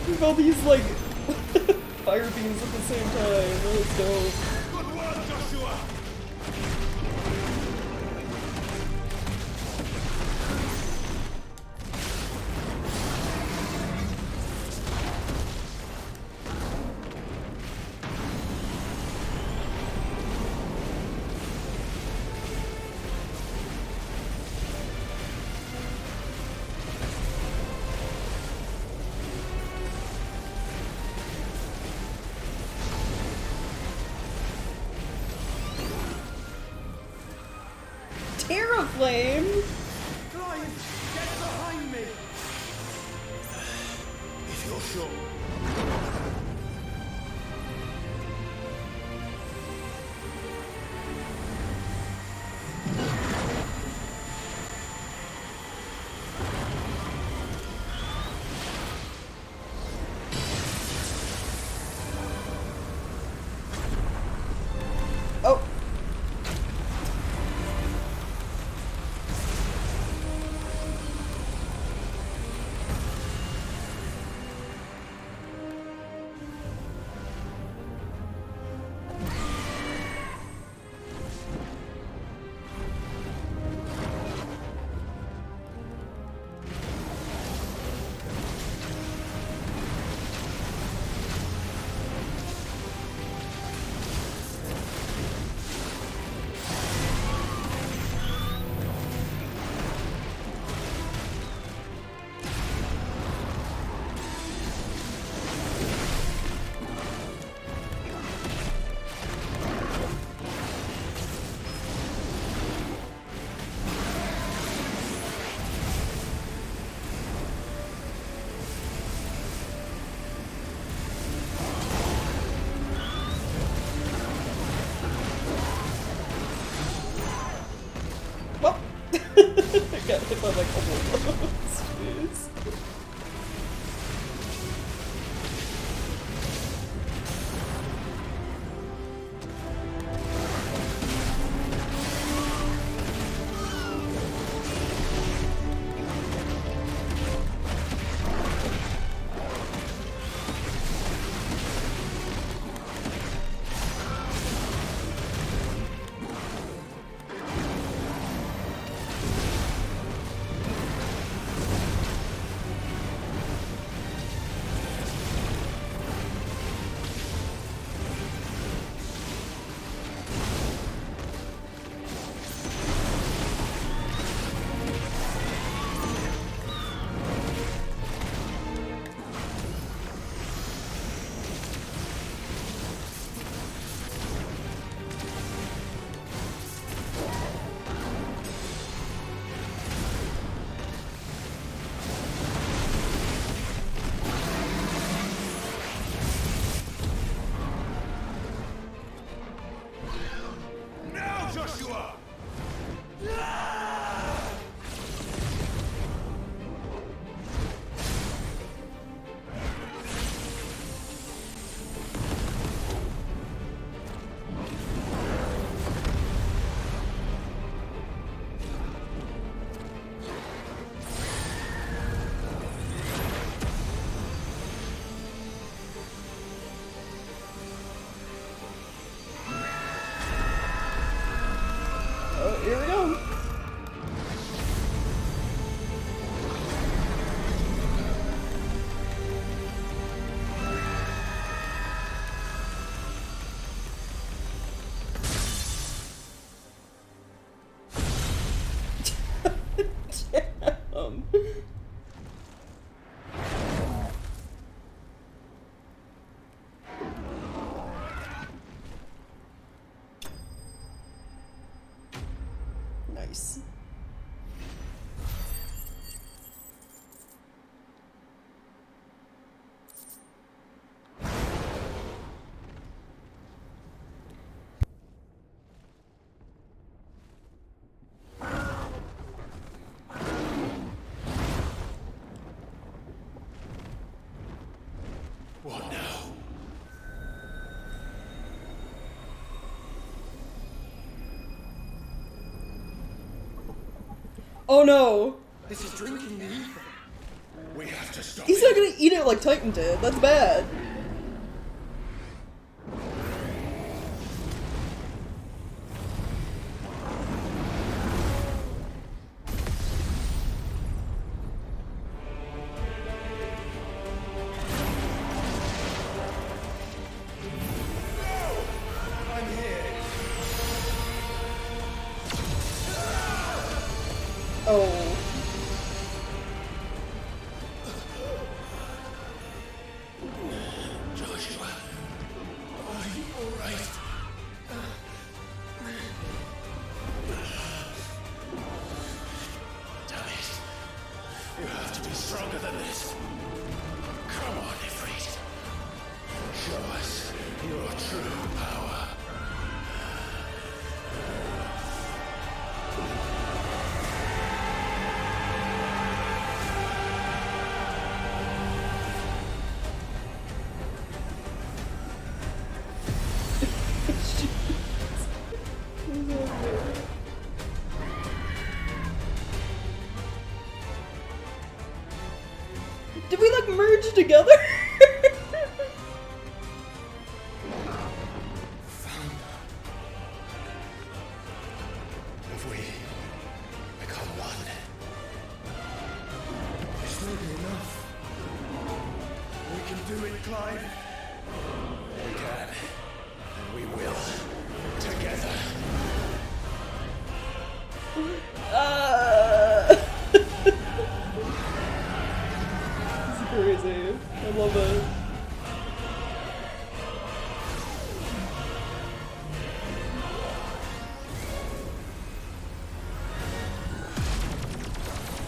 With all these, like, fire beams at the same time. That was dope. Good work, Joshua! Terraflame? Clive, get behind me! If you're sure. Oh. I got hit by like a whole Jeez. Nice. What now? Oh no! This is drinking the ether. We have to stop He's not gonna eat it like Titan did. That's bad. I'm here. Oh. Joshua, are you alright? Damn it. You have to be stronger than this. Come on, Ifrit. Show us your true power. Did we like merge together? Have we become one? This will be enough. We can do it, Clive. We can. And we will. Together. This is crazy. I love it.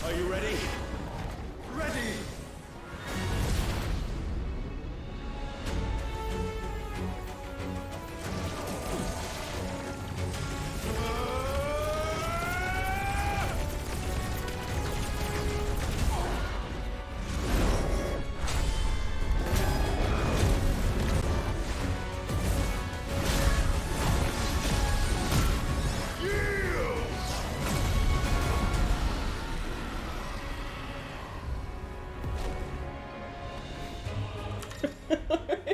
Are you ready? Ready!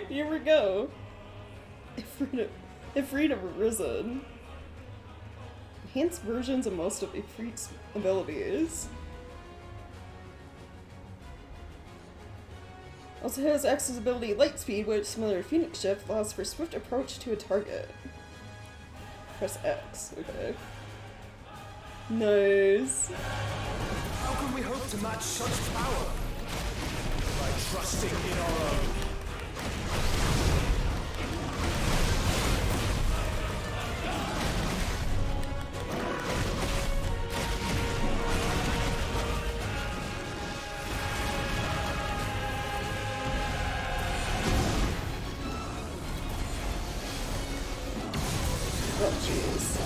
Here we go. Ifrit have arisen. Enhanced versions of most of Ifrit's abilities. Also has accessibility light speed, which, similar to Phoenix Shift, allows for swift approach to a target. Press X. Okay. Nice. How can we hope to match such power? By trusting in our own. Oh, jeez.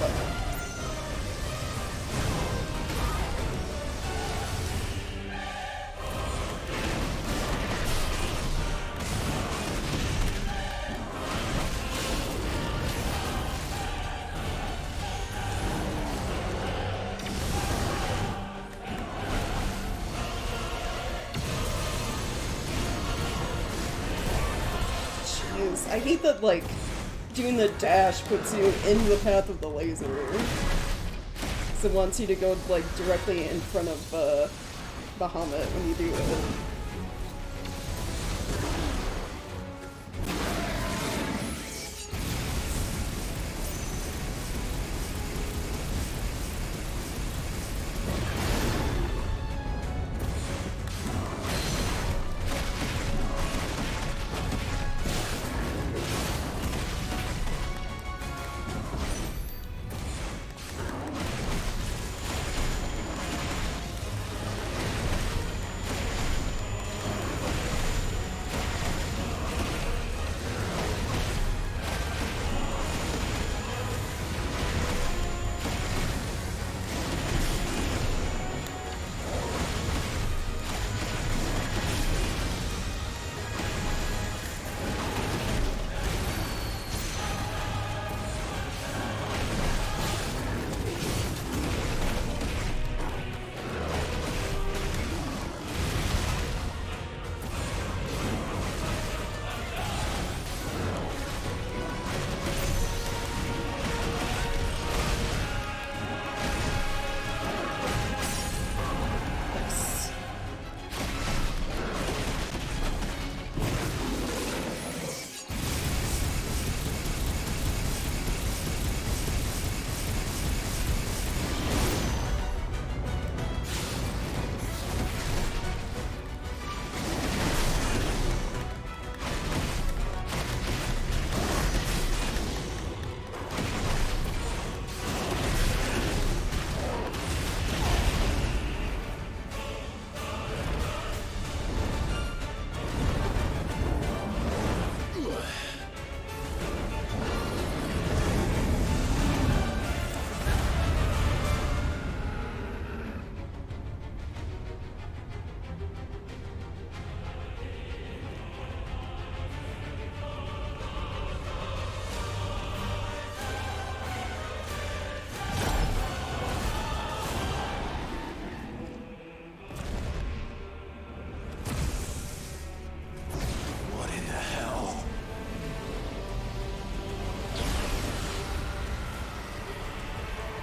that. Jeez, I hate that, like, doing the dash puts you in the path of the laser. So it wants you to go, like, directly in front of, Bahamut when you do it.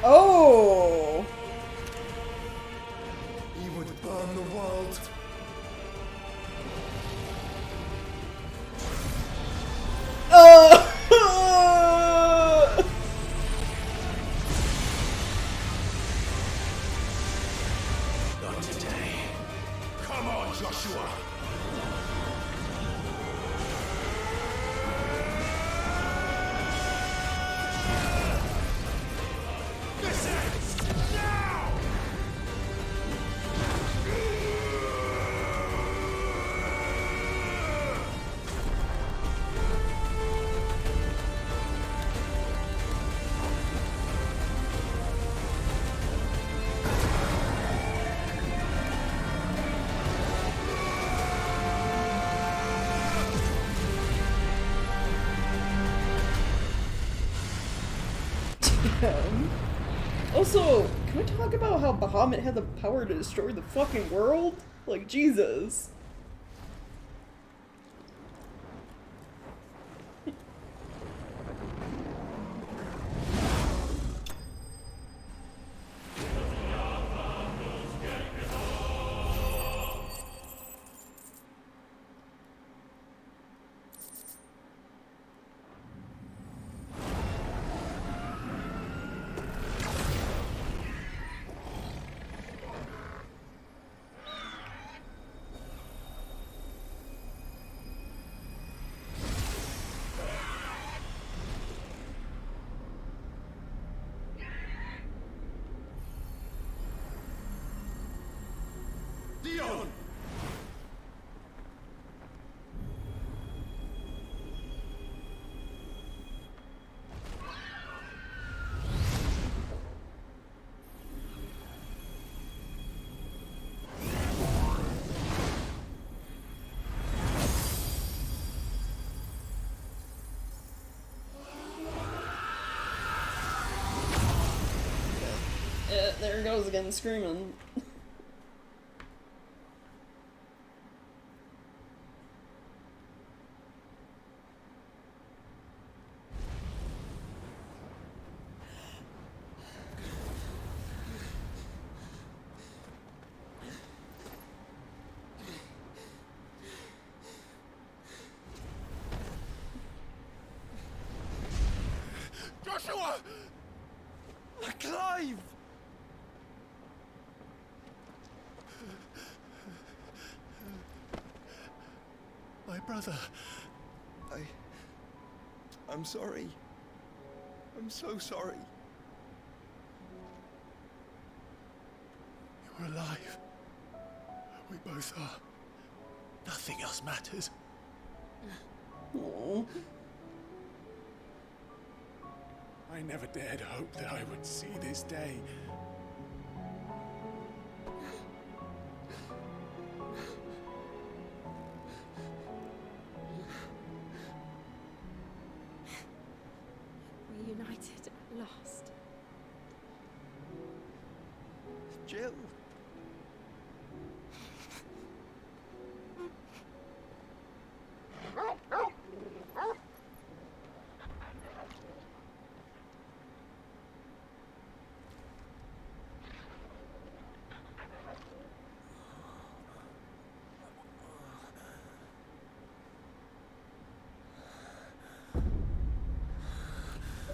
Oh! He would burn the world. Not today. Come on, Joshua! This ends now! Also, can we talk about how Bahamut had the power to destroy the fucking world? Like, Jesus. There it goes again, screaming. Joshua! Clive! My brother. I'm sorry. I'm so sorry. You're alive. We both are. Nothing else matters. Aww. I never dared hope that I would see this day. We're united at last. Jill.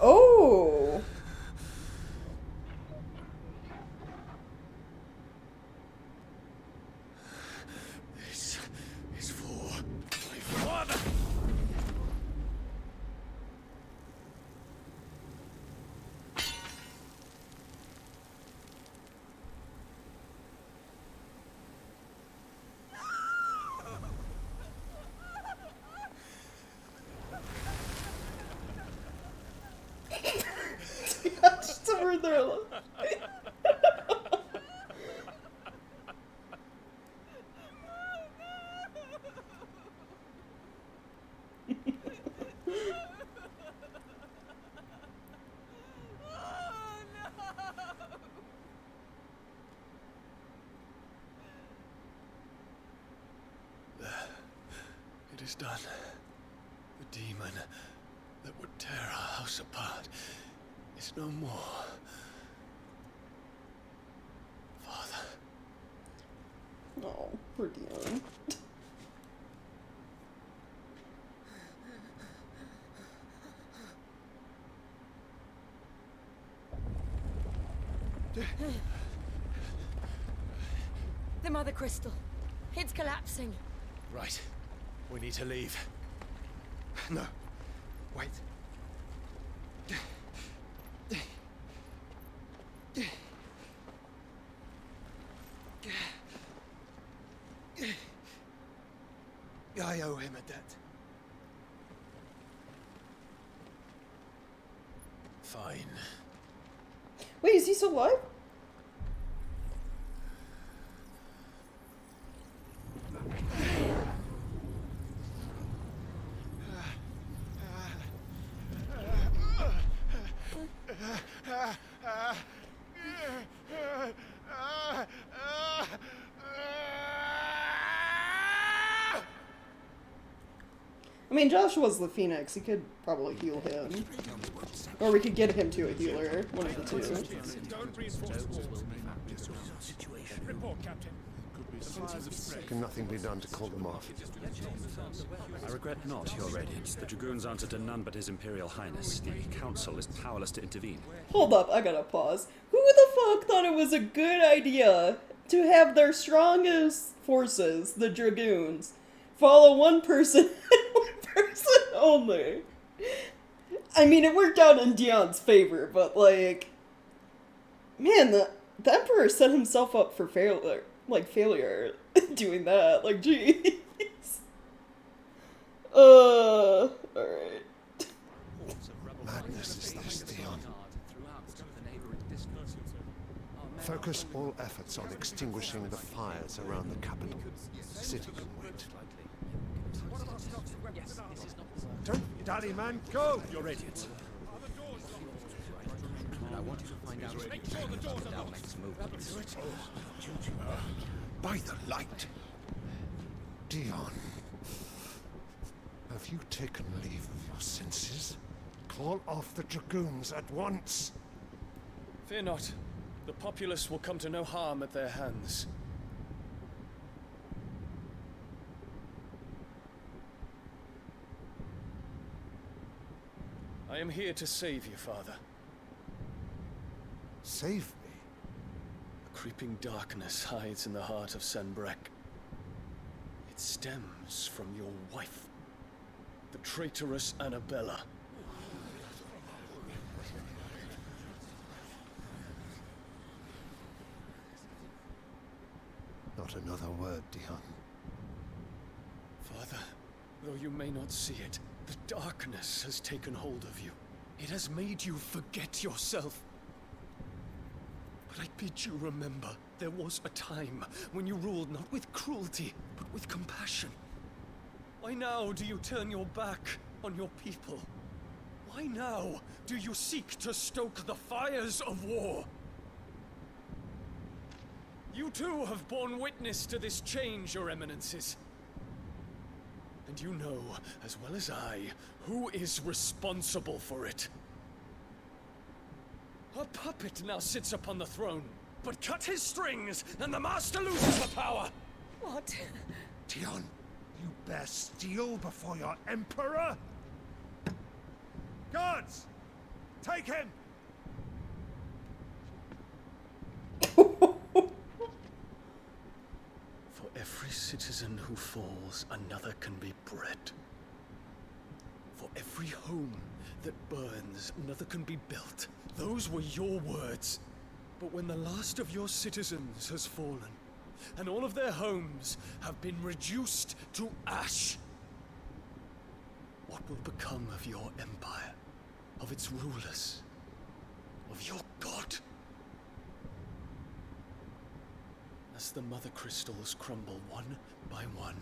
Oh! This is for my father. Just over there. It is done. The demon that would tear our house apart is no more. Father. Oh, poor Dion. The Mother Crystal. It's collapsing. Right. We need to leave. No. Wait. I owe him a debt. Fine. Wait, is he still alive? I mean, Joshua's the Phoenix. He could probably heal him. Or we could get him to a healer. One of the two. Report, Captain. Can nothing be done to call them off? I regret not, Your Radiance. The Dragoons answer to none but His Imperial Highness. The Council is powerless to intervene. Hold up, I gotta pause. Who the fuck thought it was a good idea to have their strongest forces, the Dragoons, follow one person and one person only? I mean, it worked out in Dion's favor, but like, man, the Emperor set himself up for failure doing that. Like, jeez. Alright. Madness is this, Dion. Focus all efforts on extinguishing the fires around the capital. The city can wait. Don't dally, man. Go! Your Radiance. And I want you to find out. By the light. Dion. Have you taken leave of your senses? Call off the dragoons at once. Fear not. The populace will come to no harm at their hands. I am here to save you, Father. Save me? A creeping darkness hides in the heart of Sanbreque. It stems from your wife, the traitorous Annabella. Not another word, Dion. Father, though you may not see it, the darkness has taken hold of you. It has made you forget yourself. But I bid you remember, there was a time when you ruled not with cruelty, but with compassion. Why now do you turn your back on your people? Why now do you seek to stoke the fires of war? You too have borne witness to this change, Your Eminences. And you know, as well as I, who is responsible for it. A puppet now sits upon the throne, but cut his strings, and the master loses the power! What? Dion, you bear steel before your emperor? Guards! Take him! For every citizen who falls, another can be bred. For every home that burns, another can be built. Those were your words. But when the last of your citizens has fallen, and all of their homes have been reduced to ash, what will become of your empire, of its rulers, of your god? As the mother crystals crumble one by one,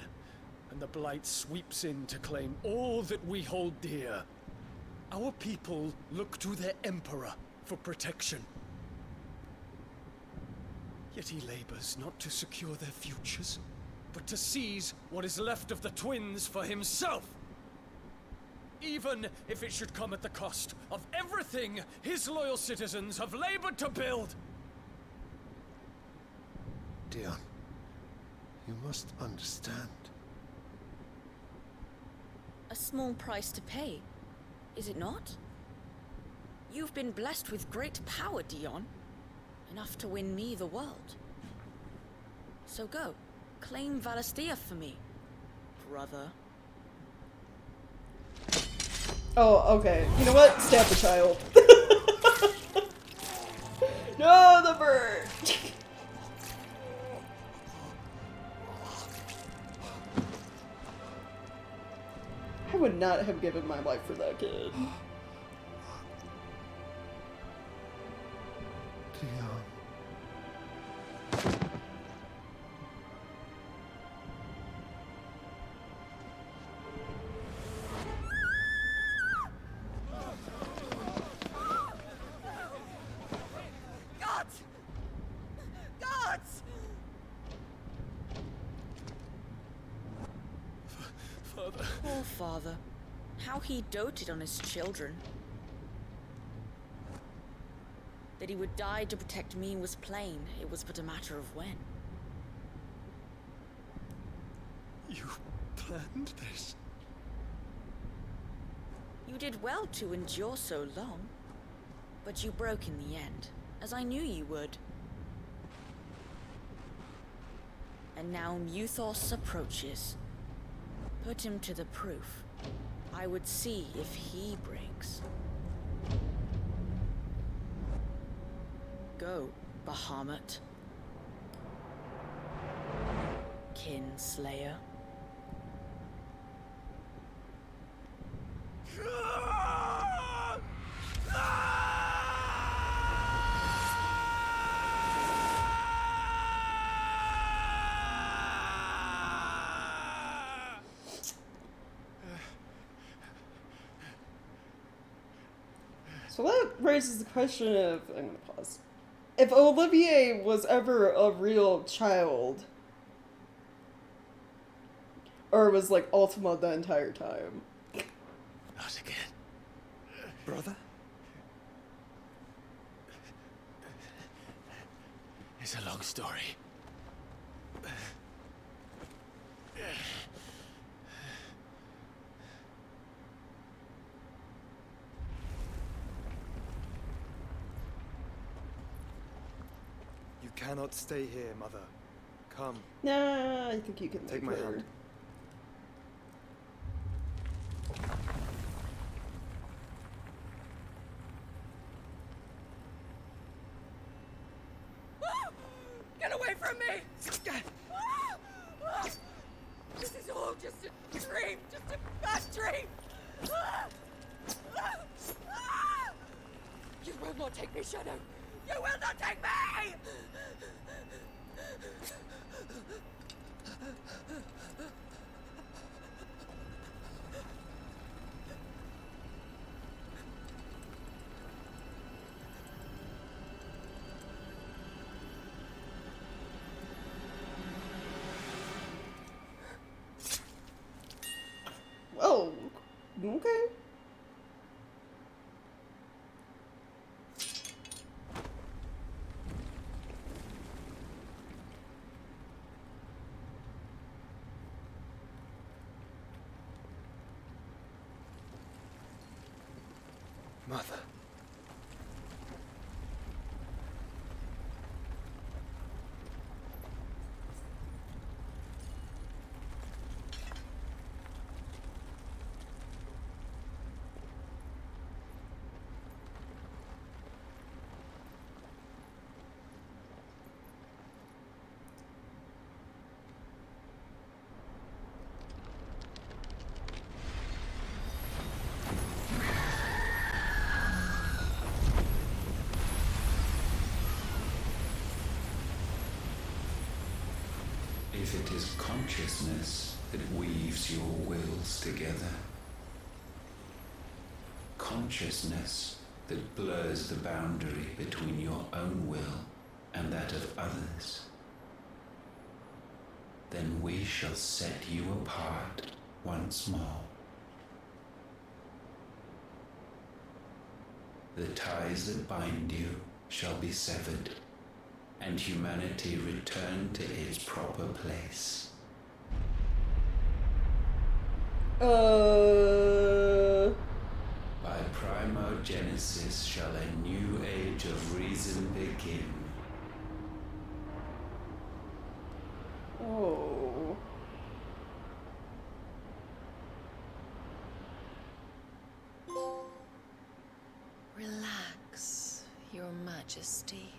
and the blight sweeps in to claim all that we hold dear, our people look to their emperor for protection. Yet he labors not to secure their futures, but to seize what is left of the twins for himself. Even if it should come at the cost of everything his loyal citizens have labored to build. Dion, you must understand. A small price to pay, is it not? You've been blessed with great power, Dion. Enough to win me the world. So go, claim Valisthea for me, brother. Oh, okay. You know what? Stab the child. No, the bird! I would not have given my life for that kid. Dion. Gods! Gods! Father. Poor father. How he doted on his children. That he would die to protect me was plain. It was but a matter of when. You planned this? You did well to endure so long. But you broke in the end, as I knew you would. And now Muthos approaches. Put him to the proof. I would see if he breaks. Go, Bahamut. Kinslayer. So that raises the question of, I'm gonna pause. if Olivier was ever a real child, or was like Ultima the entire time. Not again. Brother? It's a long story. You cannot stay here, Mother. Come. Nah, I think you can Take make my her. hand. Get away from me! This is all just a dream, just a bad dream! You will not take me, Shadow! You will not take me! Oh, okay. Mother. If it is consciousness that weaves your wills together, consciousness that blurs the boundary between your own will and that of others, then we shall set you apart once more. The ties that bind you shall be severed, and humanity return to its proper place. By primogenesis shall a new age of reason begin. Oh. Relax, Your Majesty.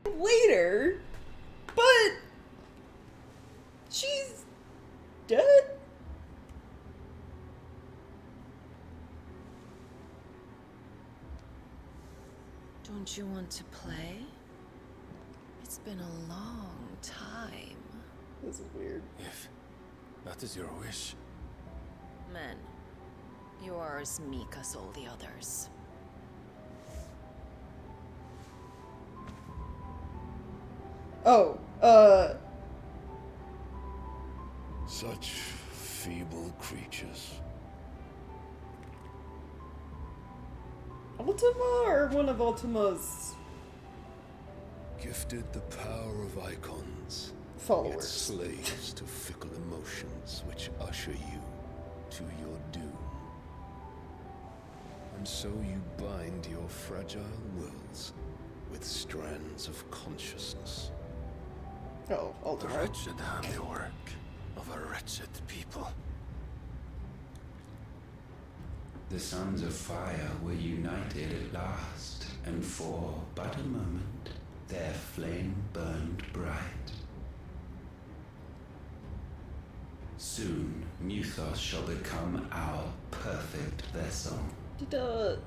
Later, but she's dead. Don't you want to play? It's been a long time. This is weird. If that is your wish. Men, you are as meek as all the others. Oh, Such feeble creatures. Ultima or one of Ultima's Gifted the power of icons. followers. Yet slaves to fickle emotions which usher you to your doom. And so you bind your fragile wills with strands of consciousness. Oh, The Ultima. wretched handiwork of a wretched people. The sons of fire were united at last, and for but a moment their flame burned bright. Soon Muthos shall become our perfect vessel. Did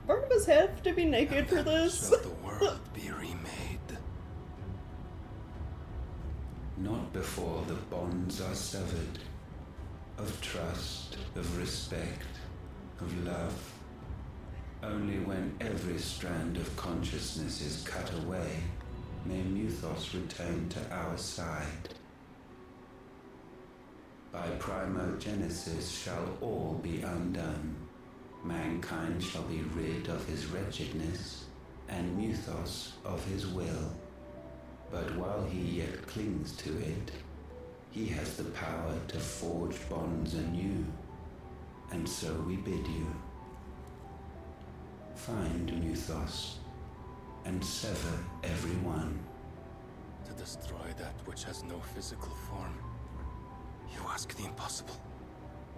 Barnabas have to be naked for this? Shall the world be remade? Not before the bonds are severed, of trust, of respect, of love. Only when every strand of consciousness is cut away may Muthos return to our side. By primogenesis shall all be undone. Mankind shall be rid of his wretchedness, and Muthos of his will. But while he yet clings to it, he has the power to forge bonds anew. And so we bid you. Find Muthos, and sever every one. To destroy that which has no physical form. You ask the impossible.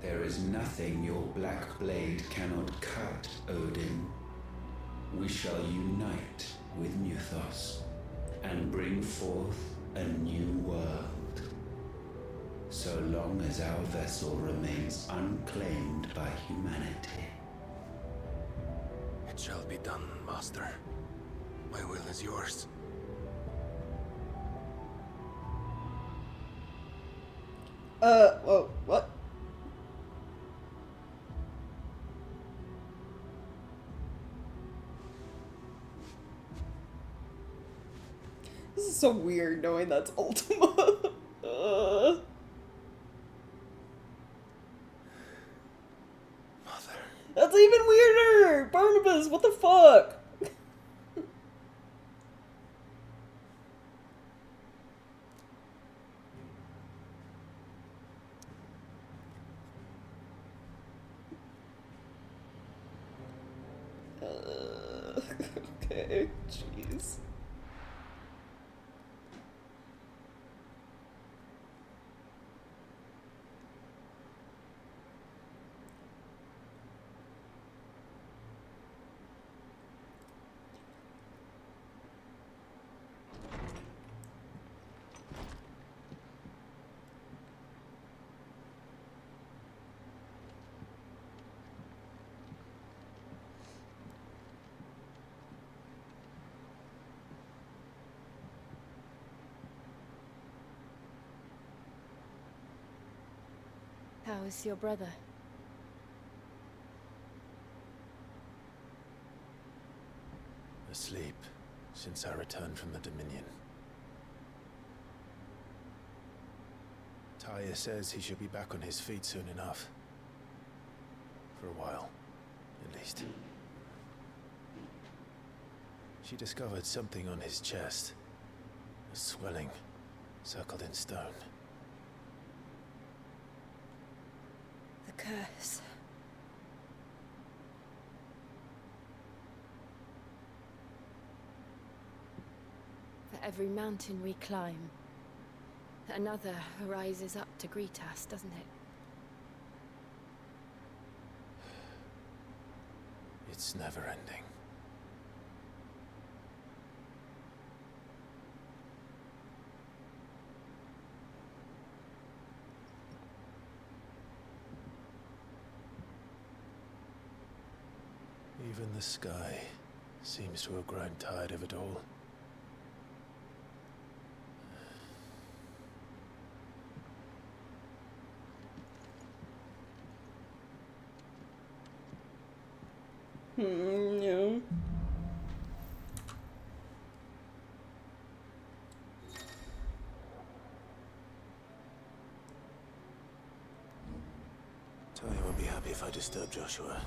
There is nothing your black blade cannot cut, Odin. We shall unite with Muthos, and bring forth a new world. So long as our vessel remains unclaimed by humanity. It shall be done, Master. My will is yours. Whoa, what? This is so weird knowing that's Ultima. That's even weirder! Barnabas, what the fuck? Okay, jeez. How is your brother? Asleep since I returned from the Dominion. Taya says he should be back on his feet soon enough. For a while, at least. She discovered something on his chest. A swelling, circled in stone. The curse. For every mountain we climb, another rises up to greet us, doesn't it? It's never ending. Even the sky seems to have grown tired of it all. Yeah. Taya won't be happy if I disturb Joshua.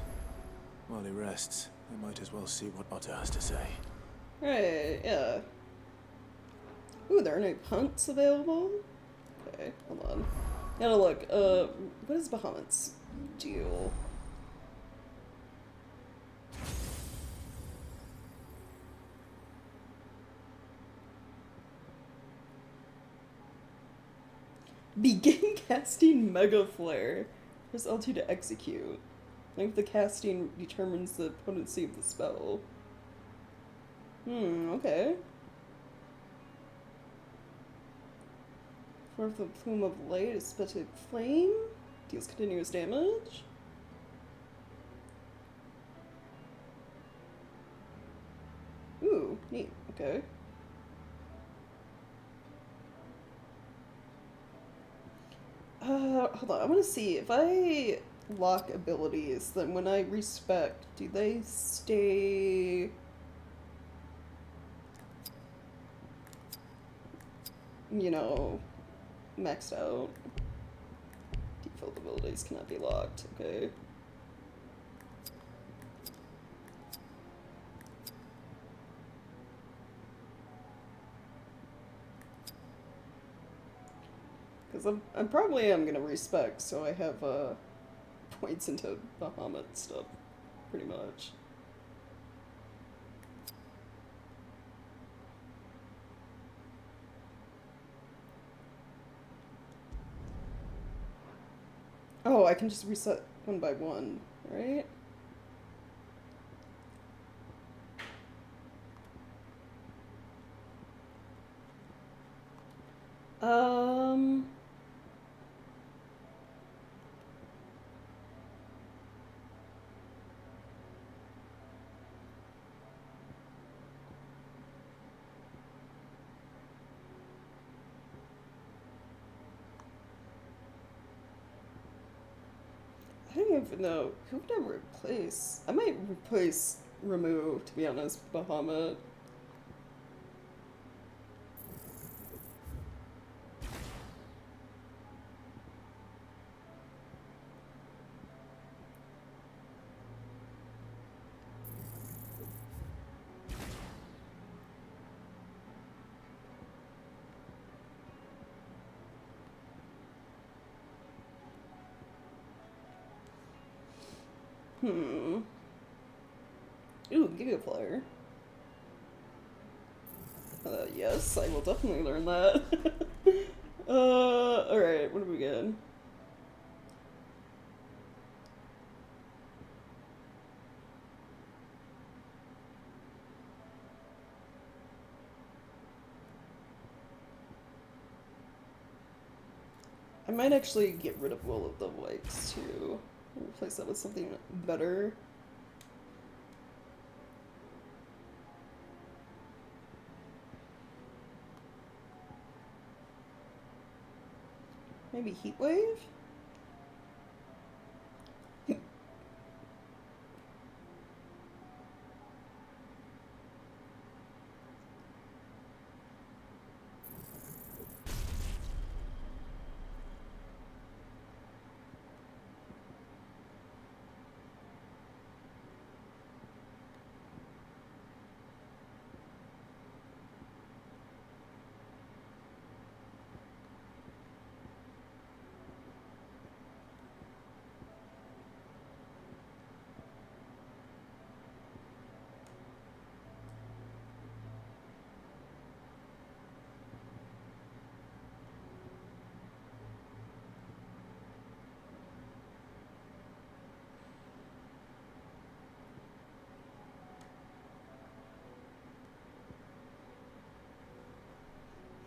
While he rests, I might as well see what Otter has to say. Right, yeah. Ooh, there are no punts available? Okay, hold on. Gotta look. What is Bahamut's deal? Begin casting Mega Flare. Press L2 to execute. Length of the casting determines the potency of the spell. Okay. Fourth, the Plume of Light is specific flame. Deals continuous damage. Ooh, neat. Okay. Hold on. I want to see if I lock abilities, then when I respec, do they stay... you know, maxed out? Default abilities cannot be locked, okay. Because I'm probably am gonna respec, so I have points into Bahamut stuff, pretty much. Oh, I can just reset one by one, right? I don't even know. Who would I replace? I might replace Remove, to be honest, Bahamut. Ooh, Giga Flyer. Yes, I will definitely learn that. Alright, what do we get? I might actually get rid of Will of the Wikes too. Replace that with something better. Maybe Heatwave?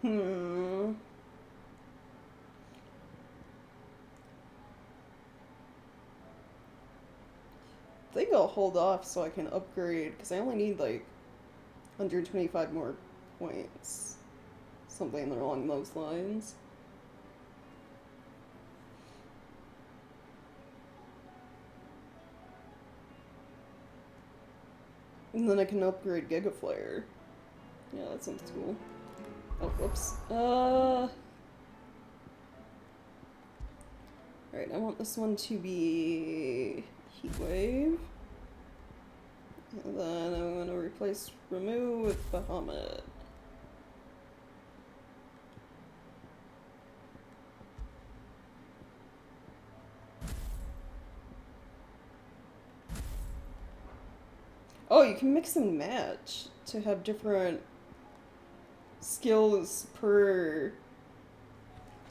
I think I'll hold off so I can upgrade, because I only need like 125 more points. Something along those lines. And then I can upgrade Giga Flare. Yeah, that sounds cool. Oh, whoops. Alright, I want this one to be Heatwave. And then I'm going to replace Remove with Bahamut. Oh, you can mix and match to have different skills per...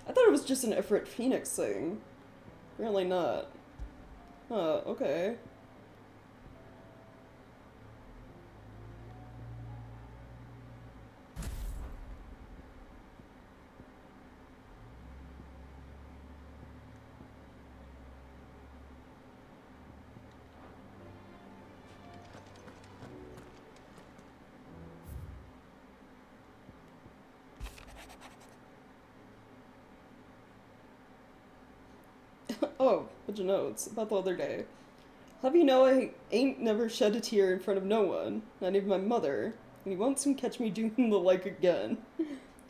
I thought it was just an Ifrit Phoenix thing. Apparently not. Huh, okay. Oh, Bunch of notes about the other day. Have you know I ain't never shed a tear in front of no one, not even my mother, and you won't soon catch me doing the like again.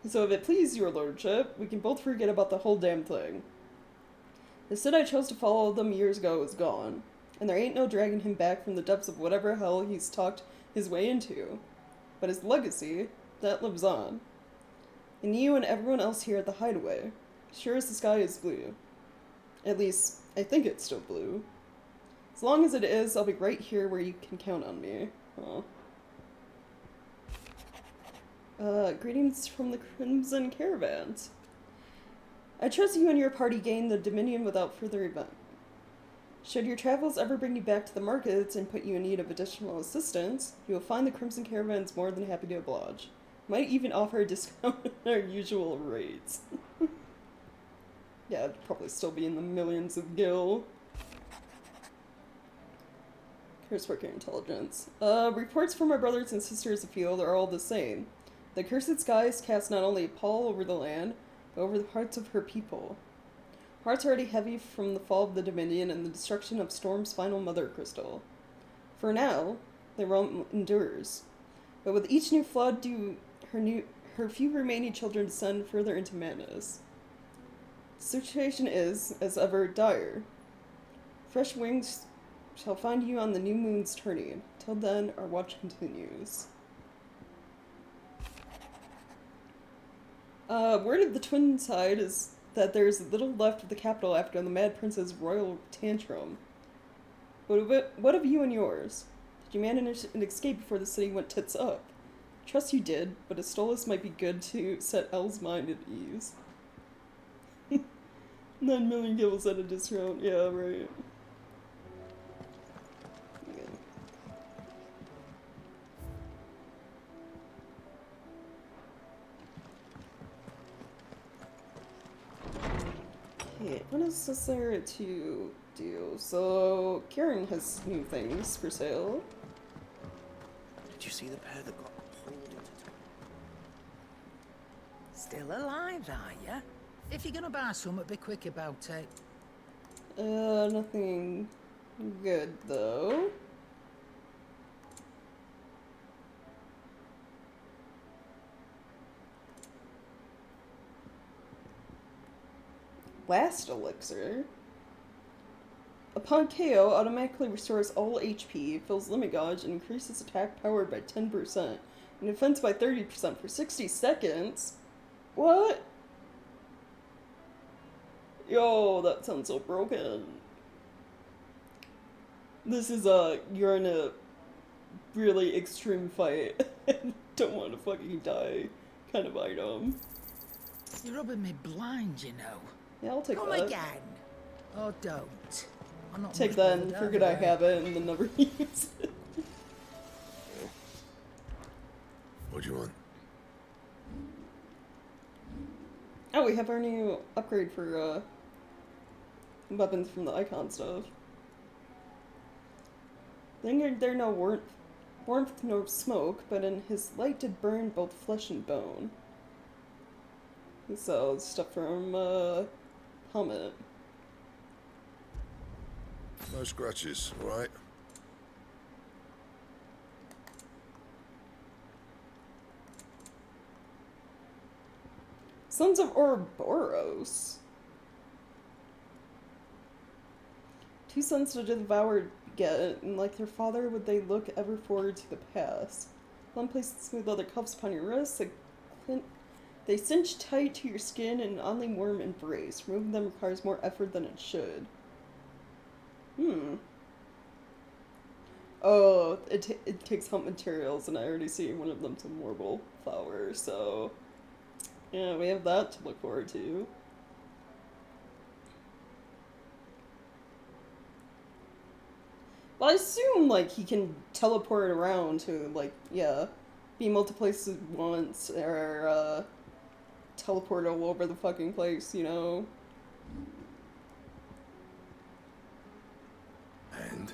So if it please your lordship, we can both forget about the whole damn thing. The Sid I chose to follow them years ago is gone, and there ain't no dragging him back from the depths of whatever hell he's talked his way into. But his legacy, that lives on. And you and everyone else here at the Hideaway, sure as the sky is blue. At least, I think it's still blue. As long as it is, I'll be right here where you can count on me. Greetings from the Crimson Caravans. I trust you and your party gain the Dominion without further event. Should your travels ever bring you back to the markets and put you in need of additional assistance, you will find the Crimson Caravans more than happy to oblige. Might even offer a discount on our usual rates. Yeah, it'd probably still be in the millions of gil. Curse worker intelligence. Reports from our brothers and sisters afield are all the same. The cursed skies cast not only a pall over the land, but over the hearts of her people. Hearts already heavy from the fall of the Dominion and the destruction of Storm's final mother crystal. For now, the realm endures. But with each new flood do her few remaining children descend further into madness. The situation is, as ever, dire. Fresh wings shall find you on the new moon's turning. Till then, our watch continues. Word of the twin side is that there's little left of the capital after the Mad Prince's royal tantrum. What of you and yours? Did you manage an escape before the city went tits up? Trust you did, but a Stolas might be good to set Elle's mind at ease. 9 million gills at a discount, yeah, right. Okay, what else is there to do? So, Karen has new things for sale. Did you see the pair that got pulled into... Still alive, are ya? If you're gonna buy something, be quick about it. Nothing good, though. Last elixir. Upon KO, automatically restores all HP, fills limit gauge, and increases attack power by 10%, and defense by 30% for 60 seconds. What? Yo, that sounds so broken. This is you're in a really extreme fight and don't want to fucking die kind of item. You're rubbing me blind, you know. Yeah, I'll take Come that. again. Or don't. I'm not Take much that and bothered forget I either. have it and then never use it. What do you want? Oh, we have our new upgrade for weapons from the icon stuff. Then there no warmth nor smoke, but in his light did burn both flesh and bone. So stuff from Helmet. No scratches, all right? Sons of Ouroboros. 2 sons to devour get, and like their father would they look ever forward to the past. One placed smooth leather cuffs upon your wrists, they cinch tight to your skin in an oddly warm embrace. Removing them requires more effort than it should. Oh, it takes hunt materials, and I already see one of them's a marble flower, so... yeah, we have that to look forward to. Well, I assume, like, he can teleport around to, like, yeah, be multiple places at once, or, teleport all over the fucking place, you know? And?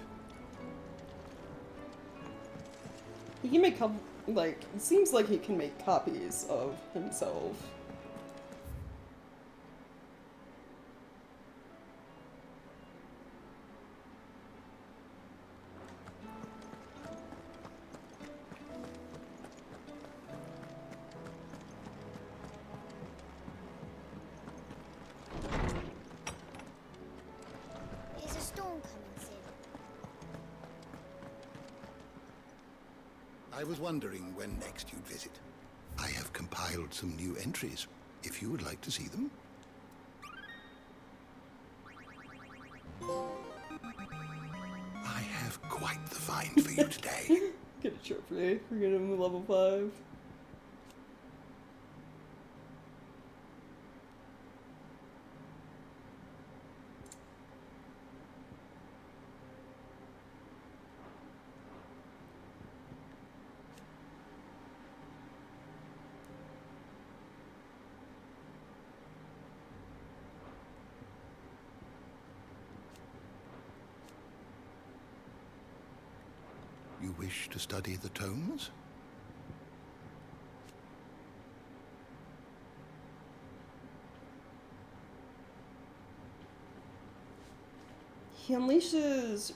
He can make, like, it seems like he can make copies of himself. I was wondering when next you'd visit. I have compiled some new entries, if you would like to see them. I have quite the find for you today. Get a trophy. We're getting him level 5. You wish to study the tomes? He unleashes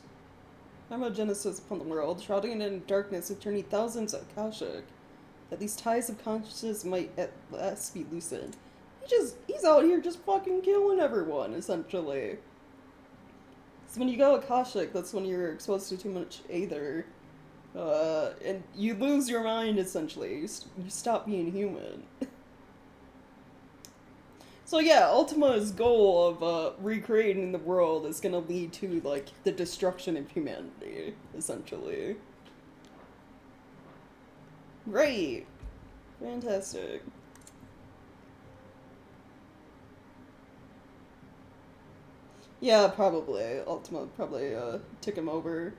Genesis upon the world, shrouding it in darkness and turning thousands of Akashic, that these ties of consciousness might at last be loosened. He's out here just fucking killing everyone, essentially. So when you go Akashic, that's when you're exposed to too much Aether. And you lose your mind, essentially. You stop being human. So yeah, Ultima's goal of recreating the world is gonna lead to, like, the destruction of humanity, essentially. Great! Fantastic. Yeah, probably. Ultima would probably tick him over.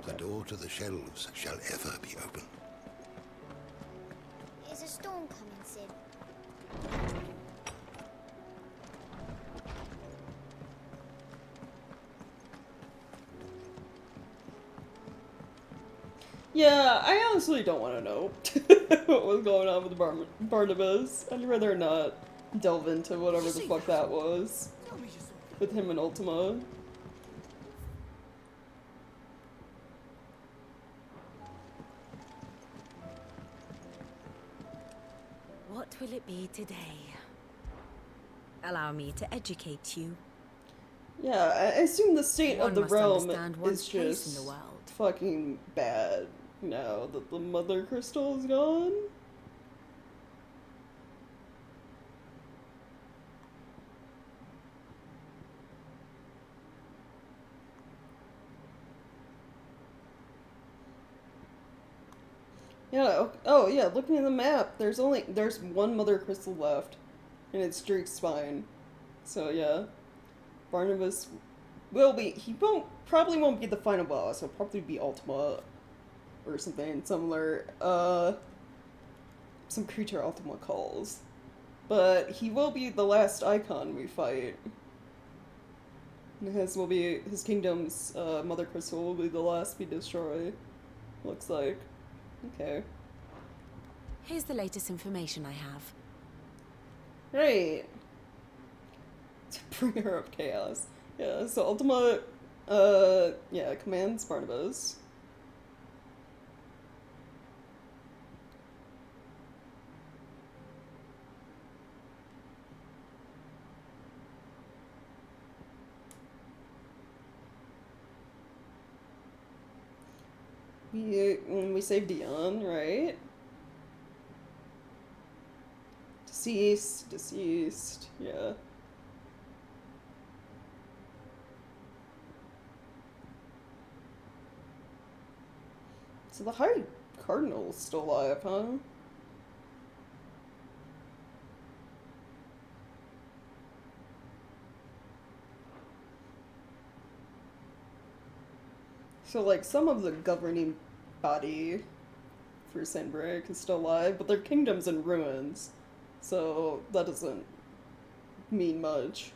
The door to the shelves shall ever be open. Is a storm coming, Sid? Yeah, I honestly don't want to know what was going on with Barnabas. I'd rather not delve into whatever the fuck that was with him and Ultima. What will it be today? Allow me to educate you. Yeah, I assume the state of the realm is place just in the world. fucking bad now that the mother crystal is gone. Yeah, oh yeah, looking at the map, there's one mother crystal left, and it's Drake's spine. So yeah, Barnabas probably won't be the final boss, he'll probably be Ultima, or something similar, some creature Ultima calls. But he will be the last icon we fight. And his kingdom's, mother crystal will be the last we destroy, looks like. Okay. Here's the latest information I have. Great. To bring her up chaos. Yeah, so Ultima, yeah, commands Barnabas. We saved Dion, right? Deceased, yeah. So the High Cardinal's still alive, huh? So, like, some of the governing body for Sandbreak is still alive, but their kingdom's in ruins. So, that doesn't mean much.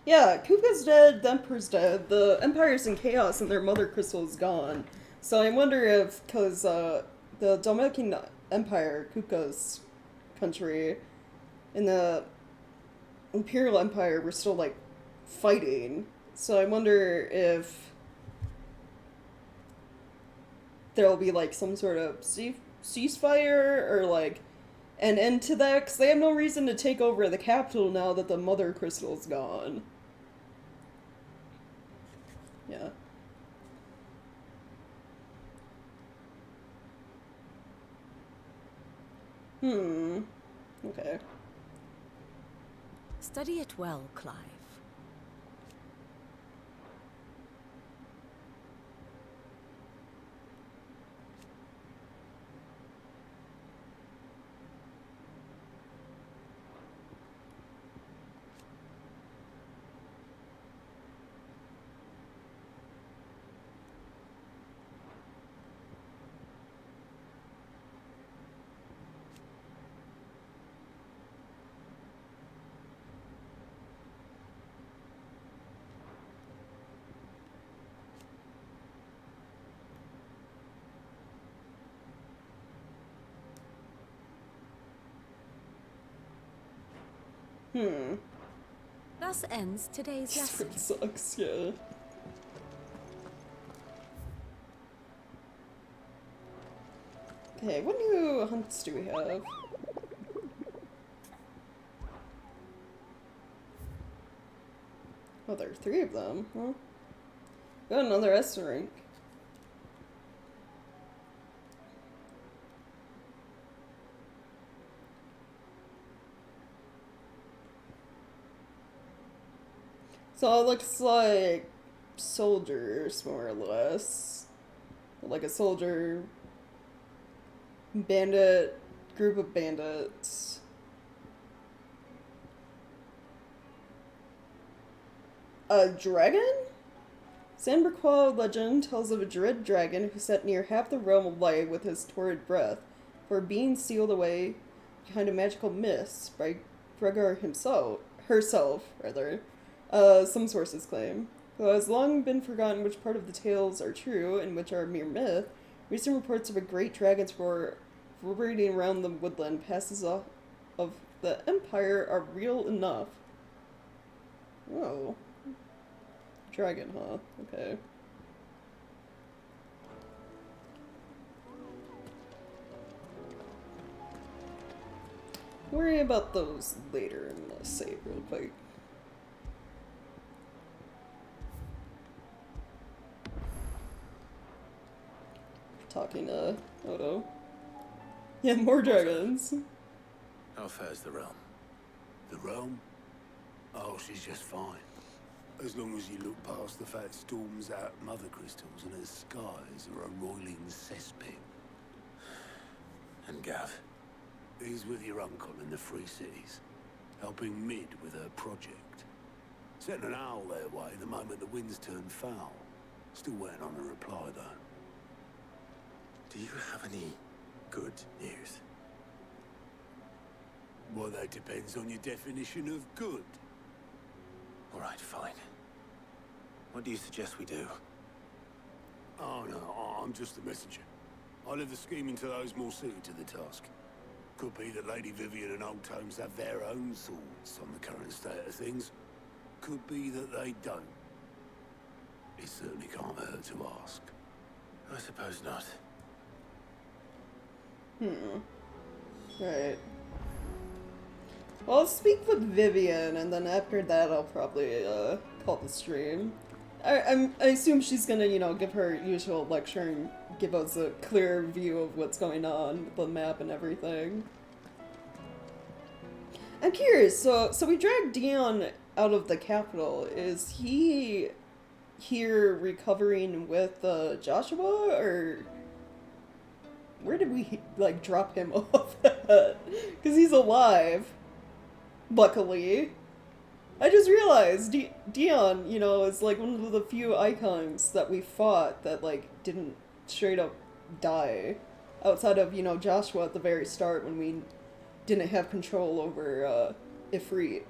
Yeah, Kuka's dead, the Emperor's dead, the Empire's in chaos, and their Mother Crystal is gone. So I wonder if, because the Dominican Empire, Kuka's country, and the Imperial Empire were still, like, fighting. So I wonder if there'll be, like, some sort of ceasefire, or, like, an end to that, because they have no reason to take over the capital now that the Mother Crystal's gone. Yeah. Okay. Study it well, Clive. Thus ends today's lesson. It sucks, yeah. Okay, what new hunts do we have? Oh, there are 3 of them, huh? Got another S rank. So it looks like soldiers, more or less. Like a soldier bandit, group of bandits. A dragon? Sanberqua legend tells of a dread dragon who sat near half the realm of light with his torrid breath, for being sealed away behind a magical mist by Gregor herself, some sources claim. Though it has long been forgotten which part of the tales are true and which are mere myth, recent reports of a great dragon's roar reverberating around the woodland passes of the Empire are real enough. Oh. Dragon, huh? Okay. Worry about those later in the save real quick. Talking to Odo. Yeah, more dragons. How fares the realm? The realm? Oh, she's just fine. As long as you look past the fact storms out mother crystals and her skies are a roiling cesspit. And Gav? He's with your uncle in the Free Cities, helping Mid with her project. Sent an owl their way the moment the winds turned foul. Still waiting on a reply, though. Do you have any good news? Well, that depends on your definition of good. All right, fine. What do you suggest we do? Oh, no, I'm just a messenger. I leave the scheming to those more suited to the task. Could be that Lady Vivian and Old Tomes have their own thoughts on the current state of things. Could be that they don't. It certainly can't hurt to ask. I suppose not. Right. Well, I'll speak with Vivian, and then after that I'll probably call the stream. I assume she's gonna, you know, give her usual lecture and give us a clear view of what's going on with the map and everything. I'm curious, so we dragged Dion out of the capital. Is he here recovering with Joshua, or where did we, like, drop him off at? Because he's alive, luckily. I just realized Dion, you know, is like one of the few icons that we fought that, like, didn't straight up die. Outside of, you know, Joshua at the very start when we didn't have control over Ifrit.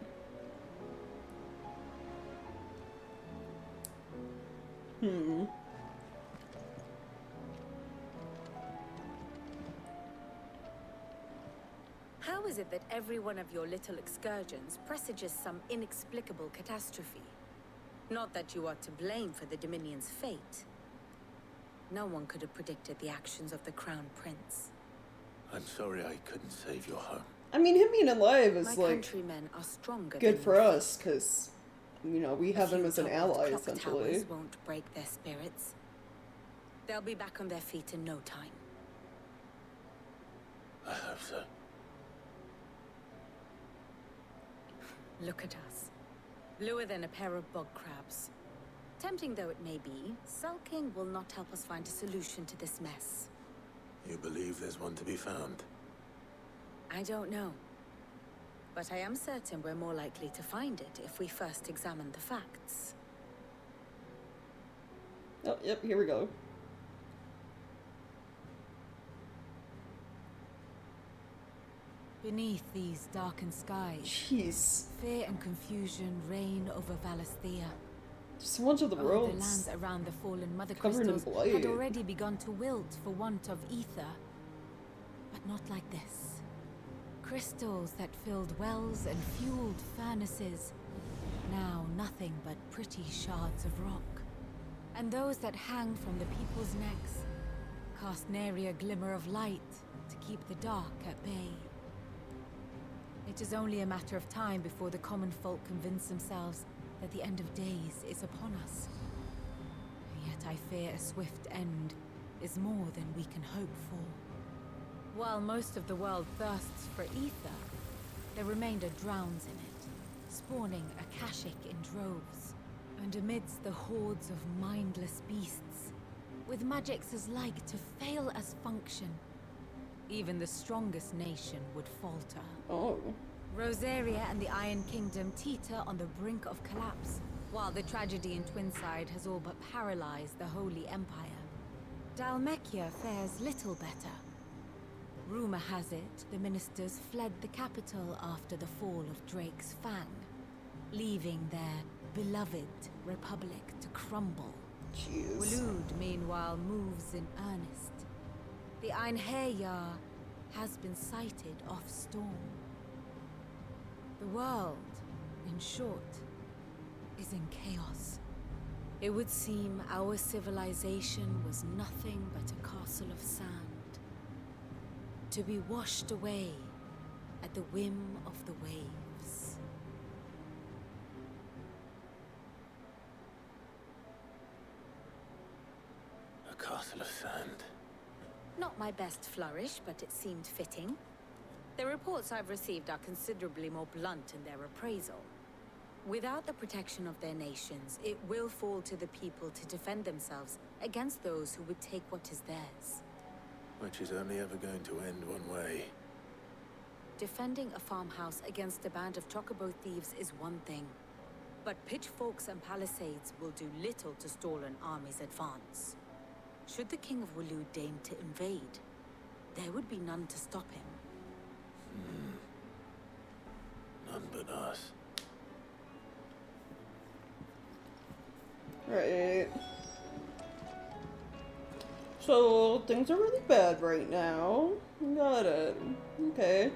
How is it that every one of your little excursions presages some inexplicable catastrophe? Not that you are to blame for the Dominion's fate. No one could have predicted the actions of the Crown Prince. I'm sorry I couldn't save your home. I mean, him being alive is, My like, countrymen are stronger good than for your us, because, you know, we have him as an ally, clock essentially. towers won't break their spirits. They'll be back on their feet in no time. I hope so. Look at us. Bluer than a pair of bog crabs. Tempting though it may be, sulking will not help us find a solution to this mess. You believe there's one to be found? I don't know. But I am certain we're more likely to find it if we first examine the facts. Oh, yep, here we go. Beneath these darkened skies, jeez, fear and confusion reign over Valisthea. So much of the The roads lands around the fallen mother covered in crystals blight. had already begun to wilt for want of ether. But not like this. Crystals that filled wells and fueled furnaces. Now nothing but pretty shards of rock. And those that hang from the people's necks cast nary a glimmer of light to keep the dark at bay. It is only a matter of time before the common folk convince themselves that the end of days is upon us. Yet I fear a swift end is more than we can hope for. While most of the world thirsts for ether, the remainder drowns in it, spawning Akashic in droves. And amidst the hordes of mindless beasts, with magics as like to fail as function, even the strongest nation would falter. Oh. Rosaria and the Iron Kingdom teeter on the brink of collapse, while the tragedy in Twinside has all but paralyzed the Holy Empire. Dhalmekia fares little better. Rumor has it the ministers fled the capital after the fall of Drake's Fang, leaving their beloved republic to crumble. Jeez. Waloed, meanwhile, moves in earnest. The Einherjar has been sighted off Storm. The world, in short, is in chaos. It would seem our civilization was nothing but a castle of sand, to be washed away at the whim of the waves. A castle of sand. Not my best flourish, but it seemed fitting. The reports I've received are considerably more blunt in their appraisal. Without the protection of their nations, it will fall to the people to defend themselves against those who would take what is theirs. Which is only ever going to end one way. Defending a farmhouse against a band of chocobo thieves is one thing, but pitchforks and palisades will do little to stall an army's advance. Should the King of Waloed deign to invade, there would be none to stop him. None but us. Right. So, things are really bad right now. Got it. Okay.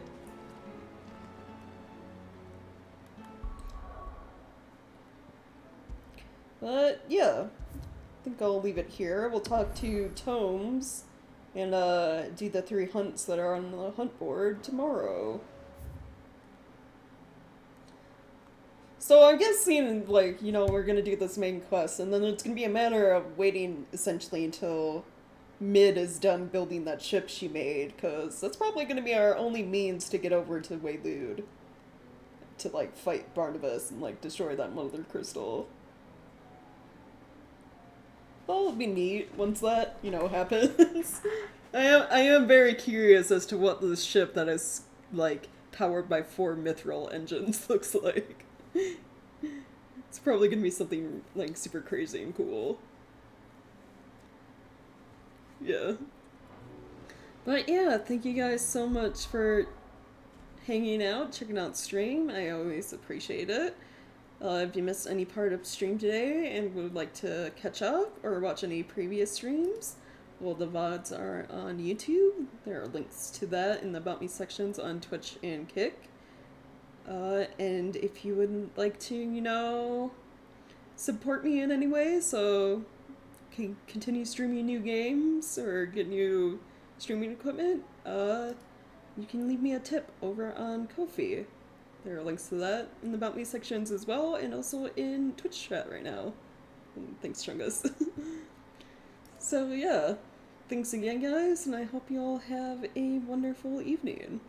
But, yeah. I think I'll leave it here. We'll talk to Tomes and do the 3 hunts that are on the hunt board tomorrow. So I'm guessing, like, you know, we're gonna do this main quest, and then it's gonna be a matter of waiting, essentially, until Mid is done building that ship she made, because that's probably gonna be our only means to get over to Waylude. To, like, fight Barnabas and, like, destroy that mother crystal. That'll be neat once that, you know, happens. I am very curious as to what this ship that is, like, powered by 4 mithril engines looks like. It's probably gonna be something, like, super crazy and cool. Yeah. But yeah, thank you guys so much for hanging out, checking out stream. I always appreciate it. If you missed any part of stream today and would like to catch up or watch any previous streams, well, the VODs are on YouTube. There are links to that in the About Me sections on Twitch and Kick. And if you would like to, you know, support me in any way, so can continue streaming new games or get new streaming equipment, you can leave me a tip over on Ko-fi. There are links to that in the About Me sections as well, and also in Twitch chat right now. And thanks, Chungus. So yeah, thanks again, guys, and I hope you all have a wonderful evening.